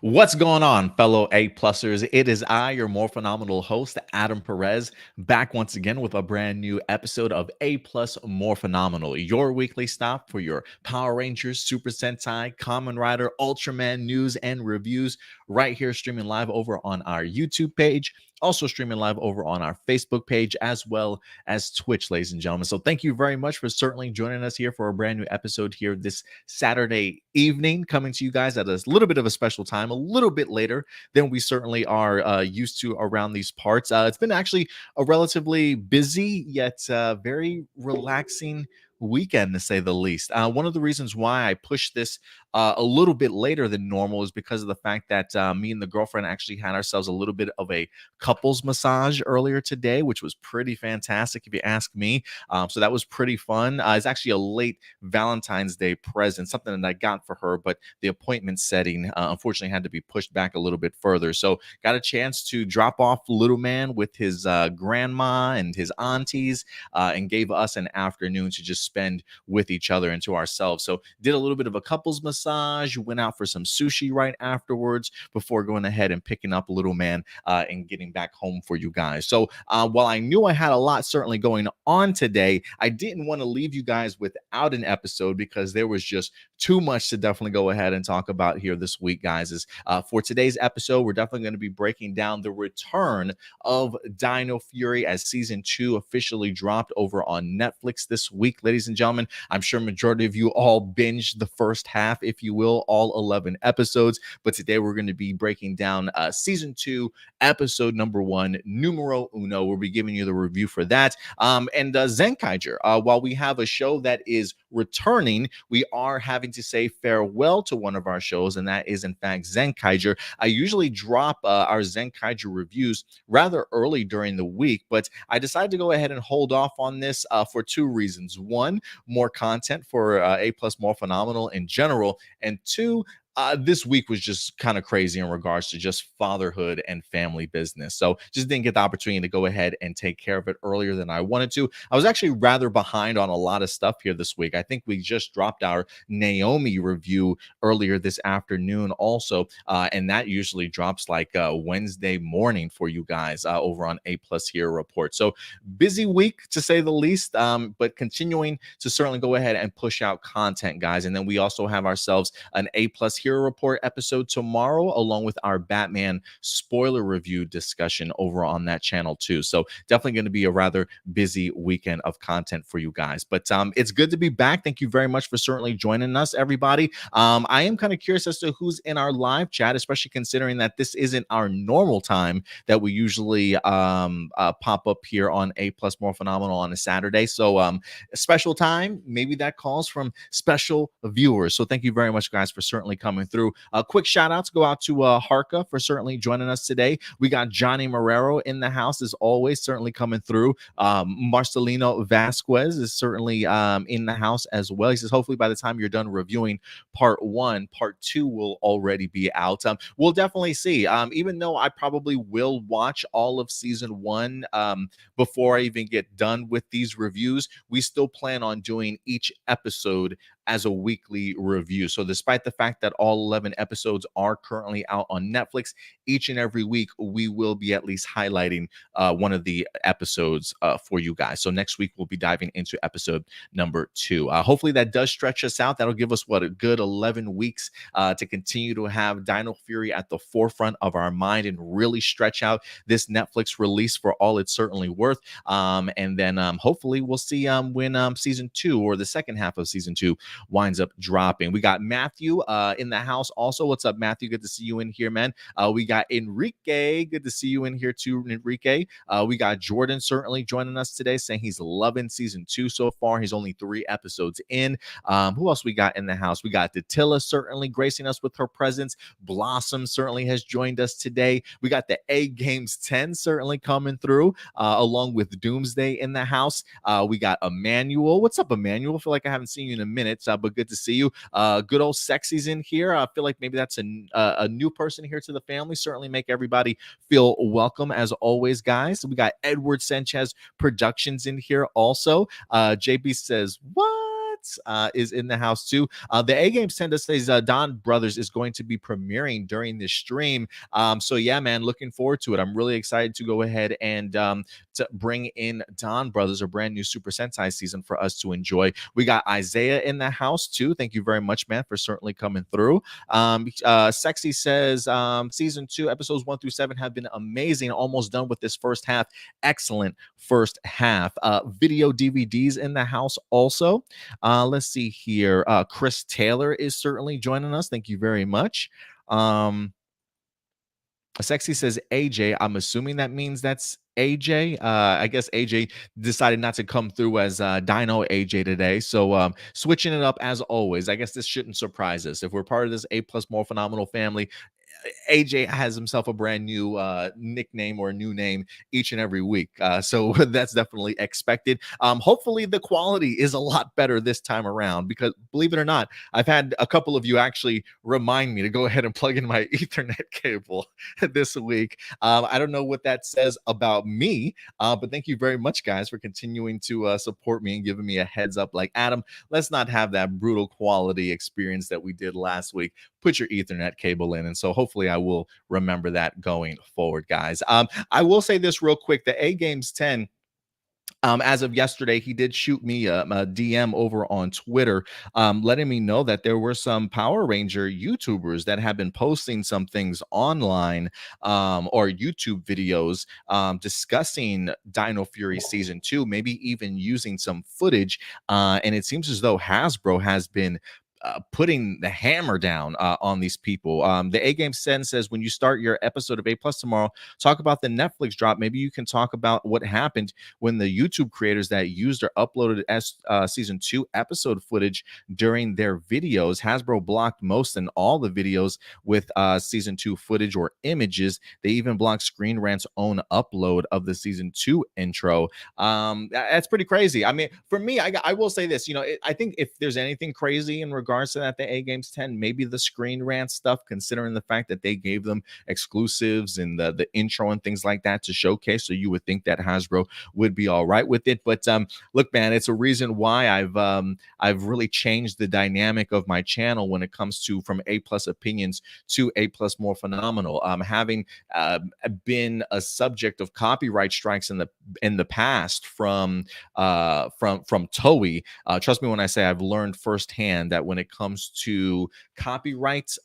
What's going on, fellow A-plussers? It is I, your more phenomenal host, Adam Perez, back once again with a brand new episode of A-plus More Phenomenal, your weekly stop for your Power Rangers, Super Sentai, Kamen Rider, Ultraman news and reviews right here streaming live over on our YouTube page, also streaming live over on our Facebook page, as well as Twitch, ladies and gentlemen. So thank you very much for certainly joining us here for a brand new episode here this Saturday evening, coming to you guys at a little bit of a special time, a little bit later than we certainly are used to around these parts. It's been actually a relatively busy yet very relaxing weekend, to say the least. One of the reasons why I pushed this a little bit later than normal is because of the fact that me and the girlfriend actually had ourselves a little bit of a couples massage earlier today, which was pretty fantastic, if you ask me. So that was pretty fun. It's actually a late Valentine's Day present, something that I got for her, but the appointment setting unfortunately had to be pushed back a little bit further. So got a chance to drop off little man with his grandma and his aunties, and gave us an afternoon to just spend with each other and to ourselves. So did a little bit of a couples massage, went out for some sushi right afterwards before going ahead and picking up little man and getting back home for you guys. So while I knew I had a lot certainly going on today, I didn't want to leave you guys without an episode because there was just too much to definitely go ahead and talk about here this week, guys. Is for today's episode, we're definitely going to be breaking down the return of Dino Fury as season 2 officially dropped over on Netflix this week, ladies and gentlemen. I'm sure majority of you all binged the first half, if you will, all 11 episodes. But today we're going to be breaking down season 2, episode number 1, numero uno. We'll be giving you the review for that. And Zenkaiger, while we have a show that is returning, we are having to say farewell to one of our shows, and that is in fact Zenkaiger. I usually drop our Zenkaiger reviews rather early during the week, but I decided to go ahead and hold off on this for two reasons. One, more content for A Plus More Phenomenal in general, and two, this week was just kind of crazy in regards to just fatherhood and family business. So just didn't get the opportunity to go ahead and take care of it earlier than I wanted to. I was actually rather behind on a lot of stuff here this week. I think we just dropped our Naomi review earlier this afternoon also. And that usually drops like Wednesday morning for you guys over on A Plus Hero Report. So busy week to say the least, but continuing to certainly go ahead and push out content, guys. And then we also have ourselves an A Plus Hero Report episode tomorrow, along with our Batman spoiler review discussion over on that channel too. So definitely going to be a rather busy weekend of content for you guys. But it's good to be back. Thank you very much for certainly joining us, everybody. I am kind of curious as to who's in our live chat, especially considering that this isn't our normal time that we usually pop up here on A Plus More Phenomenal on a Saturday. So a special time, maybe that calls from special viewers. So thank you very much, guys, for certainly coming through. Quick shout outs go out to Harka for certainly joining us today. We got Johnny Marrero in the house as always, certainly coming through. Marcelino Vasquez is certainly in the house as well. He says hopefully by the time you're done reviewing part 1, part 2 will already be out. We'll definitely see. Even though I probably will watch all of season 1 before I even get done with these reviews, we still plan on doing each episode as a weekly review. So despite the fact that all 11 episodes are currently out on Netflix, each and every week we will be at least highlighting one of the episodes for you guys. So next week we'll be diving into episode number 2. Hopefully that does stretch us out. That'll give us a good 11 weeks to continue to have Dino Fury at the forefront of our mind and really stretch out this Netflix release for all it's certainly worth. And then hopefully we'll see when season 2 or the second half of season 2 winds up dropping. We got Matthew in the house also. What's up, Matthew? Good to see you in here, man. We got Enrique. Good to see you in here too, Enrique. We got Jordan certainly joining us today, saying he's loving season 2 so far. He's only 3 episodes in. Who else we got in the house? We got Datilla certainly gracing us with her presence. Blossom certainly has joined us today. We got the A Games 10 certainly coming through, along with Doomsday in the house. We got Emmanuel. What's up, Emmanuel? I feel like I haven't seen you in a minute, but good to see you. Good old Sexy's in here. I feel like maybe that's a new person here to the family. Certainly make everybody feel welcome as always, guys. We got Edward Sanchez Productions in here also. JB says, what? is in the house too. The A Game sent us says Donbrothers is going to be premiering during this stream. So yeah, man, looking forward to it. I'm really excited to go ahead and to bring in Donbrothers, a brand new Super Sentai season for us to enjoy. We got Isaiah in the house too. Thank you very much, man, for certainly coming through. Sexy says season 2 episodes 1 through 7 have been amazing. Almost done with this first half. Excellent first half. Video DVDs in the house also. Let's see here. Chris Taylor is certainly joining us. Thank you very much. Sexy says AJ. I'm assuming that means that's AJ. I guess AJ decided not to come through as Dino AJ today. So switching it up as always. I guess this shouldn't surprise us. If we're part of this A plus more phenomenal family, AJ has himself a brand new nickname or a new name each and every week. So that's definitely expected. Hopefully the quality is a lot better this time around, because believe it or not, I've had a couple of you actually remind me to go ahead and plug in my Ethernet cable this week. I don't know what that says about me, but thank you very much, guys, for continuing to support me and giving me a heads up. Like, Adam, let's not have that brutal quality experience that we did last week. Put your Ethernet cable in. And so hopefully I will remember that going forward, guys. I will say this real quick. The A Games 10, as of yesterday, he did shoot me a DM over on Twitter, letting me know that there were some Power Ranger YouTubers that have been posting some things online, or YouTube videos, discussing Dino Fury Season 2, maybe even using some footage. And it seems as though Hasbro has been putting the hammer down on these people. The A Game says, when you start your episode of A Plus tomorrow, talk about the Netflix drop. Maybe you can talk about what happened when the YouTube creators that used or uploaded season 2 episode footage during their videos. Hasbro blocked most and all the videos with season 2 footage or images. They even blocked Screen Rant's own upload of the season 2 intro. That's pretty crazy. I mean, for me, I will say this. I think if there's anything crazy in regards to that, the A Games 10, maybe the Screen Rant stuff, considering the fact that they gave them exclusives and the intro and things like that to showcase. So you would think that Hasbro would be all right with it. But look, man, it's a reason why I've really changed the dynamic of my channel when it comes to from A plus opinions to A plus more phenomenal. Having been a subject of copyright strikes in the past from Toei, trust me when I say I've learned firsthand that when it comes to copyright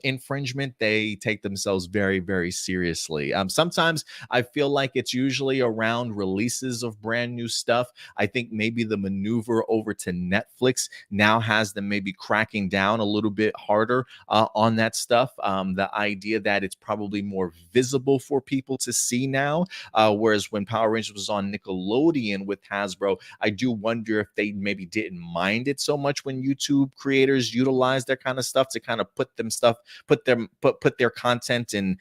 infringement, they take themselves very, very seriously. Sometimes I feel like it's usually around releases of brand new stuff. I think maybe the maneuver over to Netflix now has them maybe cracking down a little bit harder on that stuff. The idea that it's probably more visible for people to see now, whereas when Power Rangers was on Nickelodeon with Hasbro, I do wonder if they maybe didn't mind it so much when YouTube creators utilize that kind of stuff to kind of put their content and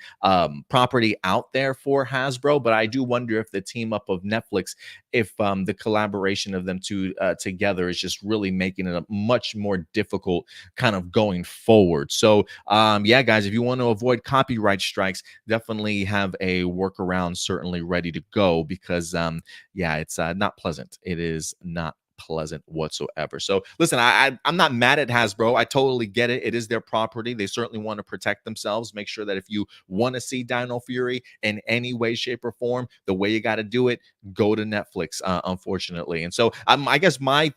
property out there for Hasbro. But I do wonder if the team up of Netflix, if the collaboration of them two together is just really making it a much more difficult kind of going forward. So yeah, guys, if you want to avoid copyright strikes, definitely have a workaround certainly ready to go, because yeah, it's not pleasant. It is not pleasant whatsoever. So listen, I'm not mad at Hasbro. I totally get it. It is their property. They certainly want to protect themselves. Make sure that if you want to see Dino Fury in any way, shape, or form, the way you got to do it, go to Netflix, unfortunately. And so I guess my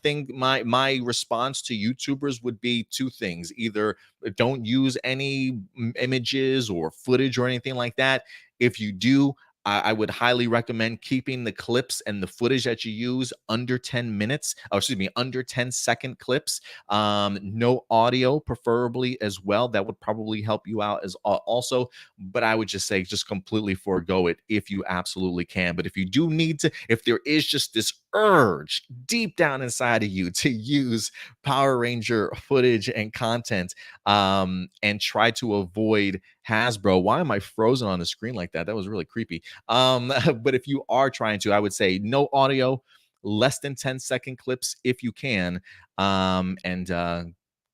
response to YouTubers would be two things: either don't use any images or footage or anything like that. If you do, I would highly recommend keeping the clips and the footage that you use under 10 minutes, or excuse me, under 10-second clips. No audio, preferably as well. That would probably help you out as also. But I would just say just completely forego it if you absolutely can. But if you do need to, if there is just this urge deep down inside of you to use Power Ranger footage and content, and try to avoid Hasbro. Why am I frozen on the screen like that? That was really creepy. But if you are trying to, I would say no audio, less than 10-second clips if you can. And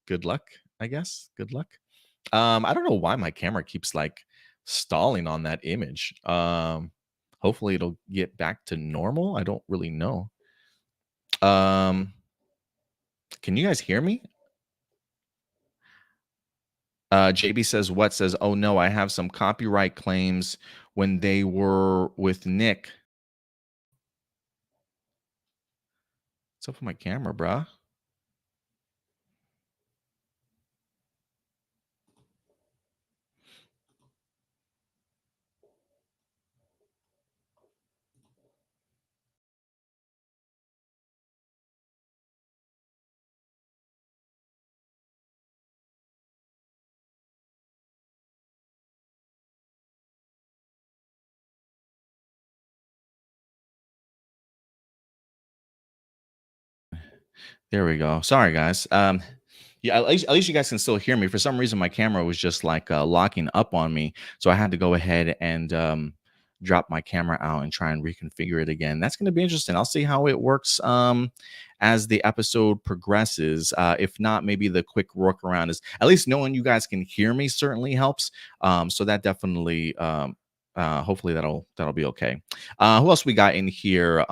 good luck, I guess. Good luck. I don't know why my camera keeps like stalling on that image. Hopefully it'll get back to normal. I don't really know. Can you guys hear me? JB says, what says, oh no, I have some copyright claims when they were with Nick. What's up with my camera, bruh? There we go. Sorry, guys. Yeah, at least you guys can still hear me. For some reason, my camera was just like locking up on me, so I had to go ahead and drop my camera out and try and reconfigure it again. That's going to be interesting. I'll see how it works as the episode progresses. If not, maybe the quick workaround is at least knowing you guys can hear me certainly helps. So that definitely. Hopefully that'll be okay. Who else we got in here?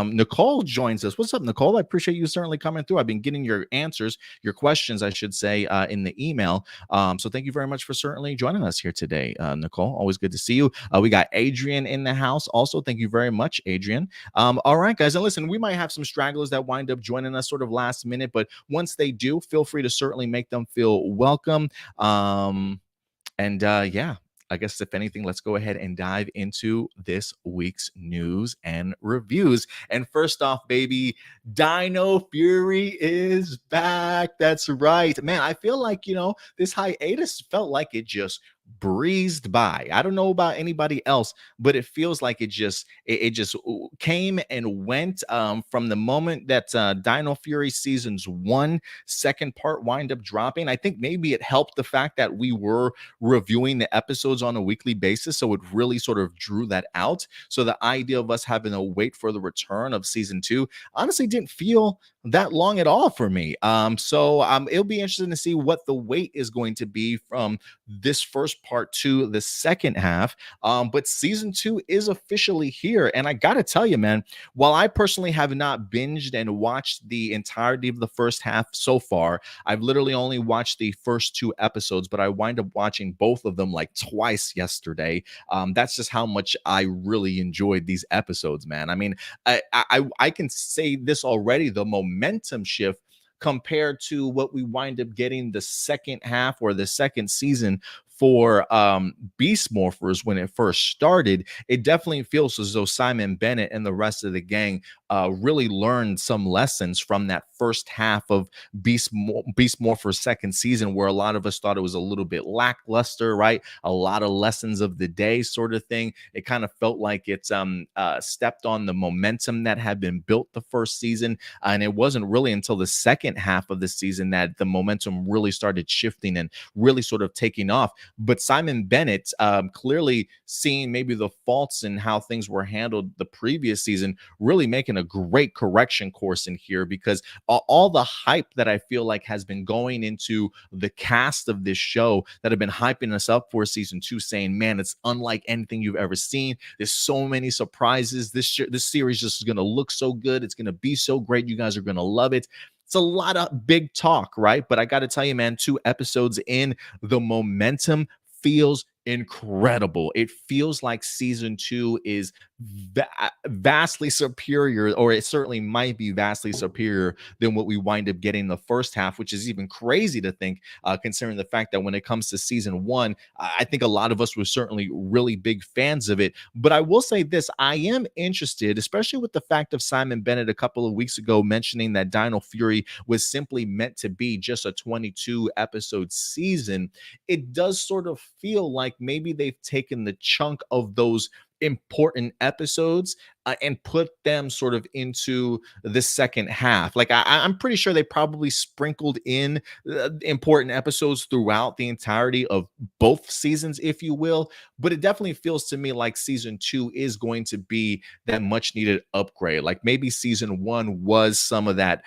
Nicole joins us. What's up, Nicole? I appreciate you certainly coming through. I've been getting your answers, your questions, I should say, in the email. So thank you very much for certainly joining us here today, Nicole. Always good to see you. We got Adrian in the house. Also, thank you very much, Adrian. All right, guys. And listen, we might have some stragglers that wind up joining us sort of last minute, but once they do, feel free to certainly make them feel welcome. Yeah, I guess if anything, let's go ahead and dive into this week's news and reviews. And first off, baby, Dino Fury is back. That's right. Man, I feel like, this hiatus felt like it just breezed by. I don't know about anybody else, but it feels like it just came and went from the moment that Dino Fury seasons one second part wind up dropping. I think maybe it helped the fact that we were reviewing the episodes on a weekly basis. So it really sort of drew that out. So the idea of us having to wait for the return of season two honestly didn't feel that long at all for me. So it'll be interesting to see what the wait is going to be from this first part to the second half. But season two is officially here. And I got to tell you, man, while I personally have not binged and watched the entirety of the first half so far, I've literally only watched the first two episodes, but I wind up watching both of them like twice yesterday. That's just how much I really enjoyed these episodes, man. I mean, I can say this already, the momentum shift compared to what we wind up getting the second half or the second season for Beast Morphers when it first started, it definitely feels as though Simon Bennett and the rest of the gang really learned some lessons from that first half of Beast Morphers second season, where a lot of us thought it was a little bit lackluster, right? A lot of lessons of the day sort of thing. It kind of felt like it's stepped on the momentum that had been built the first season, and it wasn't really until the second half of the season that the momentum really started shifting and really sort of taking off. But Simon Bennett, clearly seeing maybe the faults in how things were handled the previous season, really making a great correction course in here, because all the hype that I feel like has been going into the cast of this show that have been hyping us up for season two, saying, man, it's unlike anything you've ever seen. There's so many surprises. This series just is going to look so good. It's going to be so great. You guys are going to love it. It's a lot of big talk, right? But I got to tell you, man, 2 episodes in, the momentum feels incredible. It feels like season two is vastly superior, or it certainly might be vastly superior than what we wind up getting in the first half, which is even crazy to think, considering the fact that when it comes to season one, I think a lot of us were certainly really big fans of it. But I will say this, I am interested, especially with the fact of Simon Bennett a couple of weeks ago mentioning that Dino Fury was simply meant to be just a 22 episode season. It does sort of feel like maybe they've taken the chunk of those important episodes and put them sort of into the second half. Like I'm pretty sure they probably sprinkled in important episodes throughout the entirety of both seasons, if you will. But it definitely feels to me like season two is going to be that much needed upgrade. Like maybe season one was some of that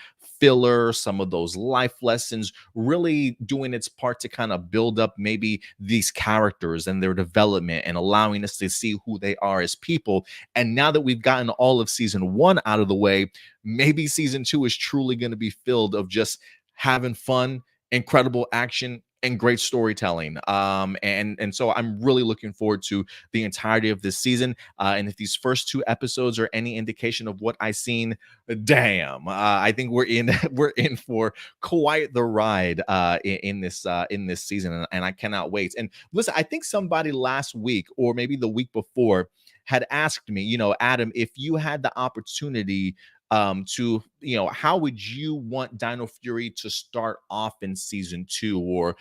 filler, some of those life lessons, really doing its part to kind of build up maybe these characters and their development and allowing us to see who they are as people. And now that we've gotten all of season one out of the way, maybe season two is truly going to be filled of just having fun, incredible action, and great storytelling. And so I'm really looking forward to the entirety of this season. And if these first two episodes are any indication of what I've seen, damn, I think we're in we're in for quite the ride in this season, and I cannot wait. And listen, I think somebody last week or maybe the week before had asked me, Adam, if you had the opportunity to, how would you want Dino Fury to start off in season two? Or,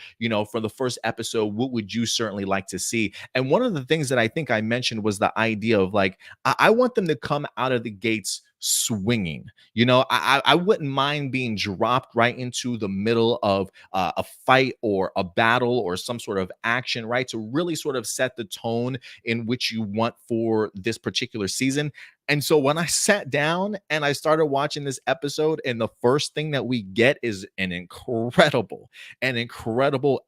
for the first episode, what would you certainly like to see? And one of the things that I think I mentioned was the idea of like, I want them to come out of the gates swinging. I wouldn't mind being dropped right into the middle of a fight or a battle or some sort of action, right? To really sort of set the tone in which you want for this particular season. And so when I sat down and I started watching this episode, and the first thing that we get is an incredible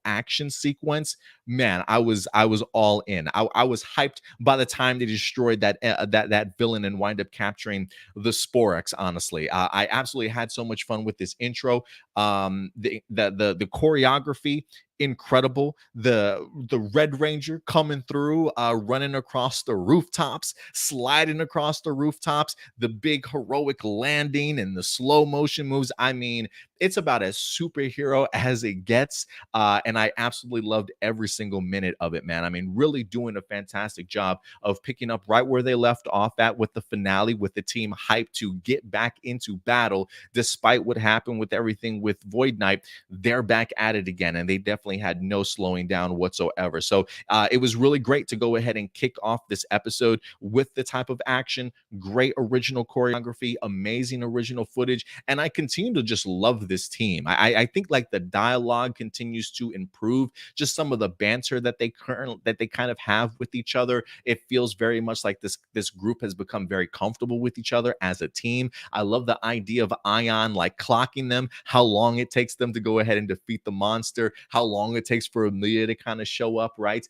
action sequence, man, I was all in. I was hyped by the time they destroyed that villain and wind up capturing the Sporex. Honestly, I absolutely had so much fun with this intro. The choreography, incredible. The Red Ranger coming through, running across the rooftops, sliding across the rooftops, the big heroic landing and the slow motion moves. I mean, it's about as superhero as it gets. And I absolutely loved every single minute of it, man. I mean, really doing a fantastic job of picking up right where they left off at with the finale, with the team hyped to get back into battle. Despite what happened with everything with Void Knight, they're back at it again, and they definitely had no slowing down whatsoever. So it was really great to go ahead and kick off this episode with the type of action, great original choreography, amazing original footage, and I continue to just love this team. I think like the dialogue continues to improve, just some of the banter that they kind of have with each other. It feels very much like this group has become very comfortable with each other as a team. I love the idea of Ion like clocking them, how long it takes them to go ahead and defeat the monster, how long it takes for Amelia to kind of show up, right?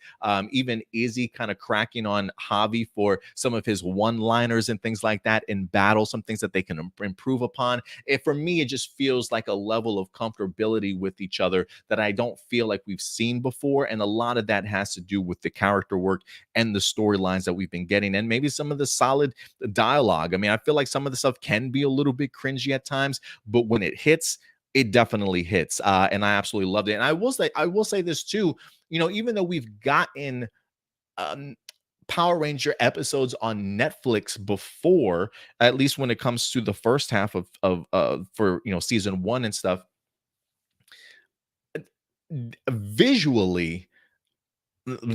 Even Izzy kind of cracking on Javi for some of his one-liners and things like that in battle, some things that they can improve upon. For me, it just feels like a level of comfortability with each other that I don't feel like we've seen before. And a lot of that has to do with the character work and the storylines that we've been getting, and maybe some of the solid dialogue. I mean, I feel like some of the stuff can be a little bit cringy at times, but when it hits, it definitely hits. And I absolutely loved it. And I will say this too, even though we've gotten Power Ranger episodes on Netflix before, at least when it comes to the first half of for season one and stuff, visually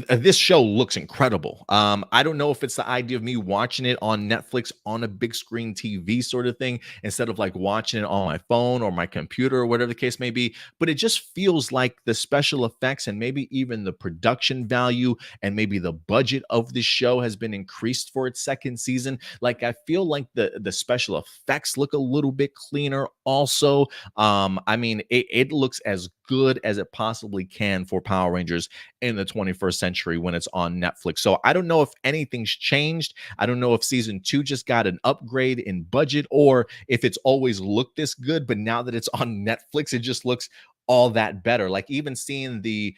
this show looks incredible. I don't know if it's the idea of me watching it on Netflix on a big screen TV sort of thing instead of like watching it on my phone or my computer or whatever the case may be, but it just feels like the special effects and maybe even the production value and maybe the budget of the show has been increased for its second season. Like I feel like the special effects look a little bit cleaner also. I mean, it looks as good as it possibly can for Power Rangers in the 21st century when it's on Netflix. So I don't know if anything's changed. I don't know if season two just got an upgrade in budget or if it's always looked this good, but now that it's on Netflix, it just looks all that better. Like even seeing the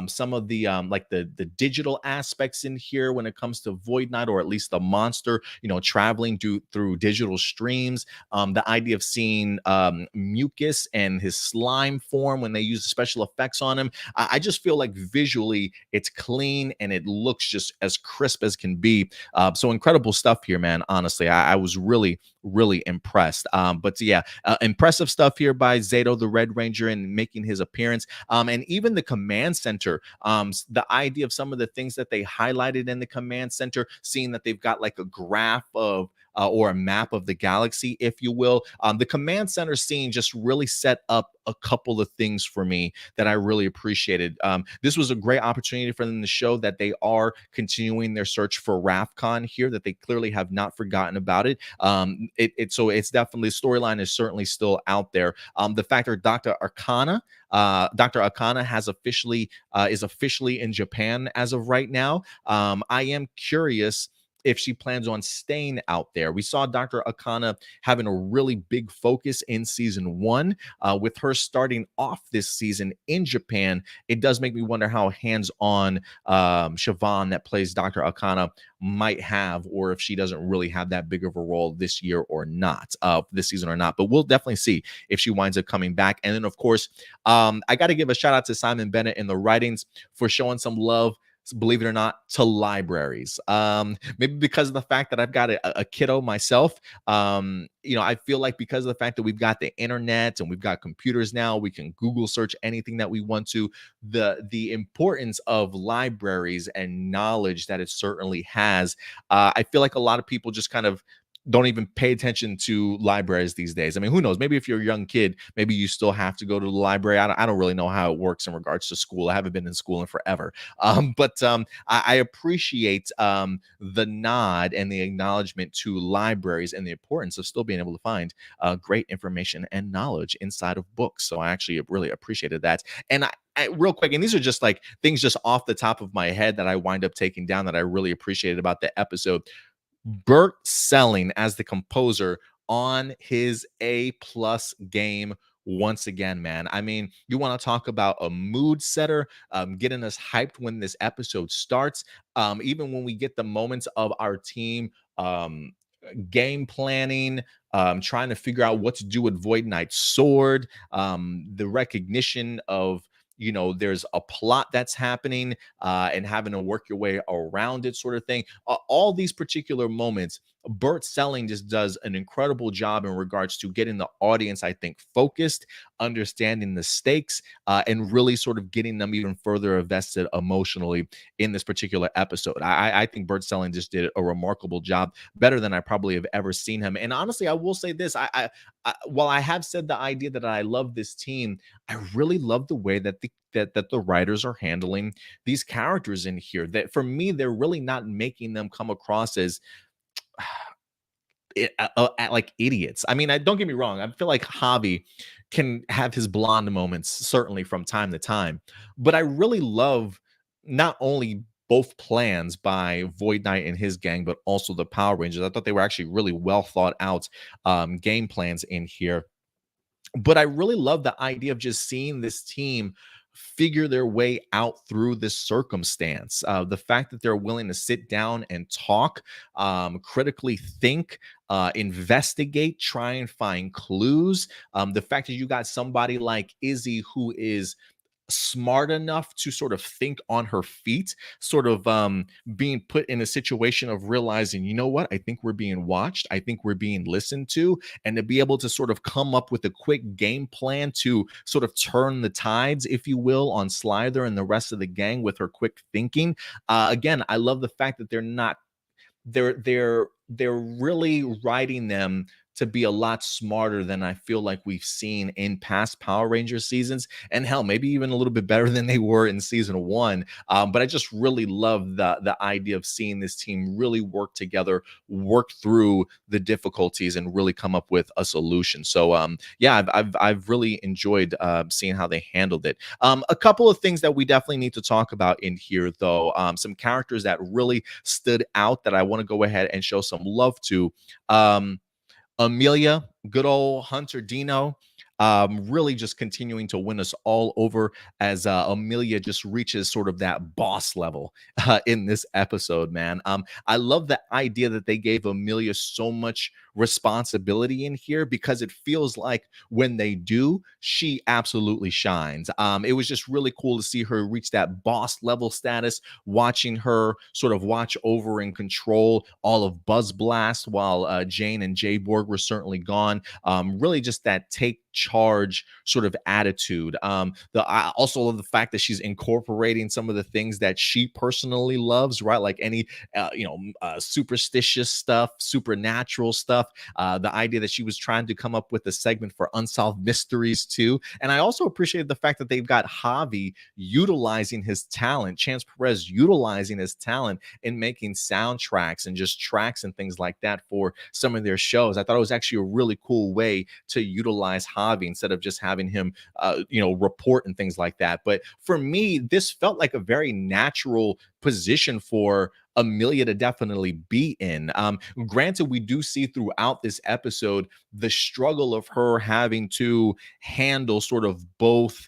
some of the like the digital aspects in here when it comes to Void Knight, or at least the monster, traveling through digital streams. The idea of seeing Mucus and his slime form when they use the special effects on him. I just feel like visually it's clean and it looks just as crisp as can be. So incredible stuff here, man. Honestly, I was really, really impressed. But yeah, impressive stuff here by Zato the Red Ranger and making his appearance. And even the command center, the idea of some of the things that they highlighted in the command center, seeing that they've got like a graph of or a map of the galaxy, if you will. The command center scene just really set up a couple of things for me that I really appreciated. This was a great opportunity for them to show that they are continuing their search for Rafcon here, that they clearly have not forgotten about it. So it's definitely, storyline is certainly still out there. The fact that Dr. Akana has officially is officially in Japan as of right now. I am curious if she plans on staying out there. We saw Dr. Akana having a really big focus in season one. With her starting off this season in Japan, it does make me wonder how hands-on Siobhan, that plays Dr. Akana, might have, or if she doesn't really have that big of a role this year or not, this season or not. But we'll definitely see if she winds up coming back. And then, of course, I got to give a shout out to Simon Bennett in the writings for showing some love, believe it or not, to libraries. Maybe because of the fact that I've got a kiddo myself. I feel like because of the fact that we've got the internet and we've got computers now, we can Google search anything that we want to. The importance of libraries and knowledge that it certainly has. I feel like a lot of people just kind of don't even pay attention to libraries these days. I mean, who knows? Maybe if you're a young kid, maybe you still have to go to the library. I don't really know how it works in regards to school. I haven't been in school in forever. I appreciate the nod and the acknowledgement to libraries and the importance of still being able to find great information and knowledge inside of books. So I actually really appreciated that. And real quick, and these are just like things just off the top of my head that I wind up taking down that I really appreciated about the episode. Bert Selling as the composer on his A+ game once again, man. I mean, you want to talk about a mood setter, getting us hyped when this episode starts. Even when we get the moments of our team game planning, trying to figure out what to do with Void Knight's sword, the recognition of, there's a plot that's happening, and having to work your way around it, sort of thing. All these particular moments, Bert Selling just does an incredible job in regards to getting the audience, I think, focused, understanding the stakes, and really sort of getting them even further invested emotionally in this particular episode. I think Bert Selling just did a remarkable job, better than I probably have ever seen him. And honestly, I will say this: while I have said the idea that I love this team, I really love the way that the writers are handling these characters in here. That for me, they're really not making them come across as like idiots. I mean, don't get me wrong. I feel like Javi can have his blonde moments certainly from time to time, but I really love not only both plans by Void Knight and his gang, but also the Power Rangers. I thought they were actually really well thought out game plans in here. But I really love the idea of just seeing this team figure their way out through this circumstance. The fact that they're willing to sit down and talk, critically think, investigate, try and find clues. The fact that you got somebody like Izzy who is smart enough to sort of think on her feet, sort of being put in a situation of realizing, you know what, I think we're being watched, I think we're being listened to, and to be able to sort of come up with a quick game plan to sort of turn the tides, if you will, on Slither and the rest of the gang with her quick thinking. Again, I love the fact that they're really writing them to be a lot smarter than I feel like we've seen in past Power Rangers seasons, and hell, maybe even a little bit better than they were in season one. But I just really love the idea of seeing this team really work together, work through the difficulties, and really come up with a solution. So yeah, I've really enjoyed seeing how they handled it. A couple of things that we definitely need to talk about in here, though. Some characters that really stood out that I want to go ahead and show some love to. Amelia, good old Hunter Dino, really just continuing to win us all over as Amelia just reaches sort of that boss level in this episode, man. I love the idea that they gave Amelia so much responsibility in here, because it feels like when they do, she absolutely shines. It was just really cool to see her reach that boss level status, watching her sort of watch over and control all of Buzz Blast while Jane and Jayborg were certainly gone. Really just that take charge sort of attitude. I also love the fact that she's incorporating some of the things that she personally loves, right? Like any superstitious stuff, supernatural stuff. The idea that she was trying to come up with a segment for unsolved mysteries too. And I also appreciated the fact that they've got Javi utilizing his talent, Chance Perez utilizing his talent in making soundtracks and just tracks and things like that for some of their shows. I thought it was actually a really cool way to utilize Javi instead of just having him, report and things like that. But for me, this felt like a very natural position for Amelia to definitely be in. Granted, we do see throughout this episode the struggle of her having to handle sort of both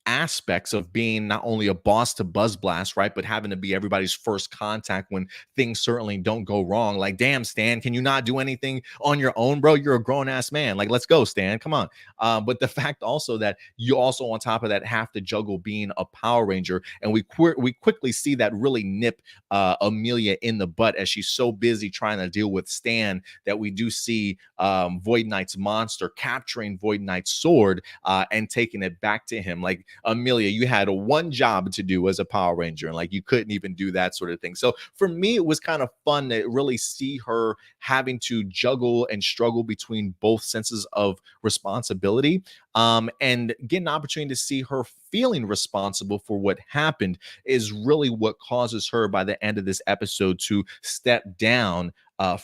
aspects of being not only a boss to Buzz Blast, right, but having to be everybody's first contact when things certainly don't go wrong. Like, damn, Stan, can you not do anything on your own, bro? You're a grown ass man. Like, let's go, Stan. Come on. But the fact also that you also, on top of that, have to juggle being a Power Ranger, and we quickly see that really nip Amelia in the butt as she's so busy trying to deal with Stan that we do see Void Knight's monster capturing Void Knight's sword and taking it back to him. Like, Amelia, you had a one job to do as a Power Ranger, and like you couldn't even do that sort of thing. So for me, it was kind of fun to really see her having to juggle and struggle between both senses of responsibility, and get an opportunity to see her feeling responsible for what happened is really what causes her by the end of this episode to step down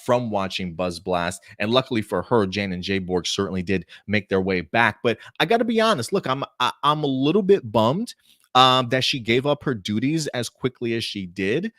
from watching Buzz Blast. And luckily for her, Jane and Jay Borg certainly did make their way back. But I got to be honest, look, I'm a little bit bummed that she gave up her duties as quickly as she did.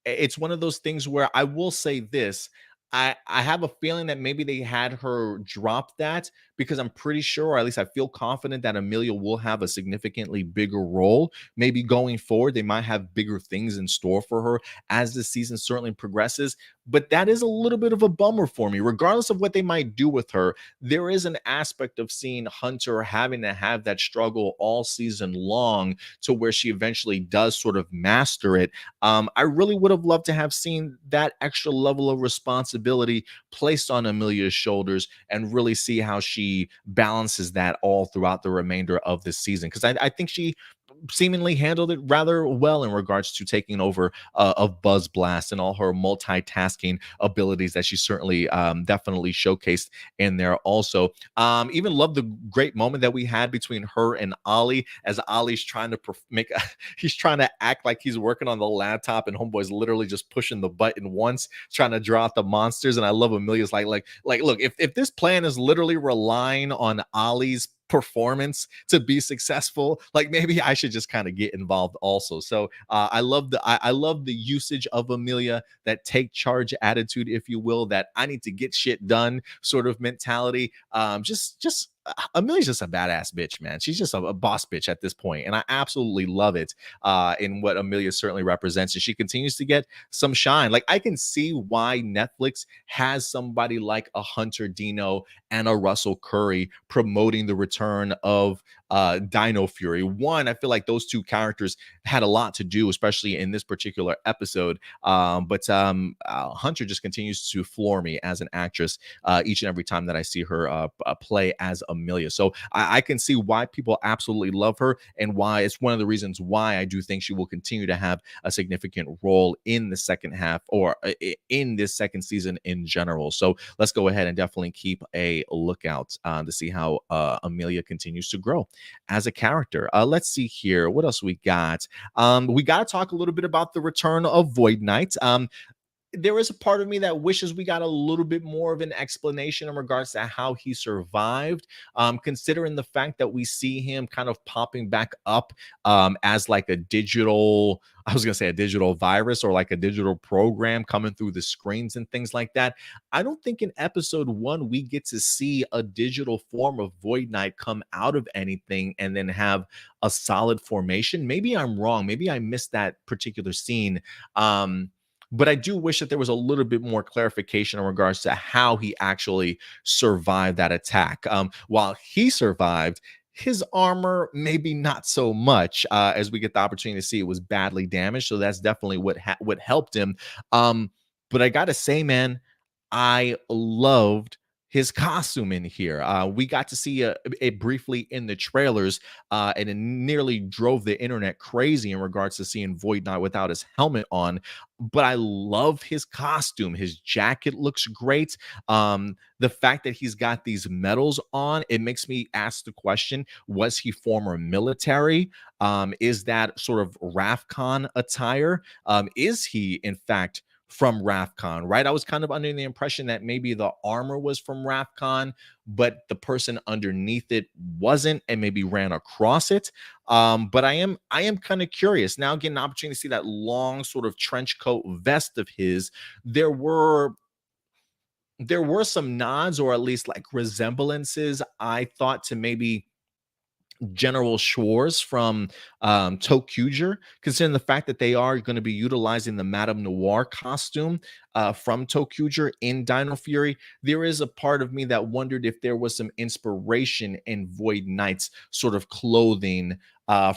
It's one of those things where I will say this. I have a feeling that maybe they had her drop that because I'm pretty sure, or at least I feel confident that Amelia will have a significantly bigger role. Maybe going forward, they might have bigger things in store for her as the season certainly progresses. But that is a little bit of a bummer for me. Regardless of what they might do with her, there is an aspect of seeing Hunter having to have that struggle all season long to where she eventually does sort of master it. I really would have loved to have seen that extra level of responsibility placed on Amelia's shoulders and really see how she balances that all throughout the remainder of this season. Because I think she seemingly handled it rather well in regards to taking over of Buzz Blast and all her multitasking abilities that she certainly definitely showcased in there also. Even love the great moment that we had between her and Ollie as Ollie's trying to he's trying to act like he's working on the laptop and Homeboy's literally just pushing the button once trying to draw out the monsters. And I love Amelia's like look, if this plan is literally relying on Ollie's performance to be successful, like maybe I should just kind of get involved also. So I love the usage of Amelia, that take charge attitude, if you will, that I need to get shit done sort of mentality. Just Amelia's just a badass bitch, man. She's just a boss bitch at this point, and I absolutely love it in what Amelia certainly represents. And she continues to get some shine. Like, I can see why Netflix has somebody like a Hunter Dino and a Russell Curry promoting the return of Dino Fury. One, I feel like those two characters had a lot to do, especially in this particular episode. But Hunter just continues to floor me as an actress each and every time that I see her play as Amelia. So I can see why people absolutely love her and why it's one of the reasons why I do think she will continue to have a significant role in the second half or in this second season in general. So let's go ahead and definitely keep a lookout to see how Amelia continues to grow as a character. Let's see here. What else we got? We got to talk a little bit about the return of Void Knight. There is a part of me that wishes we got a little bit more of an explanation in regards to how he survived, considering the fact that we see him kind of popping back up as like a digital, I was going to say a digital virus or like a digital program coming through the screens and things like that. I don't think in episode 1 we get to see a digital form of Void Knight come out of anything and then have a solid formation. Maybe I'm wrong. Maybe I missed that particular scene. But I do wish that there was a little bit more clarification in regards to how he actually survived that attack. While he survived, his armor maybe not so much, as we get the opportunity to see it was badly damaged. So that's definitely what helped him. But I gotta say, man, I loved his costume in here. We got to see it briefly in the trailers, and it nearly drove the internet crazy in regards to seeing Void Knight without his helmet on. But I love his costume. His jacket looks great. The fact that he's got these medals on, it makes me ask the question: was he former military? Is that sort of RAFCON attire? Is he, in fact, from RAFCON, right? I was kind of under the impression that maybe the armor was from RAFCON, but the person underneath it wasn't, and maybe ran across it. But I am kind of curious now. Getting an opportunity to see that long sort of trench coat vest of his, there were there were some nods, or at least like resemblances, I thought, to maybe General Schwartz from Tokuger, considering the fact that they are going to be utilizing the Madame Noir costume from Tokuger in Dino Fury. There is a part of me that wondered if there was some inspiration in Void Knight's sort of clothing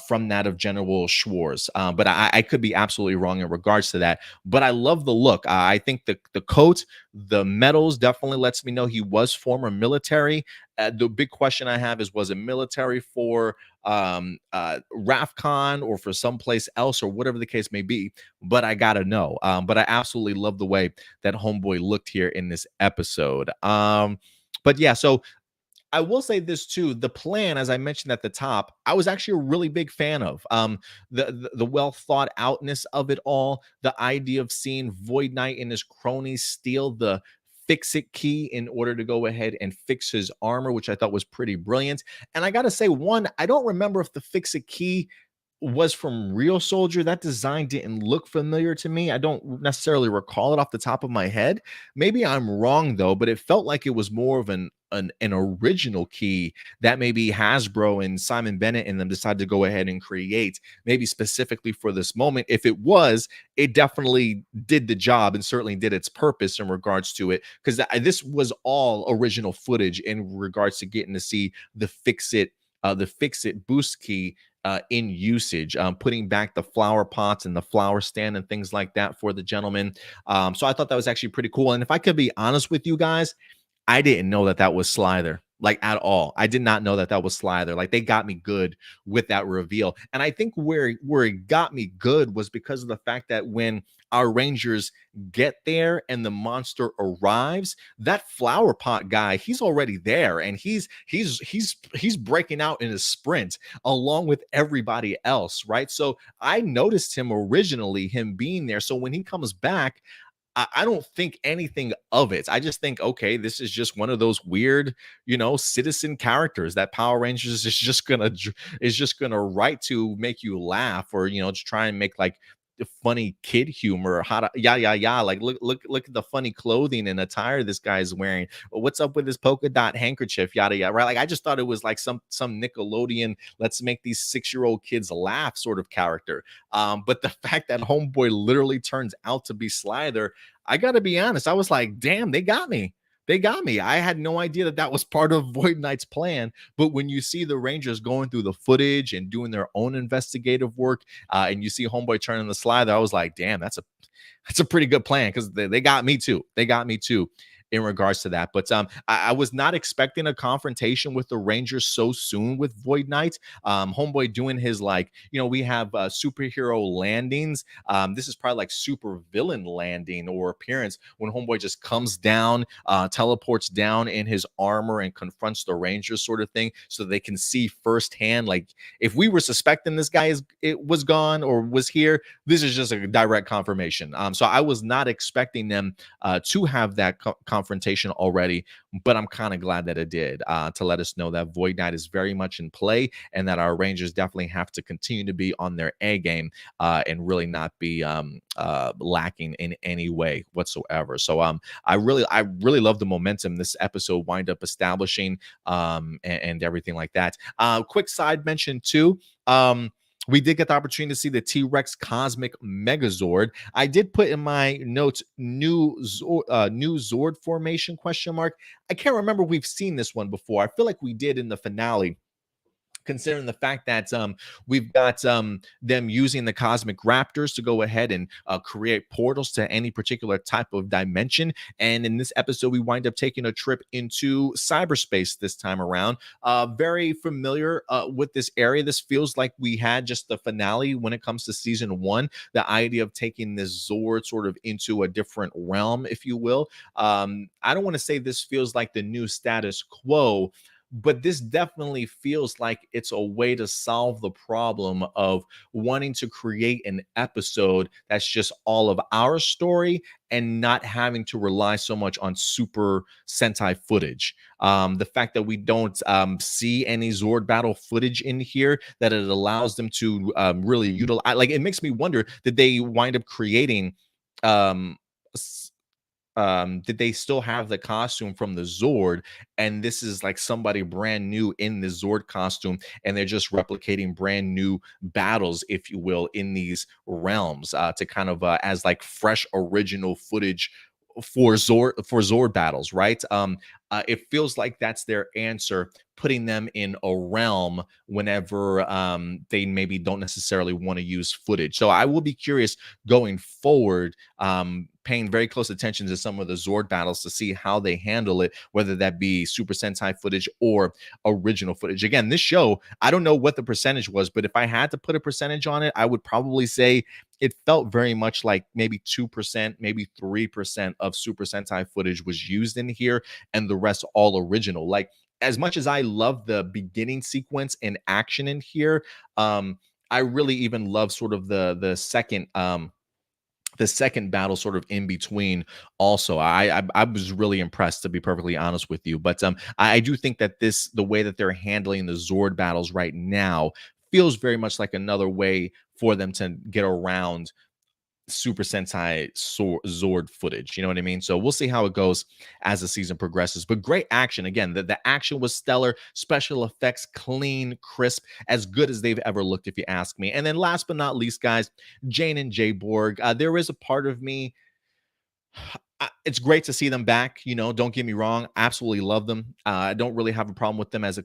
from that of General Schwartz. But I could be absolutely wrong in regards to that. But I love the look. I think the coat, the medals definitely lets me know he was former military. The big question I have is, was it military for RAFCON or for someplace else, or whatever the case may be? But I gotta know. But I absolutely love the way that Homeboy looked here in this episode. But yeah, so I will say this too. The plan, as I mentioned at the top, I was actually a really big fan of. The well thought outness of it all, the idea of seeing Void Knight and his cronies steal the fix it key in order to go ahead and fix his armor, which I thought was pretty brilliant. And I gotta say, one, I don't remember if the fix it key was from Real Soldier. That design didn't look familiar to me. I don't necessarily recall it off the top of my head. Maybe I'm wrong though, but it felt like it was more of an original key that maybe Hasbro and Simon Bennett and them decided to go ahead and create, maybe specifically for this moment. If it was, it definitely did the job and certainly did its purpose in regards to it, because this was all original footage in regards to getting to see the fix it boost key in usage, putting back the flower pots and the flower stand and things like that for the gentleman. So I thought that was actually pretty cool. And if I could be honest with you guys, I didn't know that that was Slither, like, at all. I did not know that that was Slither. Like, they got me good with that reveal. And I think where it got me good was because of the fact that when our Rangers get there and the monster arrives, that flower pot guy, he's already there, and he's breaking out in a sprint along with everybody else, right? So I noticed him originally, him being there. So when he comes back, I don't think anything of it. I just think, okay, this is just one of those weird, citizen characters that Power Rangers is just gonna write to make you laugh, or just try and make like the funny kid humor. How to, yeah, yeah, yeah. Like, look at the funny clothing and attire this guy is wearing. What's up with his polka dot handkerchief? Yada yada. Right? Like, I just thought it was like some Nickelodeon, let's make these 6-year-old kids laugh sort of character. But the fact that Homeboy literally turns out to be Slither, I got to be honest, I was like, damn, they got me. They got me. I had no idea that that was part of Void Knight's plan. But when you see the Rangers going through the footage and doing their own investigative work, and you see Homeboy turning the Slither, I was like, damn, that's a pretty good plan, because they got me too. They got me too in regards to that. But I was not expecting a confrontation with the Rangers so soon with Void Knight. Homeboy doing his, like, we have superhero landings. This is probably like super villain landing or appearance when Homeboy just comes down, teleports down in his armor and confronts the Rangers, sort of thing, so they can see firsthand. Like, if we were suspecting this guy it was gone or was here, this is just a direct confirmation. So I was not expecting them to have that confrontation already, but I'm kind of glad that it did, to let us know that Void Knight is very much in play, and that our Rangers definitely have to continue to be on their A game, and really not be lacking in any way whatsoever. So I really love the momentum this episode wind up establishing, and everything like that. Quick side mention too. We did get the opportunity to see the T-Rex Cosmic Megazord. I did put in my notes new Zord formation question mark. I can't remember if we've seen this one before. I feel like we did in the finale. considering the fact that we've got them using the cosmic raptors to go ahead and create portals to any particular type of dimension. And in this episode, we wind up taking a trip into cyberspace this time around. Very familiar with this area. This feels like we had just the finale when it comes to season one, the idea of taking this Zord sort of into a different realm, if you will. I don't want to say this feels like the new status quo, but this definitely feels like it's a way to solve the problem of wanting to create an episode that's just all of our story and not having to rely so much on Super Sentai footage. The fact that we don't see any Zord battle footage in here, that it allows them to really utilize, like, it makes me wonder, did they wind up creating um did they still have the costume from the Zord, and this is like somebody brand new in the Zord costume, and they're just replicating brand new battles, if you will, in these realms, to kind of as like fresh original footage for Zord battles, right? It feels like that's their answer, putting them in a realm whenever they maybe don't necessarily want to use footage. So I will be curious going forward, paying very close attention to some of the Zord battles to see how they handle it, whether that be Super Sentai footage or original footage. Again, this show, I don't know what the percentage was, but if I had to put a percentage on it, I would probably say it felt very much like maybe 2%, maybe 3% of Super Sentai footage was used in here, and the rest all original. Like, as much as I love the beginning sequence and action in here, I really even love sort of the second battle sort of in between. Also, I was really impressed, to be perfectly honest with you. But I do think that the way that they're handling the Zord battles right now feels very much like another way for them to get around Super Sentai Zord footage. You know what I mean? So we'll see how it goes as the season progresses. But great action. Again, the action was stellar. Special effects, clean, crisp, as good as they've ever looked, if you ask me. And then last but not least, guys, Jane and Jay Borg. There is a part of me, it's great to see them back. You know, don't get me wrong. Absolutely love them. I don't really have a problem with them as a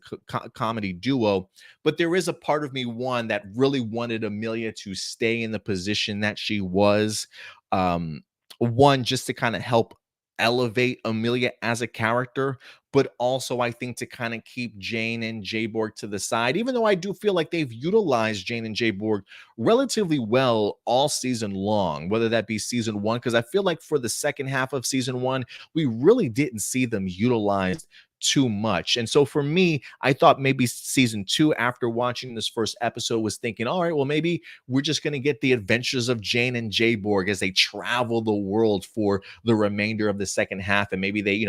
comedy duo, but there is a part of me, one, that really wanted Amelia to stay in the position that she was. Um, One, just to kind of help elevate Amelia as a character, but also I think to kind of keep Jane and Jayborg to the side, even though I do feel like they've utilized Jane and Jayborg relatively well all season long, whether that be season one, because I feel like for the second half of season one, we really didn't see them utilized too much. And so for me, I thought maybe season two, after watching this first episode, was thinking, all right, well, maybe we're just going to get the adventures of Jane and Jayborg as they travel the world for the remainder of the second half. And maybe they,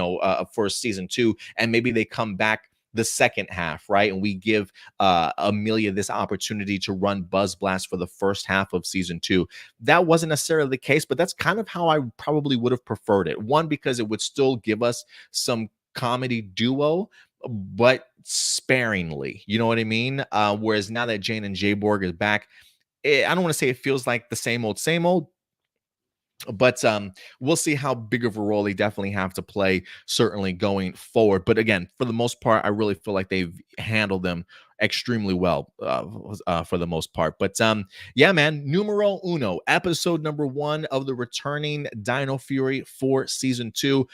for season two, and maybe they come back the second half, right? And we give Amelia this opportunity to run Buzz Blast for the first half of season two. That wasn't necessarily the case, but that's kind of how I probably would have preferred it. One, because it would still give us some comedy duo, but sparingly. You know what I mean? Whereas now that Jane and Jayborg is back, I don't want to say it feels like the same old, but we'll see how big of a role they definitely have to play, certainly going forward. But again, for the most part, I really feel like they've handled them extremely well for the most part. But yeah, man, numero uno, episode number one of the returning Dino Fury for season two.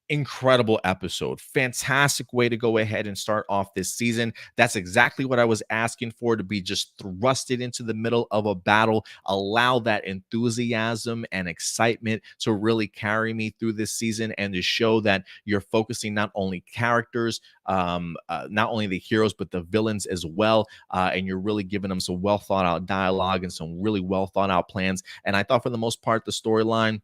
Incredible episode. Fantastic way to go ahead and start off this season. That's exactly what I was asking for, to be just thrusted into the middle of a battle. Allow that enthusiasm and excitement to really carry me through this season, and to show that you're focusing not only characters, not only the heroes, but the villains as well. And you're really giving them some well thought out dialogue and some really well thought out plans. And I thought for the most part, the storyline,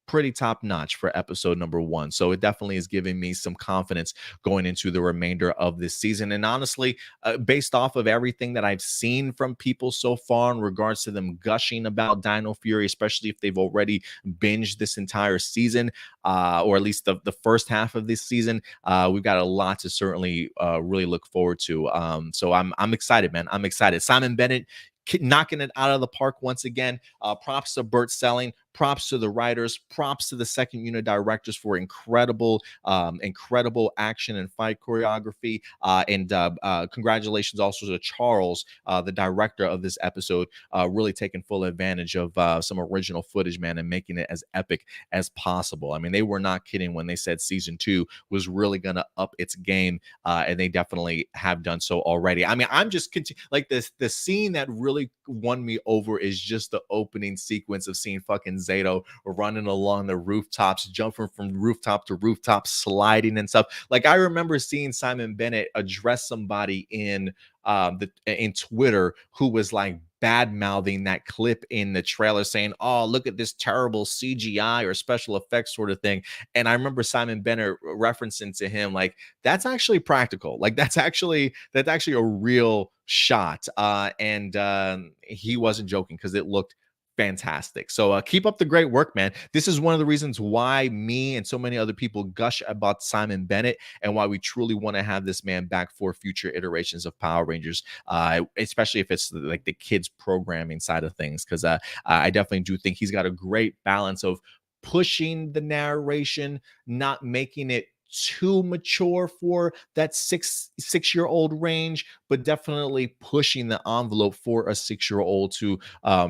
pretty top notch for episode number one. So it definitely is giving me some confidence going into the remainder of this season. And honestly, based off of everything that I've seen from people so far in regards to them gushing about Dino Fury, especially if they've already binged this entire season, or at least the first half of this season, we've got a lot to certainly really look forward to. So I'm excited, man. I'm excited. Simon Bennett knocking it out of the park once again. Props to Bert Selling. props to the writers, props to the second unit directors for incredible action and fight choreography. And congratulations also to Charles, the director of this episode, really taking full advantage of some original footage, man, and making it as epic as possible. I mean, they were not kidding when they said season two was really going to up its game, and they definitely have done so already. I mean, I'm just like this. The scene that really won me over is just the opening sequence of seeing fucking Zato running along the rooftops, jumping from rooftop to rooftop, sliding and stuff. Like I remember seeing Simon Bennett address somebody in Twitter who was like bad mouthing that clip in the trailer, saying, "Oh, look at this terrible CGI or special effects sort of thing." And I remember Simon Bennett referencing to him like, "That's actually practical. Like that's actually a real shot." And he wasn't joking because it looked fantastic. So keep up the great work, man. This is one of the reasons why me and so many other people gush about Simon Bennett, and why we truly want to have this man back for future iterations of Power Rangers, especially if it's like the kids programming side of things, because I definitely do think he's got a great balance of pushing the narration, not making it too mature for that six-year-old range, but definitely pushing the envelope for a 6-year-old to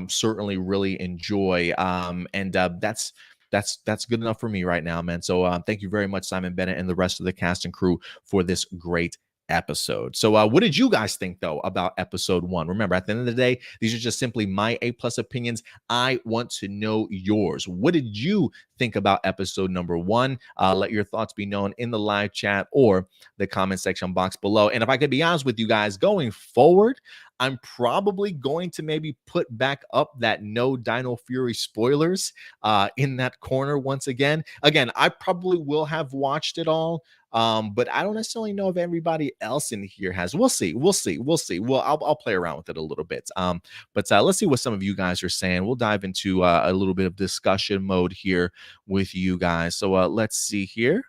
certainly really enjoy. And that's good enough for me right now, man. So thank you very much, Simon Bennett, and the rest of the cast and crew for this great episode. So what did you guys think though about episode one? Remember, at the end of the day, these are just simply my A+ opinions. I want to know yours. What did you think about episode number one? Let your thoughts be known in the live chat or the comment section box below. And if I could be honest with you guys, going forward, I'm probably going to maybe put back up that no Dino Fury spoilers in that corner once again. Again, I probably will have watched it all, but I don't necessarily know if everybody else in here has. We'll see. Well, I'll play around with it a little bit. But let's see what some of you guys are saying. We'll dive into a little bit of discussion mode here with you guys. So let's see here.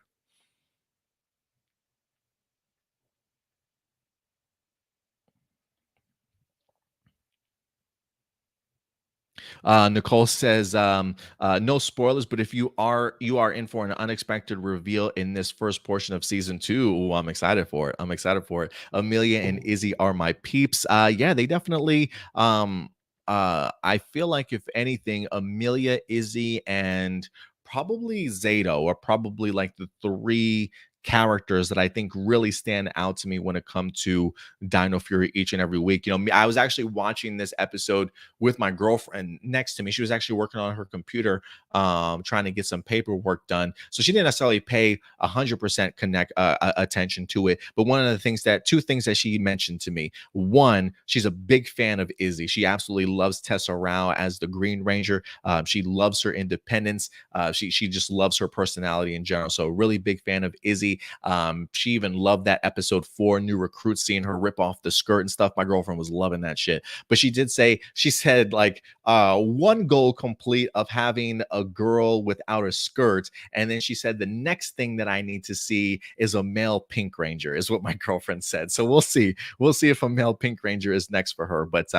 Nicole says, no spoilers, but if you are in for an unexpected reveal in this first portion of season two. Ooh, I'm excited for it. Amelia and Izzy are my peeps. Yeah, they definitely. I feel like if anything, Amelia, Izzy, and probably Zato are probably like the three characters that I think really stand out to me when it comes to Dino Fury each and every week. I was actually watching this episode with my girlfriend next to me. She was actually working on her computer, trying to get some paperwork done. So she didn't necessarily pay 100% connect attention to it. But two things that she mentioned to me. One, she's a big fan of Izzy. She absolutely loves Tessa Rao as the Green Ranger. She loves her independence. She just loves her personality in general. So really big fan of Izzy. She even loved that episode 4, New Recruits, seeing her rip off the skirt and stuff. My girlfriend was loving that shit. But she said like one goal complete of having a girl without a skirt. And then she said the next thing that I need to see is a male Pink Ranger, is what my girlfriend said. So we'll see. We'll see if a male Pink Ranger is next for her. But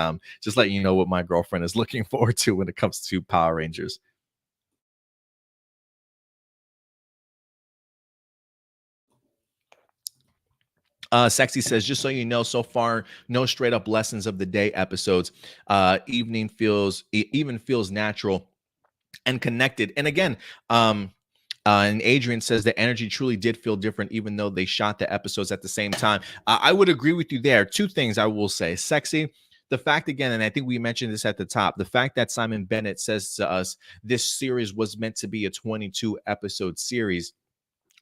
just let you know what my girlfriend is looking forward to when it comes to Power Rangers. Sexy says, just so you know, so far, no straight up lessons of the day episodes. Even feels natural and connected. And again, and Adrian says the energy truly did feel different, even though they shot the episodes at the same time. I would agree with you there. Two things I will say. Sexy, the fact again, and I think we mentioned this at the top, the fact that Simon Bennett says to us this series was meant to be a 22 episode series,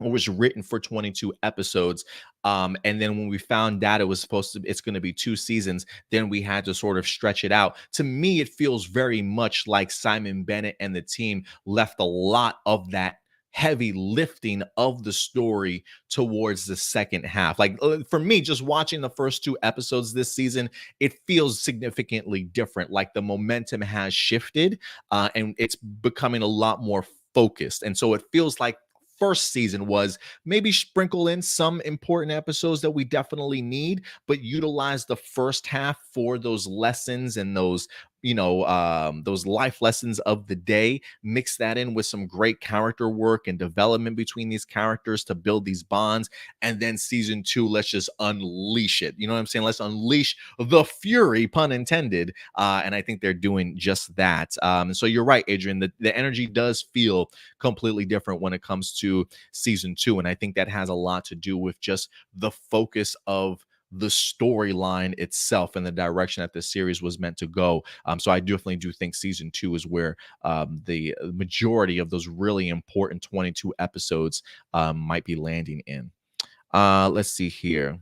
or was written for 22 episodes. And then when we found out it's going to be 2 seasons, then we had to sort of stretch it out. To me, it feels very much like Simon Bennett and the team left a lot of that heavy lifting of the story towards the second half. Like for me, just watching the first 2 episodes this season, it feels significantly different. Like the momentum has shifted, and it's becoming a lot more focused. And so it feels like first season was maybe sprinkle in some important episodes that we definitely need, but utilize the first half for those lessons and those those life lessons of the day, mix that in with some great character work and development between these characters to build these bonds. And then season two, let's just unleash it. You know what I'm saying? Let's unleash the fury, pun intended. And I think they're doing just that. So you're right, Adrian. The energy does feel completely different when it comes to season two. And I think that has a lot to do with just the focus of the storyline itself and the direction that the series was meant to go. So I definitely do think season two is where the majority of those really important 22 episodes might be landing in. Let's see here.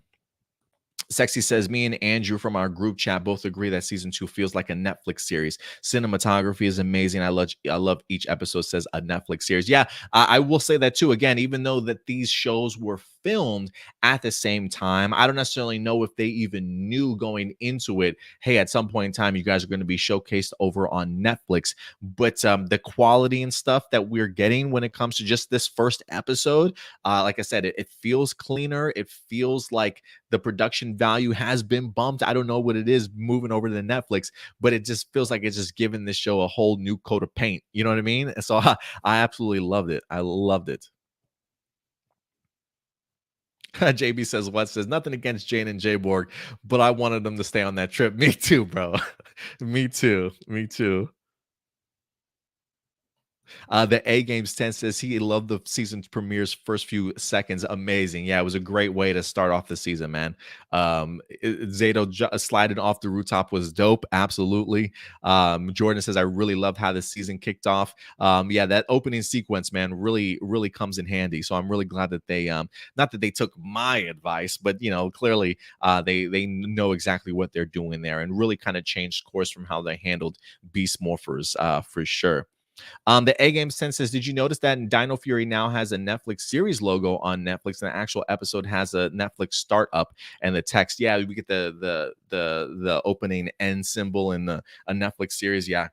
Sexy says, me and Andrew from our group chat both agree that season two feels like a Netflix series. Cinematography is amazing. I love each episode says a Netflix series. Yeah, I will say that too. Again, even though that these shows were filmed at the same time, I don't necessarily know if they even knew going into it, hey, at some point in time, you guys are going to be showcased over on Netflix. But the quality and stuff that we're getting when it comes to just this first episode, like I said, it feels cleaner. It feels like the production value has been bumped. I don't know what it is moving over to the Netflix, but it just feels like it's just giving this show a whole new coat of paint. You know what I mean? So I absolutely loved it. I loved it. JB says, what says nothing against Jane and Jay Borg, but I wanted them to stay on that trip. Me too, bro. Me too. Me too. The A Games 10 says he loved the season's premiere's first few seconds. Amazing. Yeah, it was a great way to start off the season, man. Zato sliding off the rooftop was dope. Absolutely. Jordan says, I really loved how the season kicked off. Yeah, that opening sequence, man, really, really comes in handy. So I'm really glad that they, not that they took my advice, but, clearly they know exactly what they're doing there and really kind of changed course from how they handled Beast Morphers for sure. The A Game Sense says, did you notice that Dino Fury now has a Netflix series logo on Netflix, and the actual episode has a Netflix startup and the text? Yeah, we get the opening end symbol in a Netflix series. Yeah,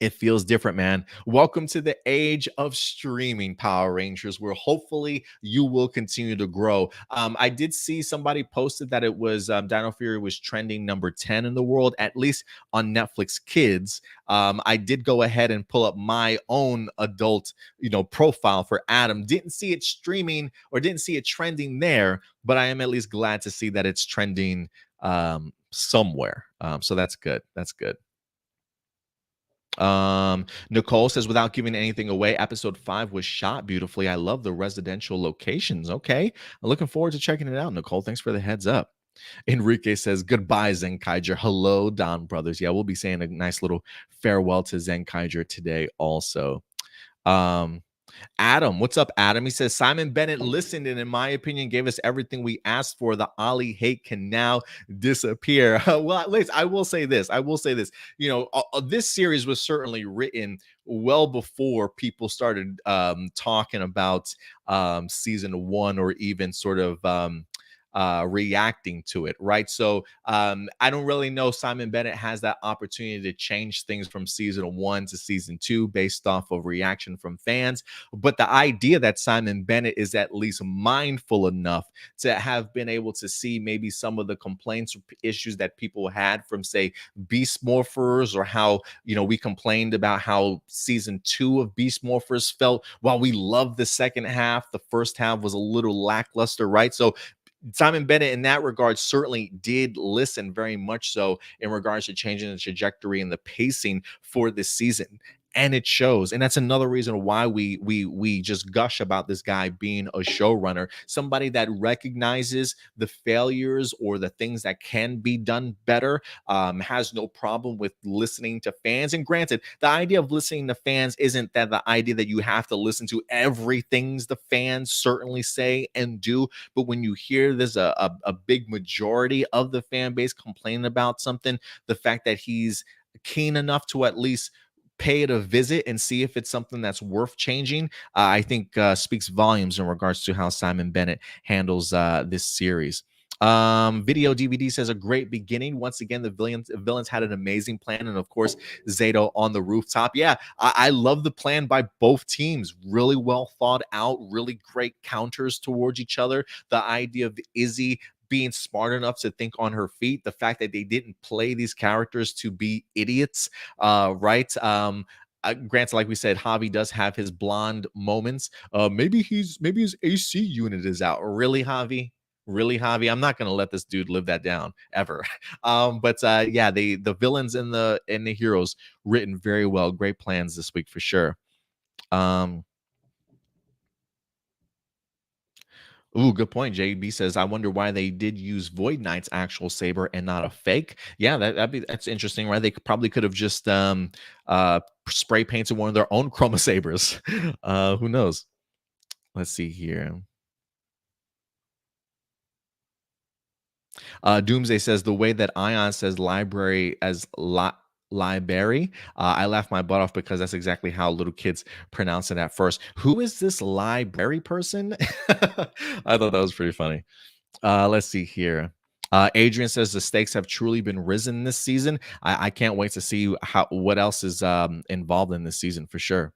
it feels different, man. Welcome to the age of streaming, Power Rangers, where hopefully you will continue to grow. I did see somebody posted that it was Dino Fury was trending number 10 in the world, at least on Netflix Kids. I did go ahead and pull up my own adult, profile for Adam. Didn't see it streaming or didn't see it trending there, but I am at least glad to see that it's trending somewhere. So that's good. That's good. Nicole says, without giving anything away, episode 5 was shot beautifully. I love the residential locations. Okay. I'm looking forward to checking it out, Nicole. Thanks for the heads up. Enrique says, goodbye, Zenkaiger. Hello, Donbrothers. Yeah, we'll be saying a nice little farewell to Zenkaiger today also. Adam, what's up, Adam? He says, Simon Bennett listened and, in my opinion, gave us everything we asked for. The Ollie hate can now disappear. Well, at least I will say this. This series was certainly written well before people started talking about season one or even sort of reacting to it, right? So I don't really know Simon Bennett has that opportunity to change things from season one to season two based off of reaction from fans. But the idea that Simon Bennett is at least mindful enough to have been able to see maybe some of the complaints or issues that people had from, say, Beast Morphers, or how, we complained about how season two of Beast Morphers felt. While we loved the second half, the first half was a little lackluster, right? So Simon Bennett, in that regard, certainly did listen very much so in regards to changing the trajectory and the pacing for this season. And it shows. And that's another reason why we just gush about this guy being a showrunner, somebody that recognizes the failures or the things that can be done better, has no problem with listening to fans. And granted, the idea of listening to fans isn't that the idea that you have to listen to everything the fans certainly say and do. But when you hear there's a big majority of the fan base complaining about something, the fact that he's keen enough to at least pay it a visit and see if it's something that's worth changing, I think speaks volumes in regards to how Simon Bennett handles this series. Video DVD says, a great beginning. Once again, the villains had an amazing plan, and of course, Zato on the rooftop. Yeah, I love the plan by both teams. Really well thought out, really great counters towards each other. The idea of Izzy being smart enough to think on her feet. The fact that they didn't play these characters to be idiots, right? Granted, like we said, Javi does have his blonde moments. Maybe his AC unit is out. Really, Javi? Really, Javi? I'm not gonna let this dude live that down ever. But yeah, the villains and the heroes written very well. Great plans this week for sure. Um, Ooh, good point. JB says, I wonder why they did use Void Knight's actual saber and not a fake. Yeah, that's interesting, right? They probably could have just spray painted one of their own chroma sabers. Who knows? Let's see here. Doomsday says the way that Ion says library as library, I laughed my butt off because that's exactly how little kids pronounce it at first. Who is this library person? I thought that was pretty funny. Let's see here. Adrian says the stakes have truly been risen this season. I can't wait to see what else is involved in this season for sure.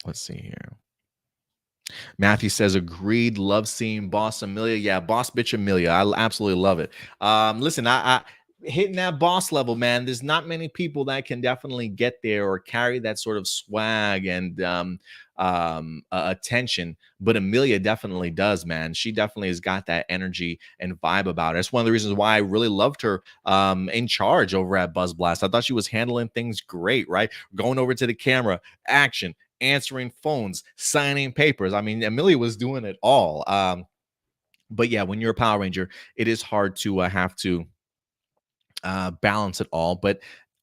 Let's see here. Matthew says, agreed. Love seeing Boss Amelia. Yeah, Boss Bitch Amelia. I absolutely love it. Listen, I hitting that boss level, man. There's not many people that can definitely get there or carry that sort of swag and attention. But Amelia definitely does, man. She definitely has got that energy and vibe about her. It's one of the reasons why I really loved her in charge over at Buzz Blast. I thought she was handling things great, right? Going over to the camera, action, answering phones, signing papers. I mean, Amelia was doing it all. But yeah, when you're a Power Ranger, it is hard to have to balance it all. But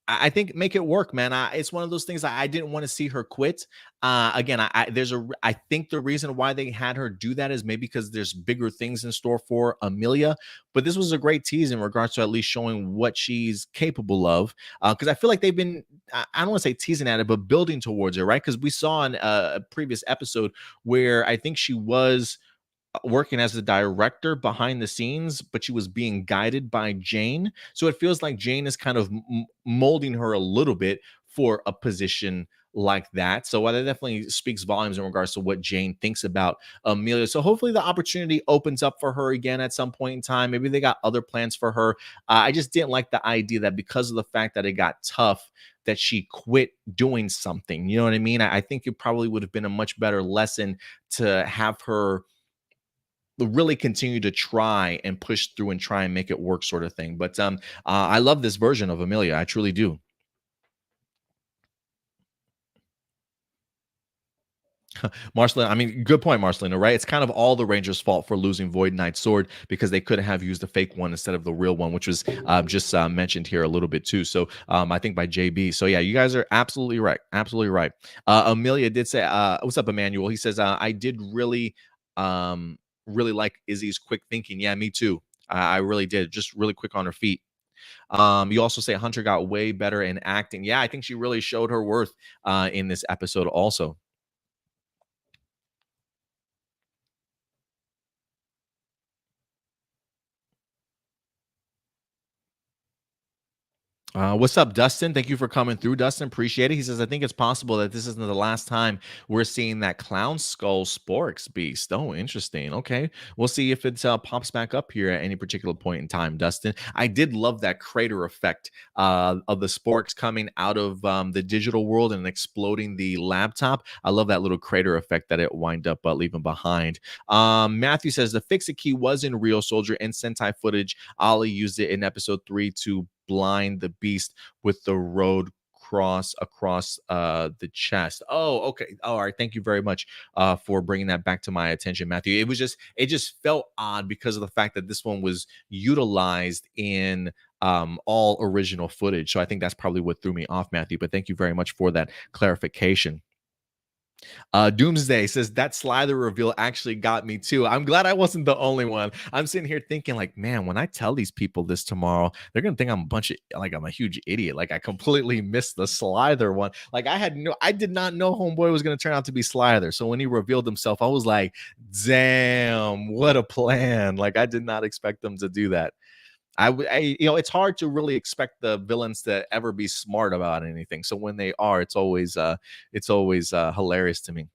I think make it work, man. It's one of those things I didn't want to see her quit. Again, I think the reason why they had her do that is maybe because there's bigger things in store for Amelia. But this was a great tease in regards to at least showing what she's capable of. Because I feel like they've been, I don't want to say teasing at it, but building towards it, right? Because we saw in a previous episode where I think she was working as the director behind the scenes, but she was being guided by Jane. So it feels like Jane is kind of molding her a little bit for a position like that. So that definitely speaks volumes in regards to what Jane thinks about Amelia. So hopefully the opportunity opens up for her again at some point in time. Maybe they got other plans for her. I just didn't like the idea that because of the fact that it got tough, that she quit doing something. You know what I mean? I think it probably would have been a much better lesson to have her really continue to try and push through and try and make it work sort of thing. But I love this version of Amelia. I truly do. Marcelina, I mean, good point, Marcelina, right? It's kind of all the Rangers' fault for losing Void Knight's sword because they could have used the fake one instead of the real one, which was just mentioned here a little bit too. So I think by JB. So yeah, you guys are absolutely right. Absolutely right. Amelia did say, what's up, Emmanuel? He says, I did really like Izzy's quick thinking. Yeah, me too. I really did. Just really quick on her feet. You also say Hunter got way better in acting. Yeah, I think she really showed her worth in this episode also. What's up, Dustin? Thank you for coming through, Dustin. Appreciate it. He says, I think it's possible that this isn't the last time we're seeing that clown skull sporks beast. Oh, interesting. Okay. We'll see if it pops back up here at any particular point in time, Dustin. I did love that crater effect of the sporks coming out of the digital world and exploding the laptop. I love that little crater effect that it wind up leaving behind. Matthew says, the fix-it key was in Real Soldier and Sentai footage. Ollie used it in episode 3 to blind the beast with the road cross across the chest. Oh, okay. All right. Thank you very much for bringing that back to my attention, Matthew. It just felt odd because of the fact that this one was utilized in all original footage. So I think that's probably what threw me off, Matthew. But thank you very much for that clarification. Doomsday says that Slider reveal actually got me too. I'm glad I wasn't the only one. I'm sitting here thinking, like, man, when I tell these people this tomorrow, they're gonna think I'm a bunch of like I'm a huge idiot. Like I completely missed the Slither one. Like I did not know Homeboy was gonna turn out to be Slither. So when he revealed himself, I was like, damn, what a plan! Like I did not expect them to do that. It's hard to really expect the villains to ever be smart about anything. So when they are, it's always hilarious to me.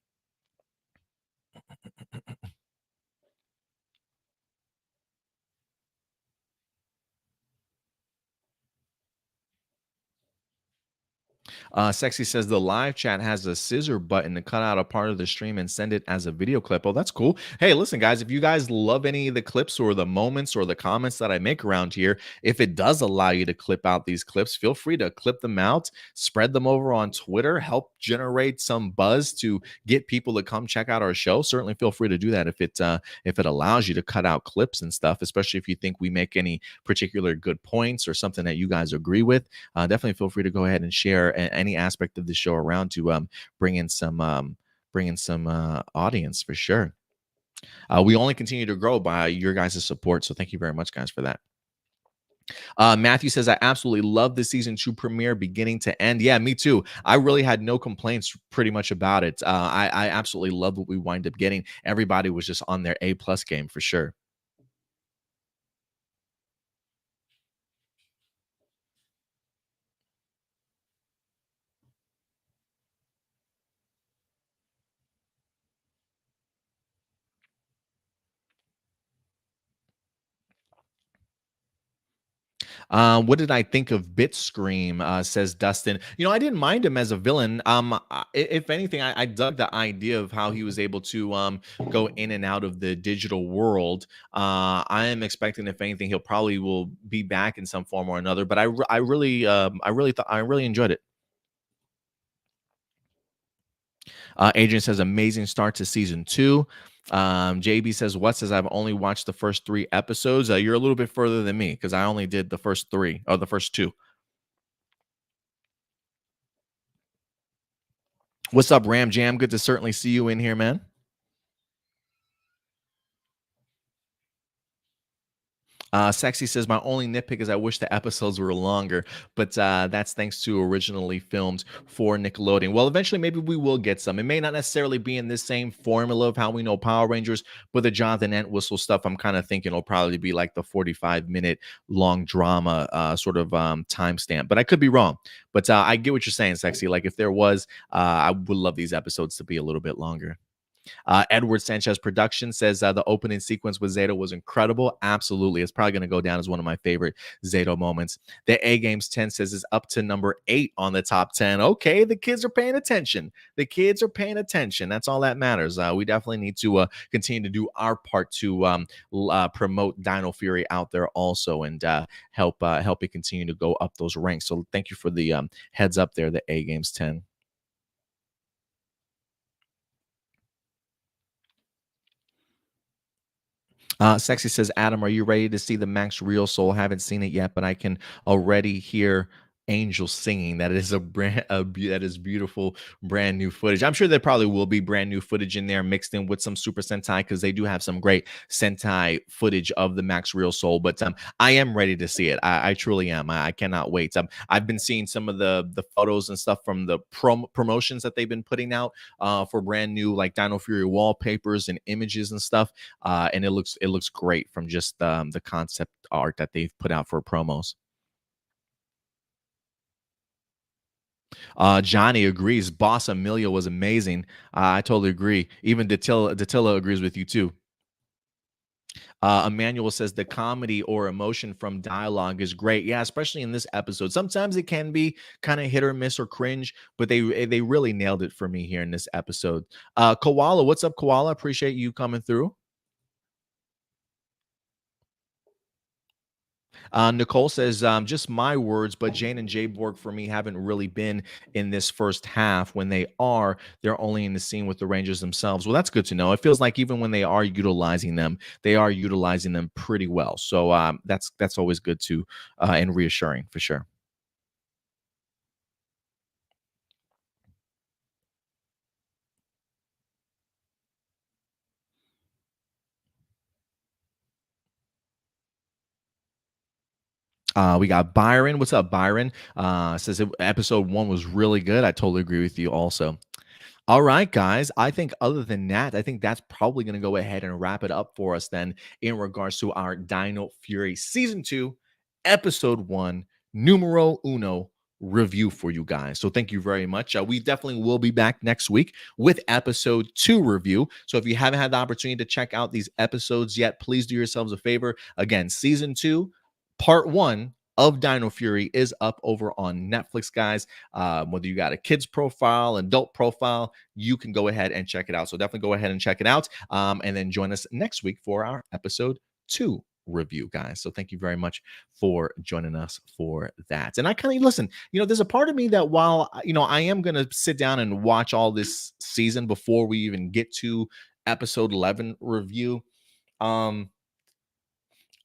Sexy says the live chat has a scissor button to cut out a part of the stream and send it as a video clip. Oh, that's cool. Hey, listen, guys, if you guys love any of the clips or the moments or the comments that I make around here, if it does allow you to clip out these clips, feel free to clip them out, spread them over on Twitter, help generate some buzz to get people to come check out our show. Certainly feel free to do that if it allows you to cut out clips and stuff, especially if you think we make any particular good points or something that you guys agree with. Definitely feel free to go ahead and share any aspect of the show around to bring in some audience for sure. We only continue to grow by your guys' support, so thank you very much, guys, for that. Matthew says, I absolutely love the season two premiere beginning to end. Yeah, me too. I really had no complaints pretty much about it. I absolutely love what we wind up getting. Everybody was just on their A+ game for sure. What did I think of Bitscream? Says Dustin. I didn't mind him as a villain. If anything, I dug the idea of how he was able to go in and out of the digital world. I am expecting, if anything, he'll probably will be back in some form or another. But I really enjoyed it. Adrian says amazing start to season two. JB says what says I've only watched the first three episodes. You're a little bit further than me because I only did the first three or the first two. What's up, Ram Jam? Good to certainly see you in here, man. Sexy says my only nitpick is I wish the episodes were longer, but that's thanks to originally filmed for Nickelodeon. Well, eventually, maybe we will get some. It may not necessarily be in this same formula of how we know Power Rangers, but the Jonathan Entwistle stuff, I'm kind of thinking will probably be like the 45-minute long drama sort of timestamp. But I could be wrong. But I get what you're saying, Sexy. Like if there was, I would love these episodes to be a little bit longer. Edward Sanchez Production says the opening sequence with Zato was incredible. Absolutely. It's probably going to go down as one of my favorite Zato moments. The A Games 10 says is up to number 8 on the top 10. Okay, the kids are paying attention. The kids are paying attention. That's all that matters. We definitely need to continue to do our part to promote Dino Fury out there also and help it continue to go up those ranks. So thank you for the heads up there, the A Games 10. Sexy says, Adam, are you ready to see the Max Real Soul? Haven't seen it yet, but I can already hear angels singing. That is that is beautiful, brand new footage. I'm sure there probably will be brand new footage in there mixed in with some Super Sentai because they do have some great Sentai footage of the Max Real Soul. But I am ready to see it. I truly am. I cannot wait. I've been seeing some of the photos and stuff from the promotions that they've been putting out for brand new like Dino Fury wallpapers and images and stuff. And it looks great from just the concept art that they've put out for promos. Johnny agrees. Boss Amelia was amazing. I totally agree. Even Datilla agrees with you too. Emmanuel says the comedy or emotion from dialogue is great. Yeah, especially in this episode. Sometimes it can be kind of hit or miss or cringe, but they really nailed it for me here in this episode. Koala, what's up, Koala? Appreciate you coming through. Nicole says, just my words, but Jane and Jay Borg for me haven't really been in this first half. When they are, they're only in the scene with the Rangers themselves. Well, that's good to know. It feels like even when they are utilizing them, they are utilizing them pretty well. So that's always good to and reassuring for sure. We got Byron. What's up, Byron? Says episode 1 was really good. I totally agree with you also. All right, guys. I think other than that, I think that's probably going to go ahead and wrap it up for us then in regards to our Dino Fury season 2 episode one, numero uno review for you guys. So thank you very much. We definitely will be back next week with episode two review. So if you haven't had the opportunity to check out these episodes yet, please do yourselves a favor. Again, season two, part one of Dino Fury is up over on Netflix, guys. Whether you got a kid's profile, adult profile, you can go ahead and check it out. So definitely go ahead and check it out. And then join us next week for our episode two review, guys. So thank you very much for joining us for that. And I kind of listen, there's a part of me that while I am gonna sit down and watch all this season before we even get to episode 11 review. um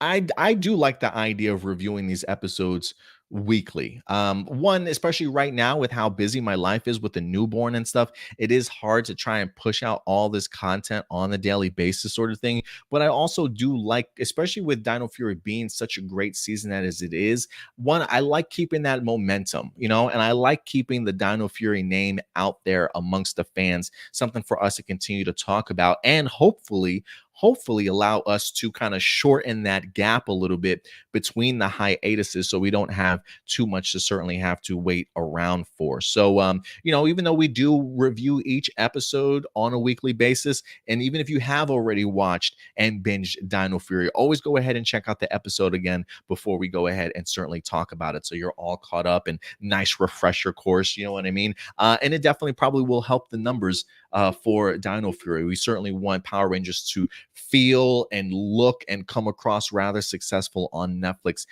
I do like the idea of reviewing these episodes weekly. One, especially right now with how busy my life is with the newborn and stuff, it is hard to try and push out all this content on a daily basis, sort of thing. But I also do like, especially with Dino Fury being such a great season as it is, one, I like keeping that momentum, and I like keeping the Dino Fury name out there amongst the fans, something for us to continue to talk about and hopefully allow us to kind of shorten that gap a little bit between the hiatuses so we don't have too much to certainly have to wait around for. So even though we do review each episode on a weekly basis, and even if you have already watched and binged Dino Fury, always go ahead and check out the episode again before we go ahead and certainly talk about it, so you're all caught up and nice refresher course, you know what I mean? And it definitely probably will help the numbers for Dino Fury. We certainly want Power Rangers to feel and look and come across rather successful on Netflix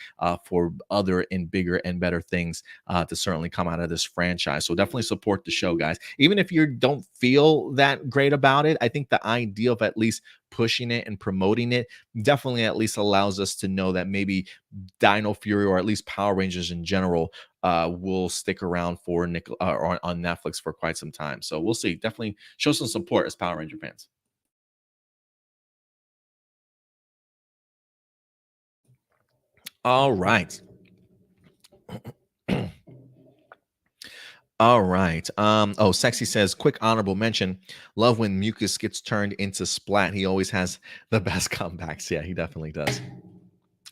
for other and bigger and better things to certainly come out of this franchise. So definitely support the show, guys. Even if you don't feel that great about it, I think the idea of at least pushing it and promoting it definitely at least allows us to know that maybe Dino Fury, or at least Power Rangers in general, will stick around for on Netflix for quite some time. So we'll see. Definitely show some support as Power Ranger fans. All right. All right. Sexy says, quick honorable mention. Love when Mucus gets turned into Splat. He always has the best comebacks. Yeah, he definitely does.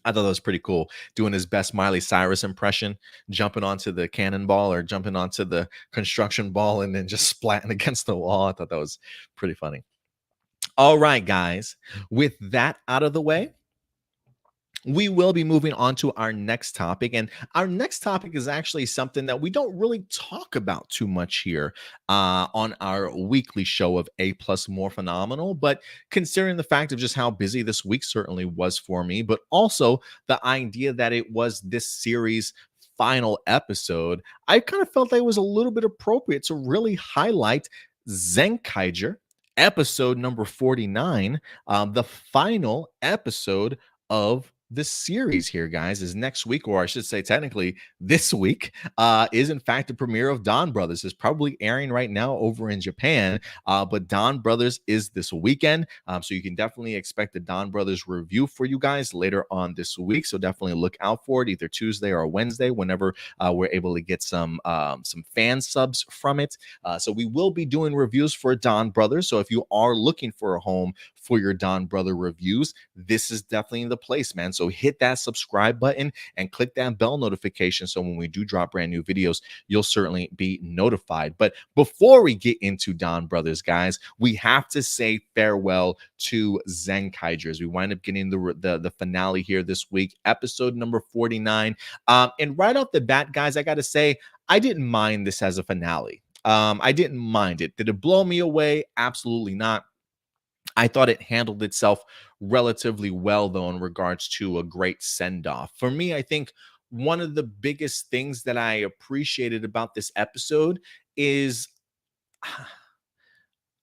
I thought that was pretty cool. Doing his best Miley Cyrus impression, jumping onto the cannonball or jumping onto the construction ball and then just splatting against the wall. I thought that was pretty funny. All right, guys. With that out of the way, we will be moving on to our next topic. And our next topic is actually something that we don't really talk about too much here on our weekly show of A Plus More Phenomenal. But considering the fact of just how busy this week certainly was for me, but also the idea that it was this series' final episode, I kind of felt that it was a little bit appropriate to really highlight Zenkaiger, episode number 49, the final episode of the series here, guys, is next week, or I should say technically this week, is in fact the premiere of Donbrothers. It's probably airing right now over in Japan, but Donbrothers is this weekend, so you can definitely expect the Donbrothers review for you guys later on this week, so definitely look out for it either Tuesday or Wednesday whenever we're able to get some fan subs from it. So we will be doing reviews for Donbrothers, so if you are looking for a home for your Donbrother reviews, this is definitely the place, man. So hit that subscribe button and click that bell notification so when we do drop brand new videos, you'll certainly be notified. But before we get into Donbrothers, guys, we have to say farewell to Zenkaiger as we wind up getting the finale here this week, episode number 49. And right off the bat, guys, I got to say, I didn't mind this as a finale. I didn't mind it. Did it blow me away? Absolutely not. I thought it handled itself relatively well, though, in regards to a great send off. For me, I think one of the biggest things that I appreciated about this episode is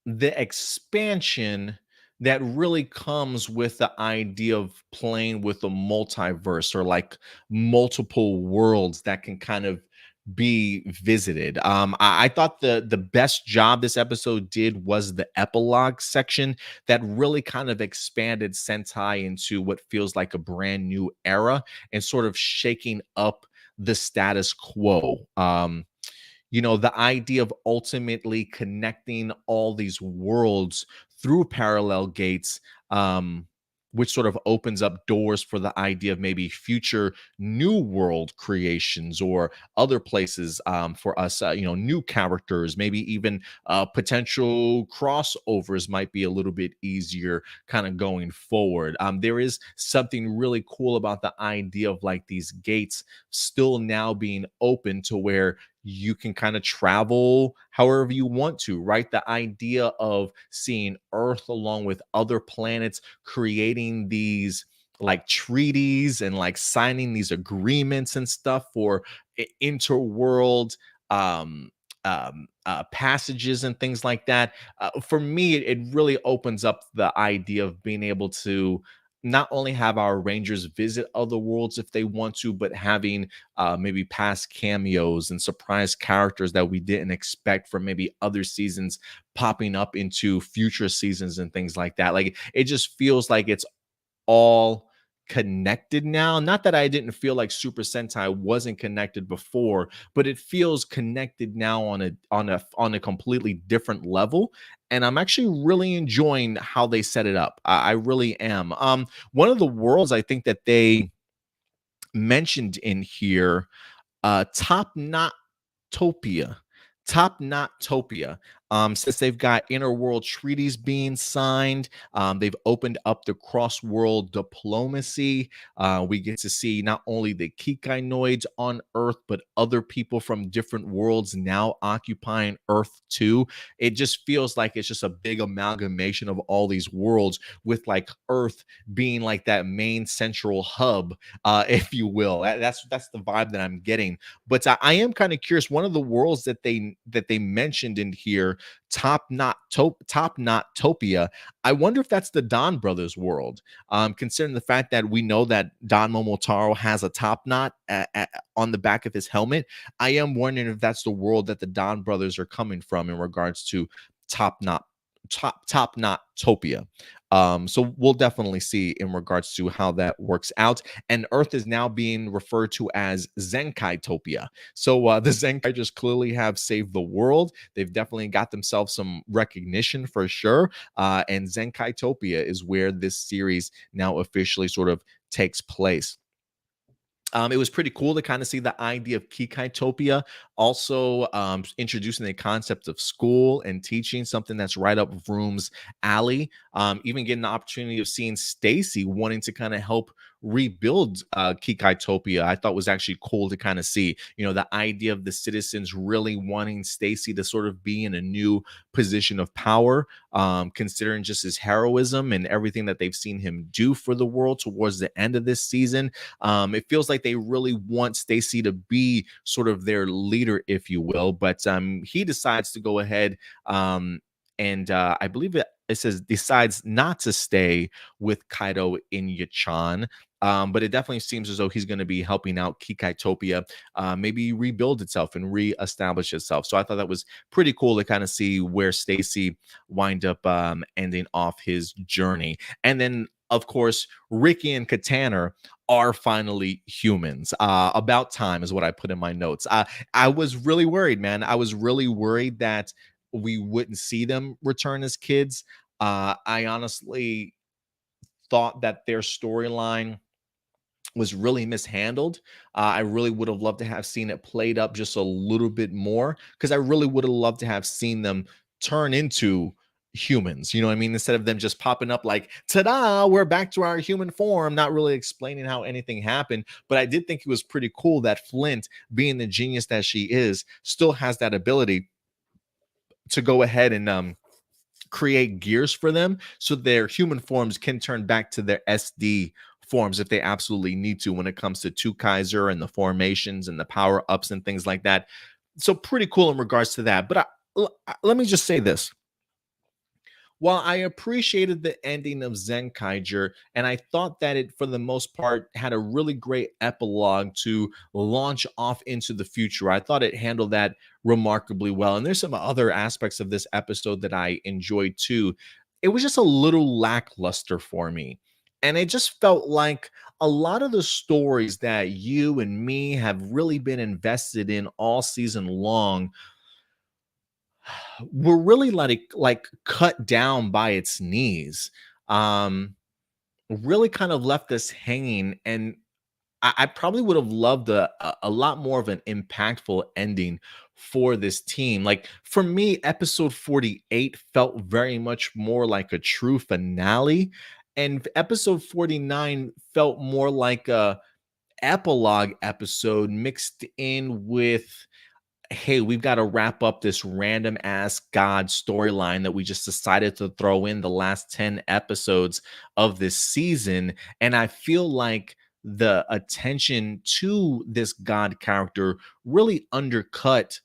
the expansion that really comes with the idea of playing with a multiverse or like multiple worlds that can kind of be visited. I thought the best job this episode did was the epilogue section that really kind of expanded Sentai into what feels like a brand new era and sort of shaking up the status quo. The idea of ultimately connecting all these worlds through parallel gates, which sort of opens up doors for the idea of maybe future new world creations or other places for us, new characters, maybe even potential crossovers might be a little bit easier kind of going forward. There is something really cool about the idea of like these gates still now being open to where you can kind of travel however you want to, right? The idea of seeing Earth along with other planets, creating these like treaties and like signing these agreements and stuff for interworld passages and things like that. For me, it really opens up the idea of being able to not only have our rangers visit other worlds if they want to, but having maybe past cameos and surprise characters that we didn't expect from maybe other seasons popping up into future seasons and things like that. Like it just feels like it's all connected now. Not that I didn't feel like Super Sentai wasn't connected before, but it feels connected now on a completely different level. And I'm actually really enjoying how they set it up. I really am. One of the worlds I think that they mentioned in here, Top Knot Topia. Top Knot Topia. Since they've got interworld treaties being signed, they've opened up the cross-world diplomacy. We get to see not only the Kikainoids on Earth, but other people from different worlds now occupying Earth too. It just feels like it's just a big amalgamation of all these worlds, with like Earth being like that main central hub, if you will. That's the vibe that I'm getting. But I am kind of curious. One of the worlds that they mentioned in here, Top Knot Topia. I wonder if that's the Don Brothers world. Considering the fact that we know that Don Momotaro has a top knot on the back of his helmet, I am wondering if that's the world that the Don Brothers are coming from in regards to Top Knot Top Knot Topia. So we'll definitely see in regards to how that works out. And Earth is now being referred to as Zenkaitopia. So the Zenkaigers clearly have saved the world. They've definitely got themselves some recognition for sure. And Zenkaitopia is where this series now officially sort of takes place. It was pretty cool to kind of see the idea of Kikaitopia also introducing the concept of school and teaching, something that's right up Vroom's alley. Even getting the opportunity of seeing Stacy wanting to kind of help rebuild Kikaitopia, I thought was actually cool to kind of see. The idea of the citizens really wanting Stacy to sort of be in a new position of power, considering just his heroism and everything that they've seen him do for the world towards the end of this season. It feels like they really want Stacy to be sort of their leader, if you will, but he decides to go ahead, and I believe it says decides not to stay with Kaido in Yachan. But it definitely seems as though he's going to be helping out Kikaitopia maybe rebuild itself and reestablish itself. So I thought that was pretty cool to kind of see where Stacy wind up ending off his journey. And then, of course, Ricky and Katana are finally humans. About time is what I put in my notes. I was really worried, man. I was really worried that we wouldn't see them return as kids. I honestly thought that their storyline was really mishandled. I really would have loved to have seen it played up just a little bit more, because I really would have loved to have seen them turn into humans. You know what I mean? Instead of them just popping up like, ta-da, we're back to our human form, not really explaining how anything happened. But I did think it was pretty cool that Flint, being the genius that she is, still has that ability to go ahead and create gears for them so their human forms can turn back to their SD forms if they absolutely need to, when it comes to Two Kaiser and the formations and the power ups and things like that. So pretty cool in regards to that. But let me just say this. While I appreciated the ending of Zenkaiger, and I thought that it, for the most part, had a really great epilogue to launch off into the future, I thought it handled that remarkably well. And there's some other aspects of this episode that I enjoyed too. It was just a little lackluster for me. And it just felt like a lot of the stories that you and me have really been invested in all season long were really like cut down by its knees. Um, really kind of left us hanging. And I probably would have loved a lot more of an impactful ending for this team. Like for me, episode 48 felt very much more like a true finale, and episode 49 felt more like a epilogue episode mixed in with, hey, we've got to wrap up this random ass God storyline that we just decided to throw in the last 10 episodes of this season. And I feel like the attention to this God character really undercut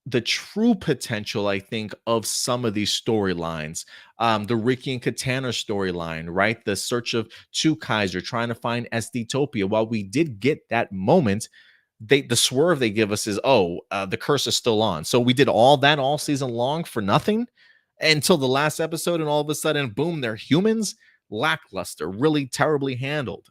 the true potential, I think, of some of these storylines. The Ricky and Katana storyline, right? The search of Two Kaiser trying to find SD-topia. While we did get that moment, the swerve they give us is, the curse is still on. So we did all that all season long for nothing until the last episode, and all of a sudden, boom, they're humans. Lackluster, really terribly handled.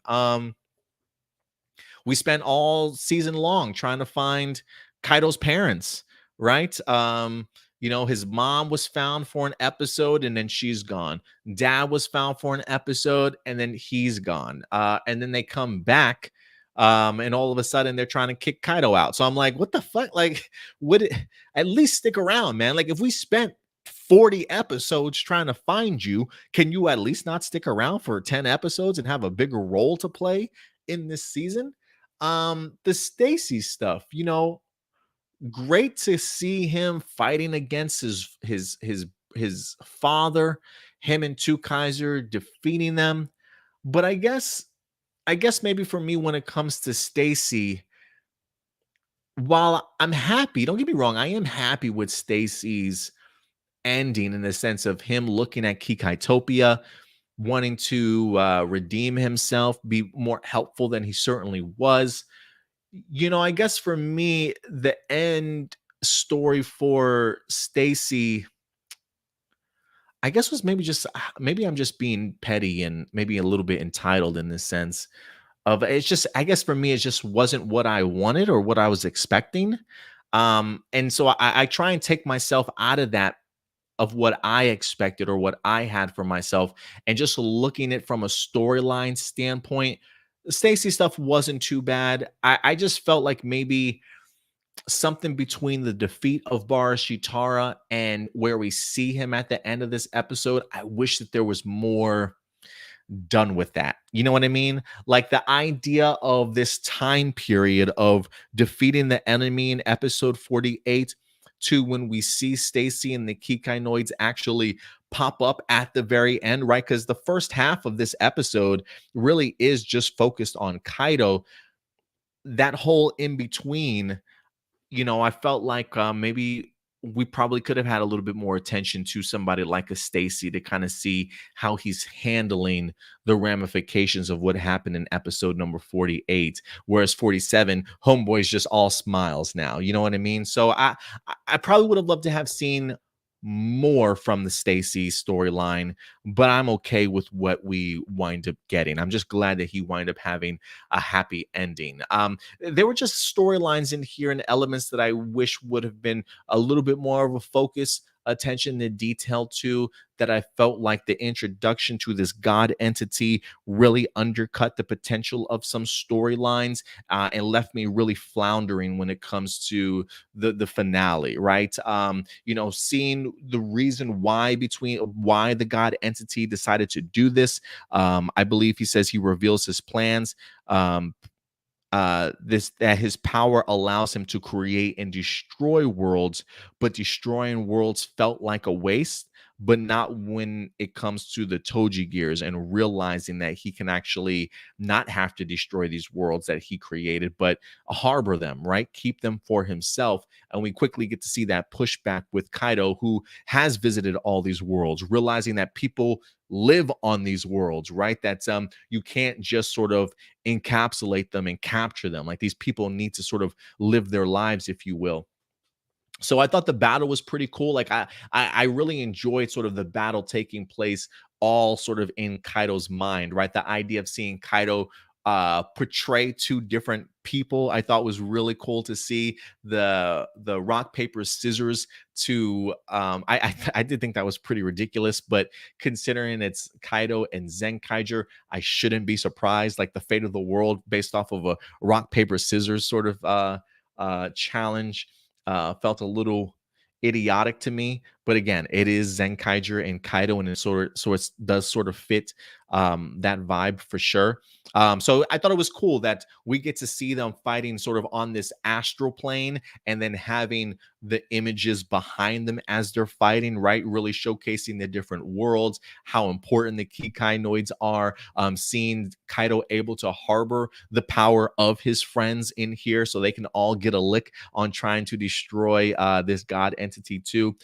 We spent all season long trying to find Kaido's parents, right? His mom was found for an episode and then she's gone. Dad was found for an episode and then he's gone. And then they come back, and all of a sudden they're trying to kick Kaido out. So I'm like, what the fuck? Like, at least stick around, man? Like, if we spent 40 episodes trying to find you, can you at least not stick around for 10 episodes and have a bigger role to play in this season? The Stacy stuff, great to see him fighting against his father, him and Two Kaiser defeating them. But I guess maybe for me, when it comes to Stacy, while I'm happy, don't get me wrong, I am happy with Stacy's ending in the sense of him looking at Kikaitopia, wanting to redeem himself, be more helpful than he certainly was. I guess for me, the end story for Stacy, I guess, was maybe I'm just being petty and maybe a little bit entitled in this sense of, it's just, I guess for me it just wasn't what I wanted or what I was expecting. And so I try and take myself out of that, of what I expected or what I had for myself, and just looking at it from a storyline standpoint. The Stacy stuff wasn't too bad. I just felt like maybe something between the defeat of Barashitara and where we see him at the end of this episode, I wish that there was more done with that. You know what I mean? Like the idea of this time period of defeating the enemy in episode 48 to when we see Stacy and the Kikainoids actually pop up at the very end, right? Because the first half of this episode really is just focused on Kaido. That whole in between, I felt like maybe we probably could have had a little bit more attention to somebody like a Stacy to kind of see how he's handling the ramifications of what happened in episode number 48. Whereas 47, Homeboy's just all smiles now. You know what I mean? So I probably would have loved to have seen more from the Stacy storyline, but I'm okay with what we wind up getting. I'm just glad that he wind up having a happy ending. There were just storylines in here and elements that I wish would have been a little bit more of a focus, attention to detail to, that I felt like the introduction to this God entity really undercut the potential of some storylines, and left me really floundering when it comes to the finale, right? Seeing the reason why the God entity decided to do this. I believe he says he reveals his plans. This that his power allows him to create and destroy worlds, but destroying worlds felt like a waste, but not when it comes to the Toji gears and realizing that he can actually not have to destroy these worlds that he created, but harbor them, right? Keep them for himself. And we quickly get to see that pushback with Kaido, who has visited all these worlds, realizing that people live on these worlds, right? That's you can't just sort of encapsulate them and capture them. Like, these people need to sort of live their lives, if you will. So I thought the battle was pretty cool. Like, I really enjoyed sort of the battle taking place all sort of in Kaido's mind, right? The idea of seeing Kaido portray two different people. I thought was really cool to see the rock paper scissors to I did think that was pretty ridiculous, but considering it's Kaido and Zenkaiger, I shouldn't be surprised. Like the fate of the world based off of a rock paper scissors sort of challenge felt a little idiotic to me. But again, it is Zenkaiger and Kaido, and it does sort of fit that vibe for sure. So I thought it was cool that we get to see them fighting sort of on this astral plane, and then having the images behind them as they're fighting, right? Really showcasing the different worlds, how important the Kikainoids are. Seeing Kaido able to harbor the power of his friends in here, so they can all get a lick on trying to destroy this god entity too.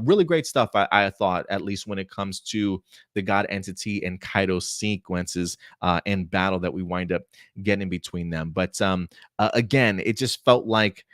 Really great stuff, I thought, at least when it comes to the god entity and Kaido sequences and battle that we wind up getting between them. But again, it just felt like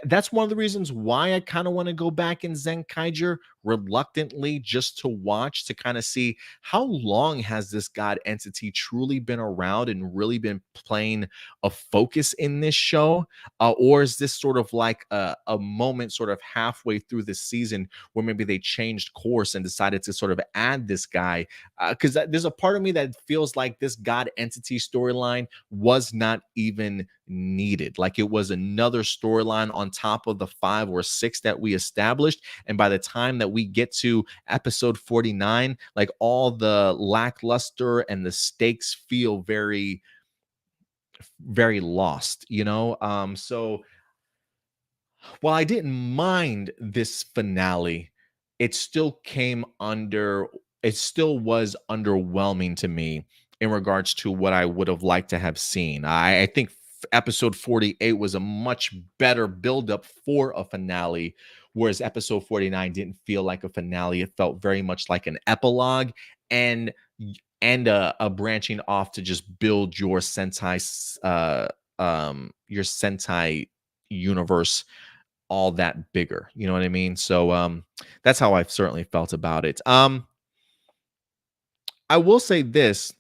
that's one of the reasons why I kind of want to go back in Zenkaiger reluctantly, just to watch, to kind of see how long has this god entity truly been around and really been playing a focus in this show, or is this sort of like a moment sort of halfway through the season where maybe they changed course and decided to sort of add this guy, because there's a part of me that feels like this god entity storyline was not even needed. Like it was another storyline on top of the 5 or 6 that we established. And by the time that we get to episode 49, like all the lackluster and the stakes feel very, very lost, you know? So while I didn't mind this finale, it still came under, it still was underwhelming to me in regards to what I would have liked to have seen. I think episode 48 was a much better buildup for a finale, whereas episode 49 didn't feel like a finale. It felt very much like an epilogue, and a branching off to just build your your Sentai universe all that bigger. You know what I mean? So that's how I've certainly felt about it. I will say this,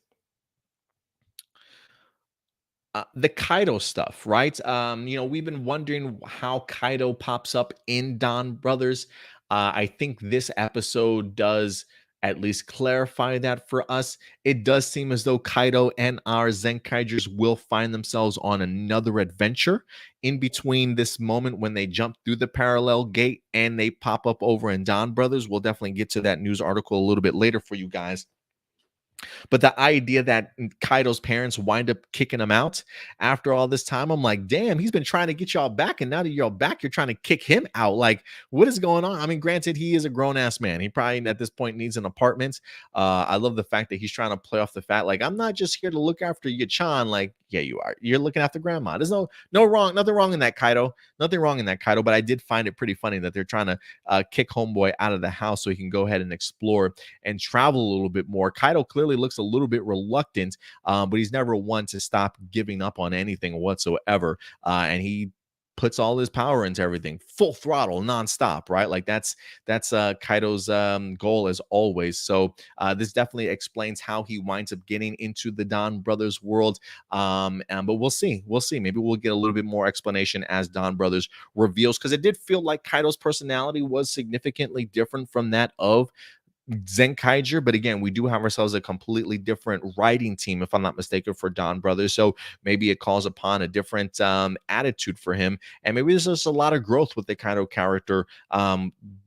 the Kaido stuff, right? We've been wondering how Kaido pops up in Don Brothers. I think this episode does at least clarify that for us. It does seem as though Kaido and our Zenkaigers will find themselves on another adventure in between this moment when they jump through the parallel gate and they pop up over in Don Brothers. We'll definitely get to that news article a little bit later for you guys. But the idea that Kaido's parents wind up kicking him out after all this time, I'm like, damn, he's been trying to get y'all back. And now that y'all back, you're trying to kick him out. Like, what is going on? I mean, granted, he is a grown ass man. He probably at this point needs an apartment. I love the fact that he's trying to play off the fact, like, I'm not just here to look after your Chan. Like, yeah, you are. You're looking after grandma. There's nothing wrong in that, Kaido. Nothing wrong in that, Kaido. But I did find it pretty funny that they're trying to kick homeboy out of the house so he can go ahead and explore and travel a little bit more. Kaido clearly looks a little bit reluctant, but he's never one to stop giving up on anything whatsoever. And he puts all his power into everything, full throttle, nonstop, right? Like that's Kaido's goal as always. So this definitely explains how he winds up getting into the Don Brothers world. But we'll see. Maybe we'll get a little bit more explanation as Don Brothers reveals, because it did feel like Kaido's personality was significantly different from that of Zenkaiger, but again, we do have ourselves a completely different writing team, if I'm not mistaken, for Don Brothers. So maybe it calls upon a different attitude for him, and maybe there's just a lot of growth with the Kaido character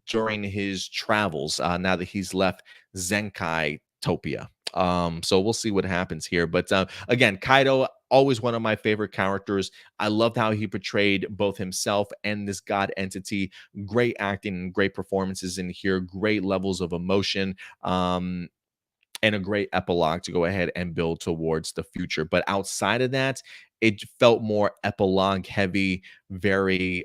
during his travels. Now that he's left Zenkai Topia. So we'll see what happens here. But again, Kaido, always one of my favorite characters. I loved how he portrayed both himself and this god entity. Great acting and great performances in here, great levels of emotion. And a great epilogue to go ahead and build towards the future. But outside of that, it felt more epilogue heavy, very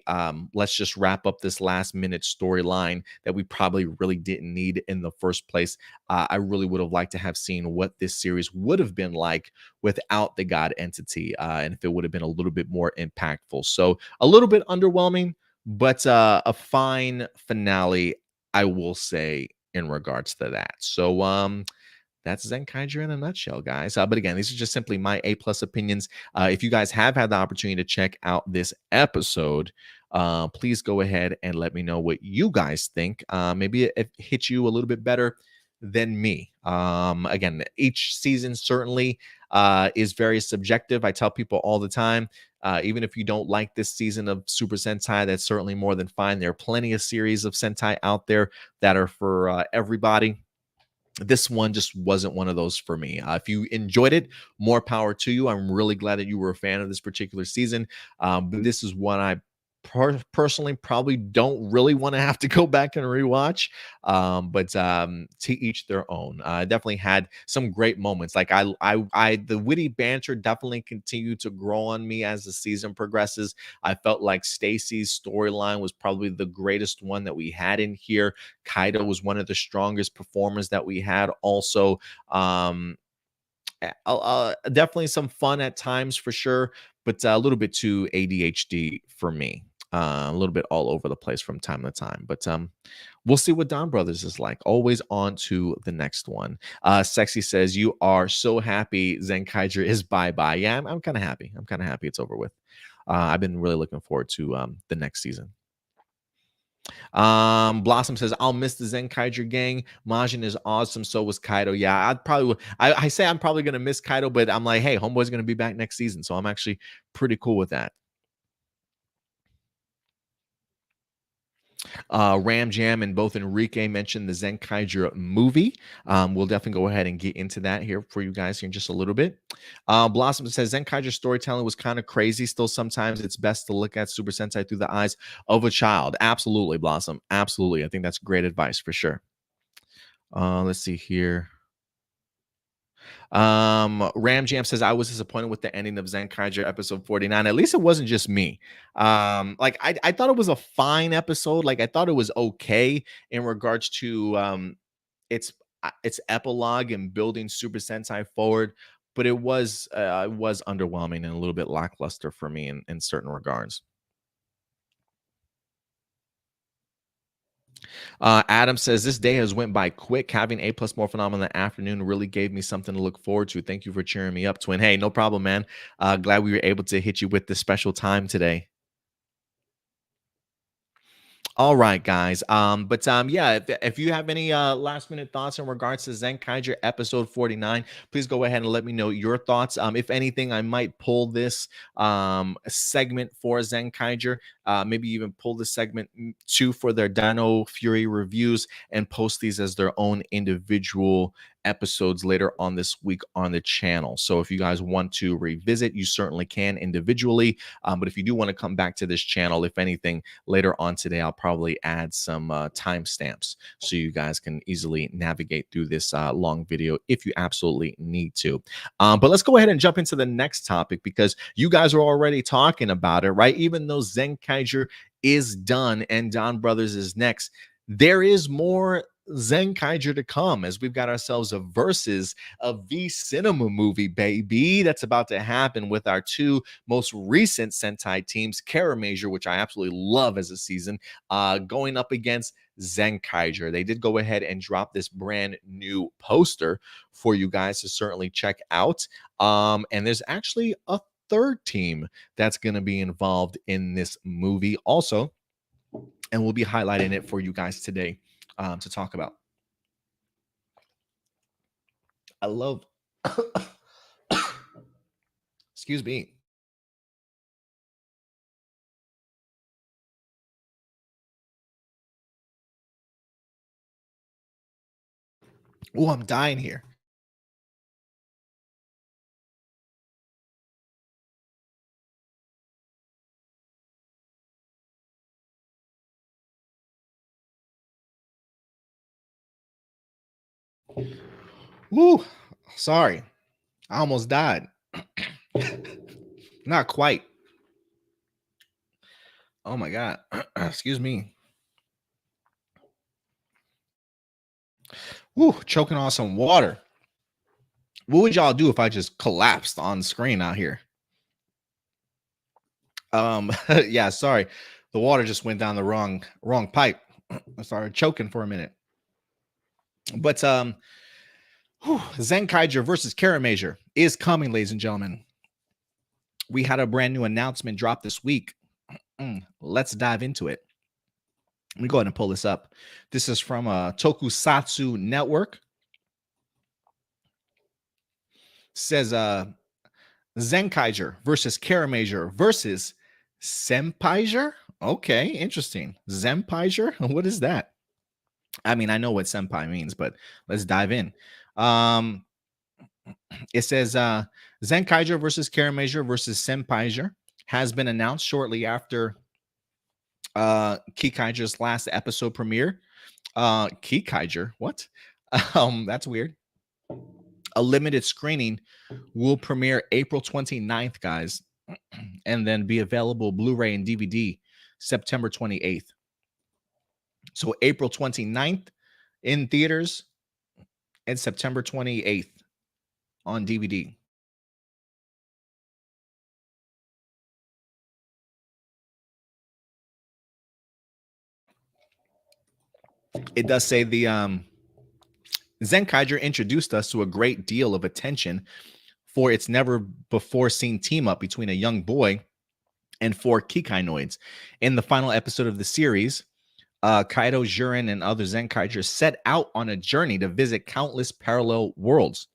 let's just wrap up this last minute storyline that we probably really didn't need in the first place. I really would have liked to have seen what this series would have been like without the god entity, and if it would have been a little bit more impactful. So a little bit underwhelming, but a fine finale, I will say, in regards to that. So that's Zenkaiger in a nutshell, guys. But again, these are just simply my A plus opinions. If you guys have had the opportunity to check out this episode, please go ahead and let me know what you guys think. Maybe it hit you a little bit better than me. Again, each season certainly is very subjective. I tell people all the time, even if you don't like this season of Super Sentai, that's certainly more than fine. There are plenty of series of Sentai out there that are for everybody. This one just wasn't one of those for me. If you enjoyed it, more power to you. I'm really glad that you were a fan of this particular season. But this is one I personally probably don't really want to have to go back and rewatch. But to each their own. I definitely had some great moments. Like the witty banter definitely continued to grow on me as the season progresses. I felt like Stacy's storyline was probably the greatest one that we had in here. Kaido was one of the strongest performers that we had. Also, definitely some fun at times for sure, but a little bit too ADHD for me. A little bit all over the place from time to time, but we'll see what Donbrothers is like. Always on to the next one. Sexy says, "You are so happy Zenkaiger is bye bye." Yeah, I'm kind of happy. I'm kind of happy it's over with. I've been really looking forward to the next season. Blossom says, "I'll miss the Zenkaiger gang. Majin is awesome. So was Kaido." Yeah, I'd probably I say I'm probably gonna miss Kaido, but I'm like, hey, homeboy's gonna be back next season. So I'm actually pretty cool with that. Ram Jam and both Enrique mentioned the Zenkaiger movie. We'll definitely go ahead and get into that here for you guys here in just a little bit. Blossom says Zenkaiger storytelling was kind of crazy. Still, sometimes it's best to look at Super Sentai through the eyes of a child. Absolutely, Blossom. Absolutely. I think that's great advice for sure. Let's see here. Ram Jam says I was disappointed with the ending of Zenkaiger episode 49. At least it wasn't just me. Like I thought it was a fine episode. Like I thought it was okay in regards to its its epilogue and building Super Sentai forward, but it was underwhelming and a little bit lackluster for me in certain regards. Adam says this day has went by quick. Having A plus more phenomenal in the afternoon really gave me something to look forward to. Thank you for cheering me up, twin. Hey, no problem, man. Glad we were able to hit you with this special time today. All right, guys. But yeah, if you have any last minute thoughts in regards to Zenkaiger episode 49, please go ahead and let me know your thoughts. If anything, I might pull this segment for Zenkaiger, maybe even pull this segment too for their Dino Fury reviews and post these as their own individual episodes later on this week on the channel. So if you guys want to revisit, you certainly can individually. But if you do want to come back to this channel, if anything, later on today, I'll probably add some timestamps so you guys can easily navigate through this long video if you absolutely need to. But let's go ahead and jump into the next topic because you guys are already talking about it, right? Even though Zenkaiger is done and Donbrothers is next, there is more Zenkaiger to come as we've got ourselves a versus a V Cinema movie, baby. That's about to happen with our two most recent Sentai teams, Kiramager, which I absolutely love as a season, going up against Zenkaiger. They did go ahead and drop this brand new poster for you guys to certainly check out. And there's actually a third team that's going to be involved in this movie also, and we'll be highlighting it for you guys today to talk about. I love, excuse me. Oh, I'm dying here. Woo, sorry. I almost died. Not quite. Oh my God. Excuse me. Woo, choking on some water. What would y'all do if I just collapsed on screen out here? Yeah, sorry. The water just went down the wrong pipe. I started choking for a minute. But Zenkaiger versus Kiramager is coming, ladies and gentlemen. We had a brand new announcement drop this week. Let's dive into it. Let me go ahead and pull this up. This is from Tokusatsu Network. It says Zenkaiger versus Kiramager versus Sinpaiger. Okay, interesting. Senpaiger? What is that? I mean, I know what senpai means, but let's dive in. It says Zenkaiger versus Kiramager versus Sinpaiger has been announced shortly after Kikaiger's last episode premiere. Kikaiger? What? That's weird. A limited screening will premiere April 29th, guys, and then be available Blu-ray and DVD September 28th. So April 29th in theaters and September 28th on DVD. It does say the Zenkaiger introduced us to a great deal of attention for its never before seen team up between a young boy and 4 Kikainoids. In the final episode of the series, Kaido, Jurin, and other Zenkaiger set out on a journey to visit countless parallel worlds.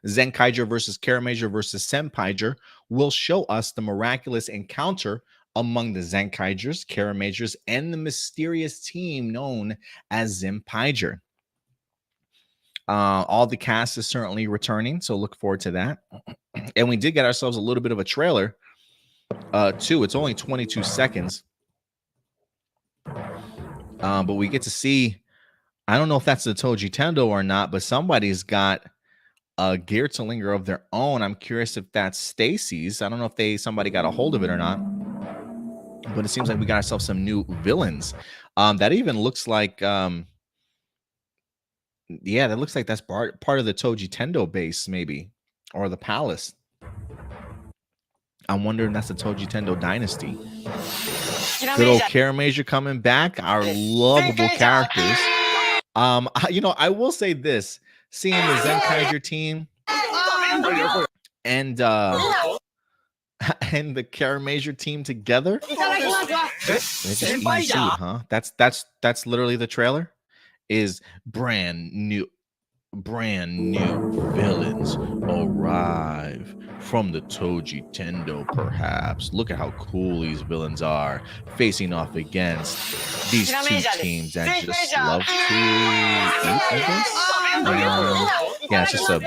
Zenkaiger versus Kiramager versus Sinpaiger will show us the miraculous encounter among the Zenkaigers, Kiramagers, and the mysterious team known as Sinpaiger. All the cast is certainly returning, so look forward to that. And we did get ourselves a little bit of a trailer, too. It's only 22 seconds. But we get to see, I don't know if that's the Toji Tendo or not, but somebody's got a gear to linger of their own. I'm curious if that's Stacy's. I don't know if somebody got a hold of it or not. But it seems like we got ourselves some new villains. That even looks like yeah, that looks like that's part of the Toji Tendo base, maybe, or the palace. I'm wondering if that's the Toji Tendo dynasty. Good old Kiramager coming back. Our lovable characters. You know, I will say this: seeing the Zenkaiger team and the Kiramager team together. They're just eating food, huh? That's literally the trailer. Is brand new villains arrive from the Toji Tendo, perhaps. Look at how cool these villains are facing off against these two teams that just love to eat, I guess. Yeah, it's just a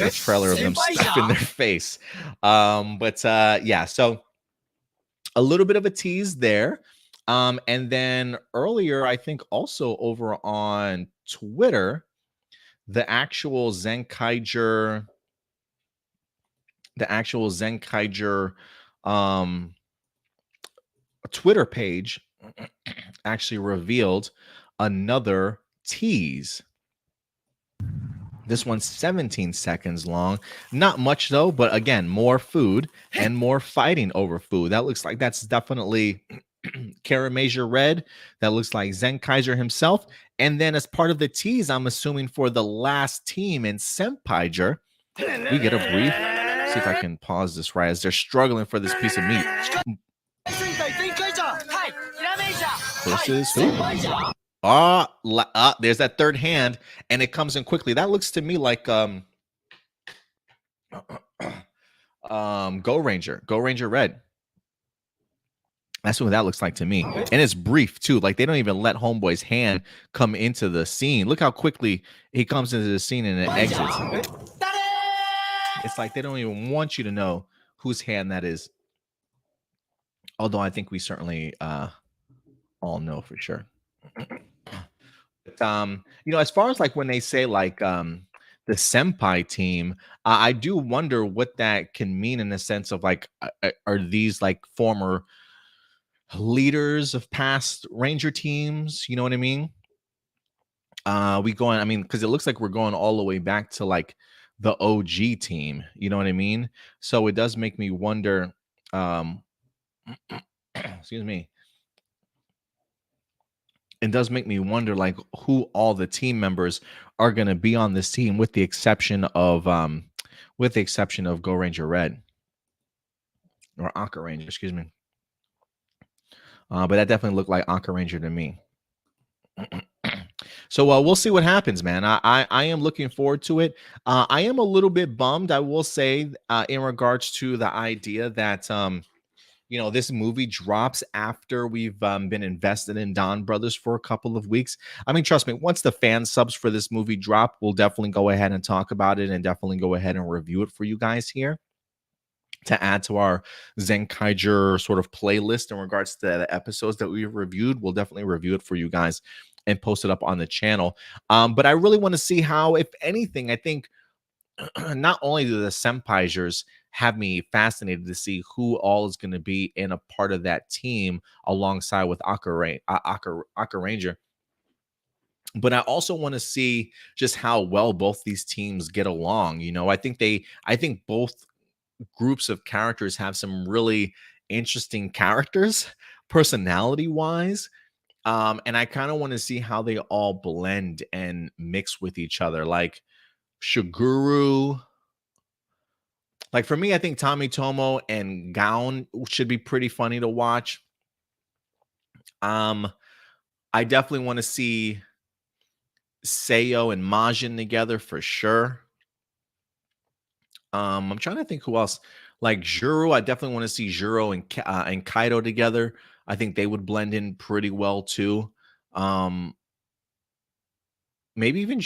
trailer of them stuffing their face. Yeah, so a little bit of a tease there. And then earlier, I think also over on Twitter, the actual Zenkaiger Twitter page actually revealed another tease. This one's 17 seconds long. Not much though, but again, more food and more fighting over food. That looks like that's definitely Kiramager Red. That looks like Zenkaiger himself. And then as part of the tease, I'm assuming for the last team in Sinpaiger, we get a brief. See if I can pause this right as they're struggling for this piece of meat. Versus who? There's that third hand, and it comes in quickly. That looks to me like Go Ranger Red. That's what that looks like to me. And it's brief too. Like they don't even let Homeboy's hand come into the scene. Look how quickly he comes into the scene and it exits. It's like they don't even want you to know whose hand that is. Although I think we certainly all know for sure. You know, as far as like when they say like the senpai team, I do wonder what that can mean in the sense of like, are these like former leaders of past Ranger teams? You know what I mean? I mean, because it looks like we're going all the way back to like the OG team. You know what I mean? So it does make me wonder. Excuse me. it does make me wonder, like, who all the team members are going to be on this team, with the exception of Go Ranger Red, or Aqua Ranger, excuse me. But that definitely looked like Aqua Ranger to me. So we'll see what happens, man. I am looking forward to it. I am a little bit bummed, I will say, in regards to the idea that this movie drops after we've been invested in Donbrothers for a couple of weeks. I mean, trust me, once the fan subs for this movie drop, we'll definitely go ahead and talk about it, and definitely go ahead and review it for you guys here, to add to our Zenkaiger sort of playlist in regards to the episodes that we've reviewed. We'll definitely review it for you guys and post it up on the channel. But I really want to see how, if anything, I think not only do the Sinpaigers have me fascinated to see who all is going to be in a part of that team alongside with Aqua Ranger, but I also want to see just how well both these teams get along. I think both groups of characters have some really interesting characters, personality wise. And I kind of want to see how they all blend and mix with each other. Like Shiguru, like for me, I think Tommy Tomo and Gown should be pretty funny to watch. I definitely want to see Seiyo and Majin together for sure. I'm trying to think who else. Like Juro, I definitely want to see Juro and Kaido together. I think they would blend in pretty well too. Maybe even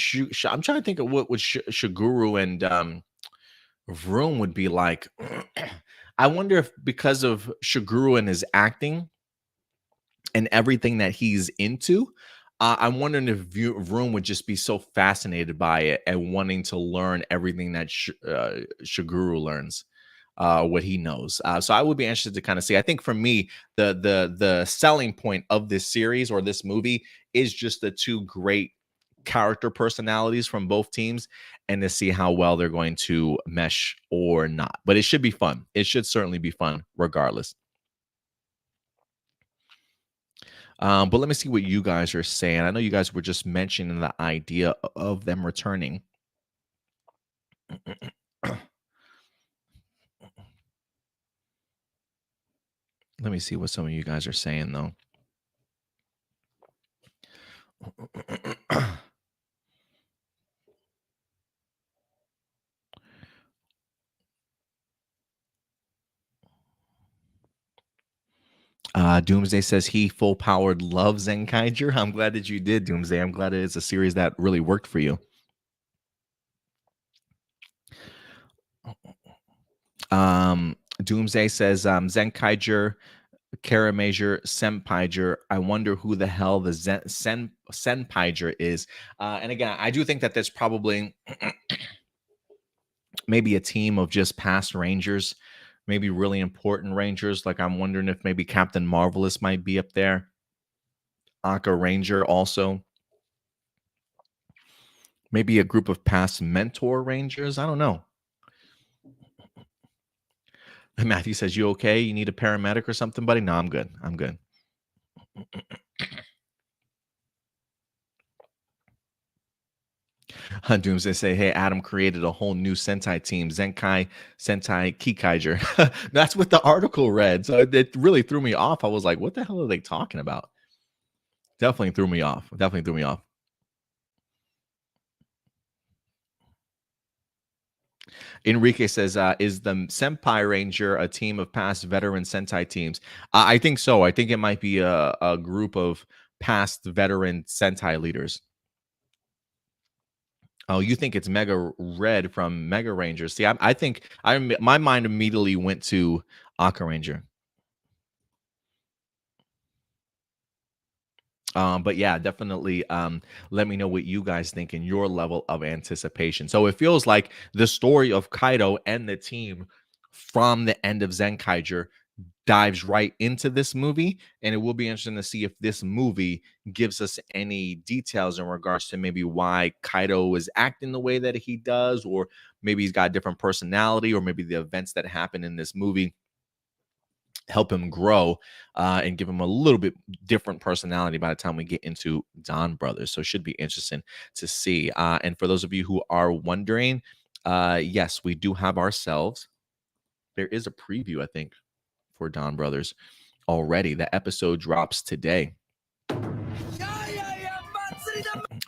I'm trying to think of what would Shiguru and Vroom would be like. I wonder if, because of Shiguru and his acting and everything that he's into, I'm wondering if Vroom would just be so fascinated by it and wanting to learn everything that Shiguru learns, what he knows. So I would be interested to kind of see. I think for me, the selling point of this series or this movie is just the two great character personalities from both teams, and to see how well they're going to mesh or not. But it should be fun. It should certainly be fun regardless. But let me see what you guys are saying. I know you guys were just mentioning the idea of them returning. Let me see what some of you guys are saying, though. Doomsday says he full powered loves Zenkaiger. I'm glad that you did, Doomsday. I'm glad it's a series that really worked for you. Doomsday says Zenkaiger, Kiramager, Sinpaiger. I wonder who the hell the Sinpaiger is. And again, I do think that there's probably maybe a team of just past Rangers, maybe really important Rangers. Like I'm wondering if maybe Captain Marvelous might be up there. Aqua Ranger also. Maybe a group of past mentor Rangers. I don't know. Matthew says, "You okay? You need a paramedic or something, buddy?" No, I'm good. I'm good. Doomsday say, "Hey, Adam created a whole new Sentai team, Sentai Kikaiger." That's what the article read. So it really threw me off. I was like, "What the hell are they talking about?" Definitely threw me off. Definitely threw me off. Enrique says, "Is the Senpai Ranger a team of past veteran Sentai teams?" I think so. I think it might be a group of past veteran Sentai leaders. Oh, you think it's Mega Red from Mega Rangers? See, I think my mind immediately went to Aqua Ranger. But yeah, definitely let me know what you guys think in your level of anticipation. So it feels like the story of Kaido and the team from the end of Zenkaiger dives right into this movie, and it will be interesting to see if this movie gives us any details in regards to maybe why Kaido is acting the way that he does, or maybe he's got a different personality, or maybe the events that happen in this movie help him grow and give him a little bit different personality by the time we get into Donbrothers. So it should be interesting to see. And for those of you who are wondering, yes, we do have ourselves. There is a preview, I think, for Donbrothers already. The episode drops today.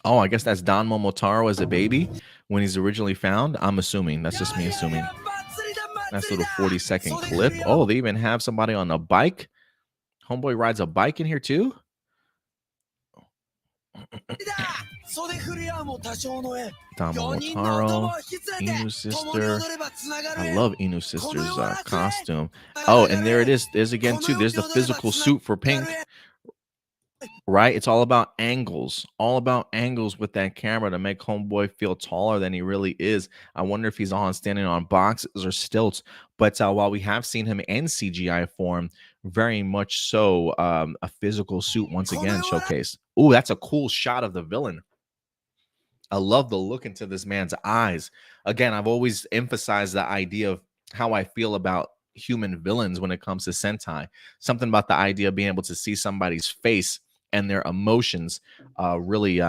Oh, I guess that's Don Momotaro as a baby when he's originally found. I'm assuming. That's just me assuming. That's a little 40-second clip. Oh, they even have somebody on a bike. Homeboy rides a bike in here too. Don Momotaro, Inu's sister. I love Inu's sister's costume. Oh, and there it is. There's again too. There's the physical suit for Pink. Right? It's all about angles, with that camera to make Homeboy feel taller than he really is. I wonder if he's standing on boxes or stilts. But while we have seen him in CGI form, very much so a physical suit once again showcased. Oh, that's a cool shot of the villain. I love the look into this man's eyes. Again, I've always emphasized the idea of how I feel about human villains when it comes to Sentai. Something about the idea of being able to see somebody's face and their emotions really